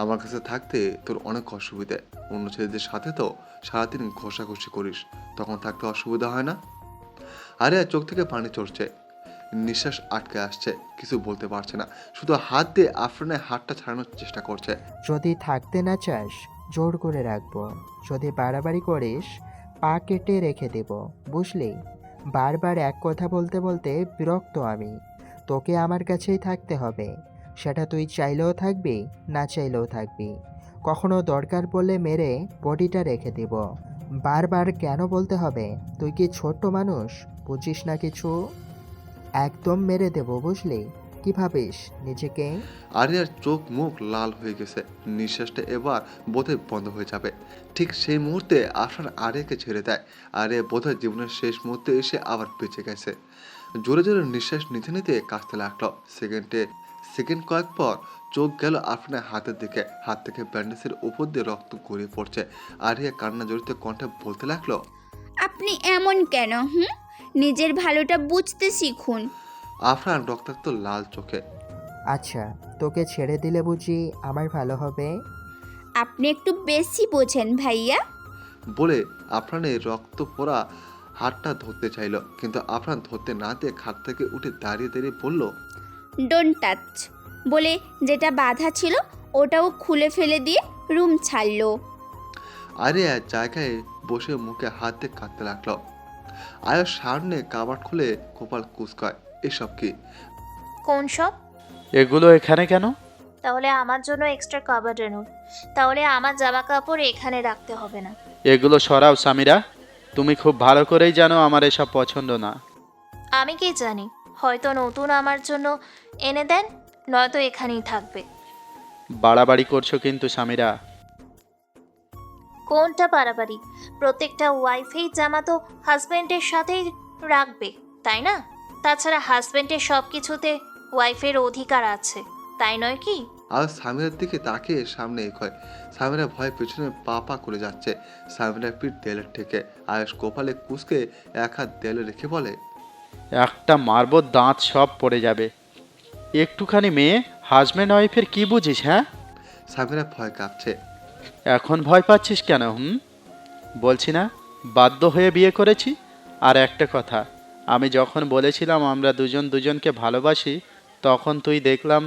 S3: আমার কাছে থাকতে তোর অনেক অসুবিধে। অন্য ছেলেদের সাথে তো সারাদিন ঘষাঘষি করিস, তখন থাকতে অসুবিধা হয় না? আরিয়া চোখ থেকে পানি চড়ছে, নিঃশ্বাস আটকে আসছে, কিছু বলতে পারছে না, শুধু হাত দিয়ে আফরানের হাতটা ছাড়ানোর চেষ্টা করছে।
S8: যদি থাকতে না চাস জোর করে রাখবো, যদি বাড়াবাড়ি করিস পা কেটে রেখে দেব, বুঝলি? বারবার এক কথা বলতে বলতে বিরক্ত আমি। তোকে আমার কাছেই থাকতে হবে, সেটা তুই চাইলেও থাকবি, না চাইলেও থাকবি। কখনো দরকার পড়লে মেরে বডিটা রেখে দেব। বারবার কেন বলতে হবে? তুই কি ছোট্ট মানুষ, বুঝিস না কিছু? একদম মেরে দেব, বুঝলি? কি ভাবিস নিজেকে?
S3: আরিয়ার চোখ মুখ লাল হয়ে গেছে, নিঃশ্বাসটা এবার বোধহয় বন্ধ হয়ে যাবে। ঠিক সেই মুহূর্তে আফরান আরিয়াকে ছেড়ে দেয়। আরিয়া বোধহয় জীবনের শেষ মুহূর্তে এসে আবার বেঁচে গেছে। জোরে জোরে নিঃশ্বাস নিতে নিতে কাঁচতে লাগলো। সেকেন্ড কয়েক পর চোখ গেল আফরানের হাতের দিকে। হাত থেকে ব্যান্ডেজের উপর দিয়ে রক্ত গড়িয়ে পড়ছে। আরিয়া কান্না জড়িত কণ্ঠে বলতে লাগলো,
S1: আপনি এমন কেন? নিজের ভালোটা বুঝতে শিখুন।
S3: আফরান রক্তাক্ত লাল চোখে।
S8: আচ্ছা, তোকে ছেড়ে দিলে বুঝি আমার ভালো হবে?
S1: আপনি একটু বেশি বোঝেন ভাইয়া।
S3: বলে আফরানের রক্ত পোড়া হাতটা ধরতে চাইল, কিন্তু আফরান ধরতে না দিয়ে খাট থেকে উঠে দাঁড়িয়ে দাঁড়িয়ে বলল,
S1: ডোন্ট টাচ বলে যেটা বাধা ছিল ওটাও খুলে ফেলে দিয়ে রুম ছাড়লো।
S3: আরিয়া জায়গায় বসে মুখে হাত দিয়ে কাঁদতে লাগলো। আয়াস সামনে কাবাট খুলে কপাল কুচকায়। এসব কি?
S4: কোন সব?
S15: এগুলো এখানে কেন?
S4: তাহলে আমার জন্য এক্সট্রা কাভার্ড এনুন। তাহলে আমার জামা কাপড় এখানে রাখতে হবে না।
S15: এগুলো সরাও সামিরা, তুমি খুব ভালো করেই জানো আমার এসব পছন্দ না।
S4: আমি কি জানি, হয়তো নতুন আমার জন্য এনে দেন, নয়তো এখানেই থাকবে।
S15: বাড়াবাড়ি করছো কিন্তু সামিরা।
S4: কোনটা পারাবাড়ি? প্রত্যেকটা ওয়াইফেই জামা তো হাজব্যান্ডের সাথেই রাখবে, তাই না? তাছাড়া হাজব্যান্ডের সব কিছুতে ওয়াইফের অধিকার আছে, তাই নয় কি?
S3: আর সামিরার দিকে তাকিয়ে সামনে এগোয়। সামিরা ভয়ে পেছনে পা পা করে যাচ্ছে। সামিরার পিঠ দেয়ালের থেকে। আয়াস কপালে কুচকে এক হাত দেয়ালে রেখে বলে,
S15: একটা মারবো, দাঁত সব পড়ে যাবে। একটুখানি মেয়ে, হাজব্যান্ড ওয়াইফের কি বুঝিস? হ্যাঁ,
S3: সামিরা ভয় কাঁপছে।
S15: এখন ভয় পাচ্ছিস কেন? বলছি না বাধ্য হয়ে বিয়ে করেছি। আর একটা কথা, আমি যখন বলেছিলাম আমরা দুজন দুজনকে ভালোবাসি, তখন তুই দেখলাম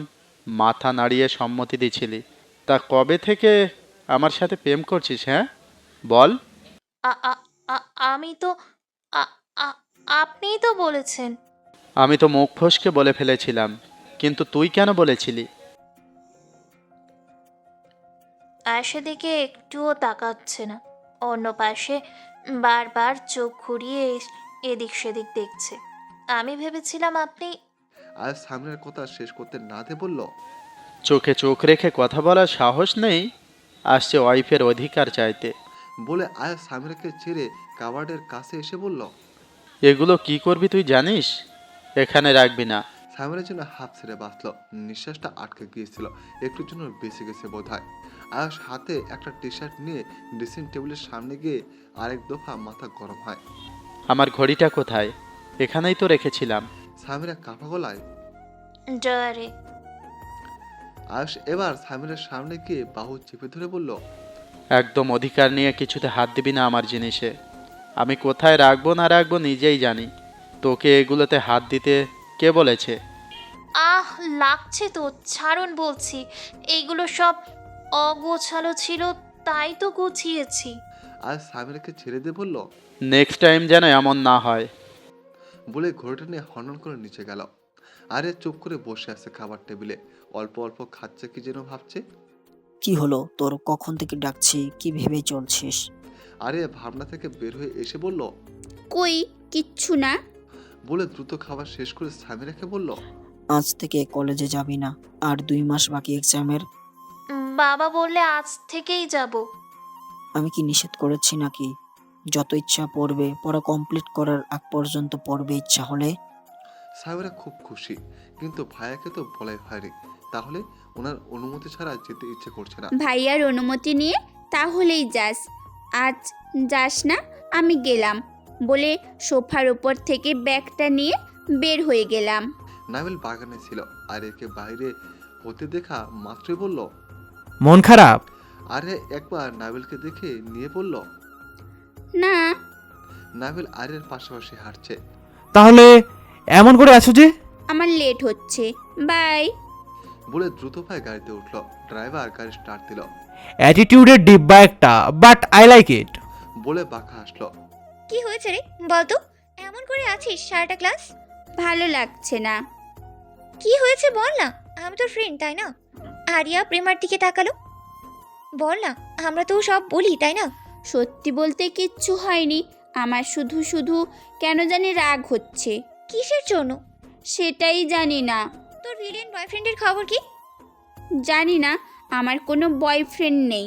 S15: মাথা নাড়িয়ে সম্মতি দিছিলি। তা কবে থেকে আমার সাথে প্রেম করছিস? হ্যাঁ বল।
S4: আ- আ- আ- আমি তো আপনিই তো বলেছেন।
S15: আমি তো মুখ ফসকে বলে ফেলেছিলাম, কিন্তু তুই কেন বলেছিলি?
S4: আয়েশা দিকে একটুও তাকাচ্ছে না, অন্য পাশে বারবার চোখ ঘুরিয়ে এদিক সেদিক দেখছে। আমি ভেবেছিলাম আপনি।
S3: আয়াস সামিরার কথা শেষ করতে না দিয়ে বলল,
S15: চোখে চোখ রেখে কথা বলার সাহস নেই, আসছে ওয়াইফের অধিকার চাইতে।
S3: বলে আয়াস সামিরাকে ছেড়ে কাবার্ডের কাছে এসে বলল,
S15: এগুলো কি করবি তুই জানিস? এখানে রাখবি না।
S3: সামিরার জন্য হাফ ছেড়ে বাঁচলো। নিঃশ্বাসটা আটকে গিয়েছিল, একটুর জন্য বেঁচে গেছে বোধ হয়। আয়াস হাতে একটা টি শার্ট নিয়ে ড্রেসিং টেবিলের সামনে গিয়ে আরেক দফা মাথা গরম হয়।
S15: আমার ঘড়িটা কোথায়? এখানেই তো রেখেছিলাম।
S3: সামিরা কাঁপা গলায়,
S4: ডয়ারে।
S3: আয়াস এবার সামিরার সামনে গিয়ে বাহু চেপে ধরে বলল,
S15: একদম অধিকার নিয়ে কিছুতে হাত দিবি না আমার জিনিসে। আমি কোথায় রাখবো না রাখবো নিজেই জানি। তোকে এগুলোতে হাত দিতে কে বলেছে?
S4: আহ, লাগছে তো, ছাড়ুন বলছি। এইগুলো সব অগোছালো ছিল, তাই তো গুছিয়েছি।
S3: আয়াস সামিরাকে ছেড়ে দিয়ে বলল,
S15: নেক্সট টাইম যেন এমন না হয়।
S3: বলে ঘড়িটা নিয়ে হনন করে নিচে গেল। আরে চুপ করে বসে আছে খাবার টেবিলে, অল্প অল্প খাচ্ছে, কি যেন ভাবছে।
S7: কি হলো তোর? কখন থেকে ডাকছি, কি ভেবে চলছিস?
S3: আরে ভাবনা থেকে বের হয়ে এসে বলল,
S1: কই কিচ্ছু না।
S3: বলে দ্রুত খাবার শেষ করে সামিরাকে বলল,
S7: আজ থেকে কলেজে যাবি না, আর 2 মাস বাকি এক্সামের।
S4: বাবা বললে আজ থেকেই যাব।
S7: আমি কি নিষেধ করেছি নাকি? যত ইচ্ছা পড়বে, পড়া কমপ্লিট করার আগ পর্যন্ত পড়বে ইচ্ছা হলে।
S3: সামিরা খুব খুশি, কিন্তু ভাইয়াকে তো বলাই হয়নি। তাহলে ওনার অনুমতি ছাড়া যেতে ইচ্ছে করছে না।
S1: ভাইয়ার অনুমতি নিয়ে তাহলেই যাস। আজ যাস না, আমি গেলাম বলে সোফার উপর থেকে ব্যাগটা নিয়ে বের হয়ে গেলাম।
S3: নাবিল বাগানে ছিল, আর একে বাইরে হতে দেখা মাত্রই বলল,
S6: মন খারাপ?
S3: আরে একবার নাবিলকে দেখে নিয়ে বলল।
S1: না।
S3: নাবিল আরের পাশাপাশি হাঁটছে।
S6: তাহলে এমন করে আছো যে?
S1: আমার লেট হচ্ছে, বাই
S3: বলে দ্রুত পায়ে গাড়িতে উঠলো। ড্রাইভার গাড়ি স্টার্ট দিল।
S6: অ্যাটিটিউডের ডিব্বা একটা, বাট আই লাইক ইট।
S3: বলে বাঁকা হাসলো।
S2: কি হয়েছে রে বলতো? এমন করে আছিস সারাটা ক্লাস?
S1: ভালো লাগছে না।
S2: কি হয়েছে বল না, আমি তো ফ্রেন্ড তাই না? আরিয়া প্রেমার দিকে তাকালো। বল না, আমরা তো সব বলি তাই না?
S1: সত্যি বলতে কিচ্ছু হয়নি, আমার শুধু শুধু কেন জানি রাগ হচ্ছে।
S2: কিসের জন্য?
S1: সেটাই জানি না।
S2: তোর ভিলেন বয়ফ্রেন্ডের খবর কি?
S1: জানি না, আমার কোনো বয়ফ্রেন্ড নেই।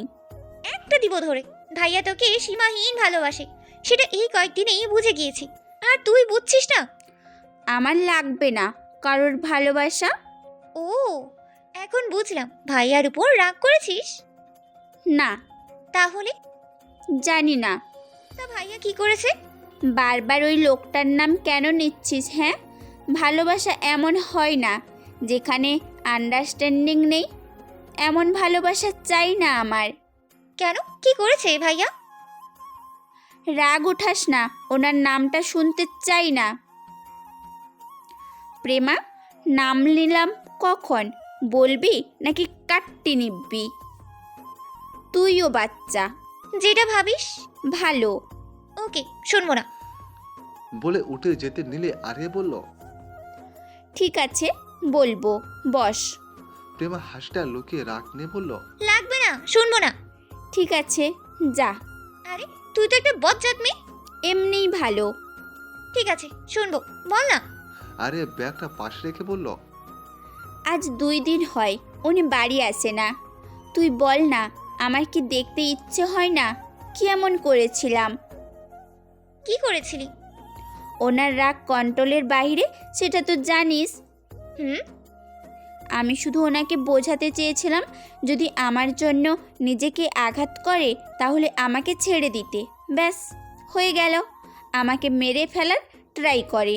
S2: একটা দিব ধরে। ভাইয়া তোকে সীমাহীন ভালোবাসে, সেটা এই কয়েকদিনেই বুঝে গিয়েছি। আর তুই বুঝছিস না?
S1: আমার লাগবে না কারোর ভালোবাসা।
S2: ও, এখন বুঝলাম ভাইয়ার উপর রাগ করেছিস।
S1: না।
S2: তাহলে?
S1: জানি না।
S2: তা ভাইয়া কি করেছে?
S1: বারবার ওই লোকটার নাম কেন নিচ্ছিস? হ্যাঁ, ভালোবাসা এমন হয় না যেখানে আন্ডারস্ট্যান্ডিং নেই। এমন ভালোবাসা চাই না আমার।
S2: কেন, কি করেছে ভাইয়া?
S1: রাগ উঠাস না, ওনার নামটা শুনতে চাই না। প্রেমা, নাম নিলাম কখন, বলবি নাকি কাটটি নিবি? তুইও বাচ্চা।
S2: যেটা ভাবিস।
S1: ভালো।
S2: ওকে, শুনবো না।
S3: বলে উঠে যেতে নিলে আরিয়া বলল,
S1: ঠিক আছে, বলবো, বস।
S3: প্রেমা হাসিটা লুকিয়ে রাগ নিয়ে বলল,
S2: লাগবে না, শুনবো না।
S1: ঠিক আছে, যা।
S2: আরে তুই তো একটা বজ্জাত মেয়ে।
S1: এমনিই ভালো।
S2: ঠিক আছে, শুনবো, বল না।
S3: আরিয়া ব্যাগটা পাশে রেখে বলল,
S1: আজ 2 দিন হয় উনি বাড়ি আসে না। তুই বল না, আমার কি দেখতে ইচ্ছে হয় না? কি এমন করেছিলাম?
S2: কি করেছিলি?
S1: ওনার রাগ কন্ট্রোলের বাইরে, সেটা তো জানিস। আমি শুধু ওনাকে বোঝাতে চেয়েছিলাম যদি আমার জন্য নিজেকে আঘাত করে তাহলে আমাকে ছেড়ে দিতে। ব্যাস, হয়ে গেল। আমাকে মেরে ফেলার ট্রাই করে,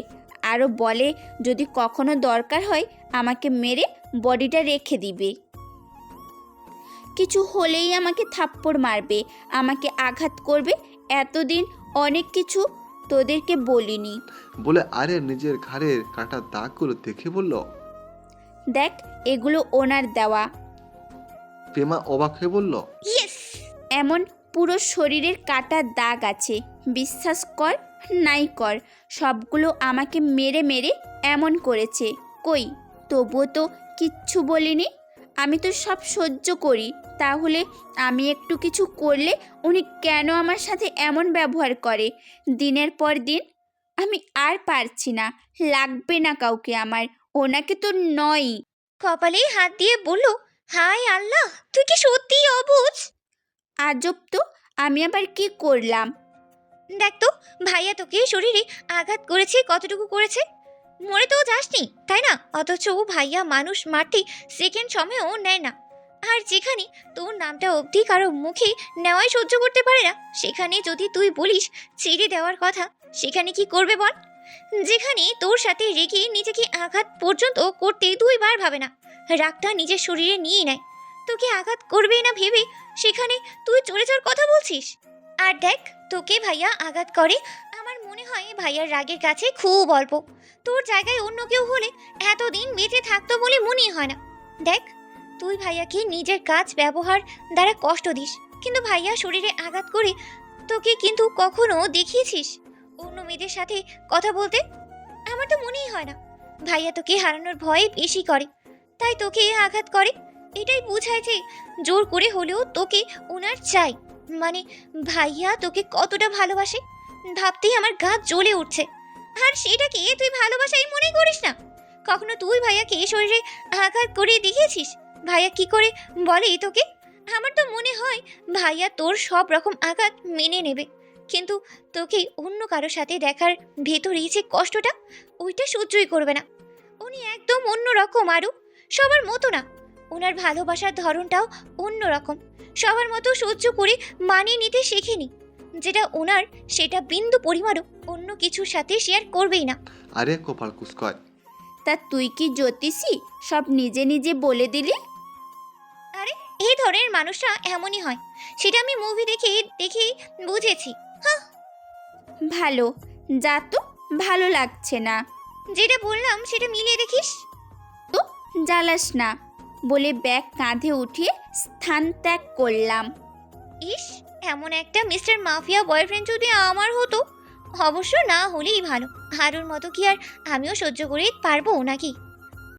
S1: আরও বলে যদি কখনো দরকার হয় আমাকে মেরে বডিটা রেখে দিবে। কিছু হলেই আমাকে থাপ্পড় মারবে, আমাকে আঘাত করবে। এতদিন অনেক কিছু তোদেরকে বলিনি।
S3: বলে আরিয়া নিজের ঘাড়ের কাটা দাগগুলো দেখে বলল,
S1: দেখ, এগুলো ওনার দেওয়া।
S3: প্রেমা অবাক হয়ে বলল,
S2: ইয়েস।
S1: এমন পুরো শরীরের কাটা দাগ আছে। বিশ্বাস কর নাই কর, সবগুলো আমাকে মেরে মেরে এমন করেছে। কই, তবুও তো কিচ্ছু বলিনি। আমি তো সব সহ্য করি, তাহলে আমি একটু কিছু করলে উনি কেন আমার সাথে এমন ব্যবহার করে দিনের পর দিন? আমি আর পারছি না, লাগবে না কাউকে আমার, ওনাকে তো নয়।
S2: কপালে হাত দিয়ে বলল, হায় আল্লাহ, তুই কি সত্যিই অবুঝ?
S1: আজব তো, আমি আবার কি করলাম?
S2: দেখ তো, ভাইয়া তোকে শরীরে আঘাত করেছে, কতটুকু করেছে। মরে তো যাসনি, তাই না? অথচ ভাইয়া মানুষ মারতে সেকেন্ড সময়ও নেয় না। আর যেখানে তোর নামটা অবধি কারো মুখে নেওয়াই সহ্য করতে পারে না, সেখানে যদি তুই বলিস ছেড়ে দেওয়ার কথা, সেখানে কি করবে বল? যেখানে তোর সাথে রেগে নিজেকে আঘাত পর্যন্ত করতে 2 বার ভাবে না, রাগটা নিজের শরীরে নিয়ে নেয়, তোকে আঘাত করবেই না ভেবে সেখানে তুই চলে যাওয়ার কথা বলছিস। আর দেখ, তোকে ভাইয়া আঘাত করে, আমার মনে হয় ভাইয়ার রাগের কাছে খুব অল্প। তোর জায়গায় অন্য কেউ হলে এতদিন বেঁচে থাকতো বলে মনেই হয় না। দেখ, তুই ভাইয়াকে নিজের কাজ ব্যবহার দ্বারা কষ্ট দিস, কিন্তু ভাইয়া শরীরে আঘাত করে তোকে কিন্তু কখনো দেখিয়েছিস অন্য মেয়েদের সাথে কথা বলতে? আমার তো মনেই হয় না। ভাইয়া তোকে হারানোর ভয় বেশি করে, তাই তোকে আঘাত করে। এটাই বুঝায় যে জোর করে হলেও তোকে ওনার চাই। মানে ভাইয়া তোকে কতটা ভালোবাসে ভাবতেই আমার গা জ্বলে উঠছে। আর সেটাকে তুই ভালোবাসাই মনে করিস না। কখনো তুই ভাইয়াকে শরীরে আঘাত করে দেখিয়েছিস? ভাইয়া কি করে বলে তোকে? আমার তো মনে হয় ভাইয়া তোর সব রকম আঘাত মেনে নেবে, কিন্তু তোকে অন্য কারো সাথে দেখার ভেতরেই যে কষ্টটা, ওইটা সহ্যই করবে না। উনি একদম অন্য রকম, আরও সবার মতো না। ওনার ভালোবাসার ধরনটাও অন্য রকম, সবার মতো সহ্য করে মানিয়ে নিতে শেখেনি। যেটা ওনার, সেটা বিন্দু পরিমাণও অন্য কিছুর সাথে শেয়ার করবেই না।
S3: আরিয়া কপাল কুঁচকায়।
S1: তা তুই কি জ্যোতিষী, সব নিজে নিজে বলে দিলি?
S2: আরে এই ধরনের মানুষরা এমনই হয়, সেটা আমি মুভি দেখে বুঝেছি।
S1: ভালো, যা তো, ভালো লাগছে না।
S2: যেটা বললাম সেটা মিলিয়ে দেখিস।
S1: তো জ্বালাস না বলে ব্যাগ কাঁধে উঠিয়ে স্থান ত্যাগ করলাম।
S2: ইস, এমন একটা মিস্টার মাফিয়া বয়ফ্রেন্ড যদি আমার হতো। অবশ্য না হলেই ভালো, হারুর মতো কি আর আমিও সহ্য করে পারবো নাকি?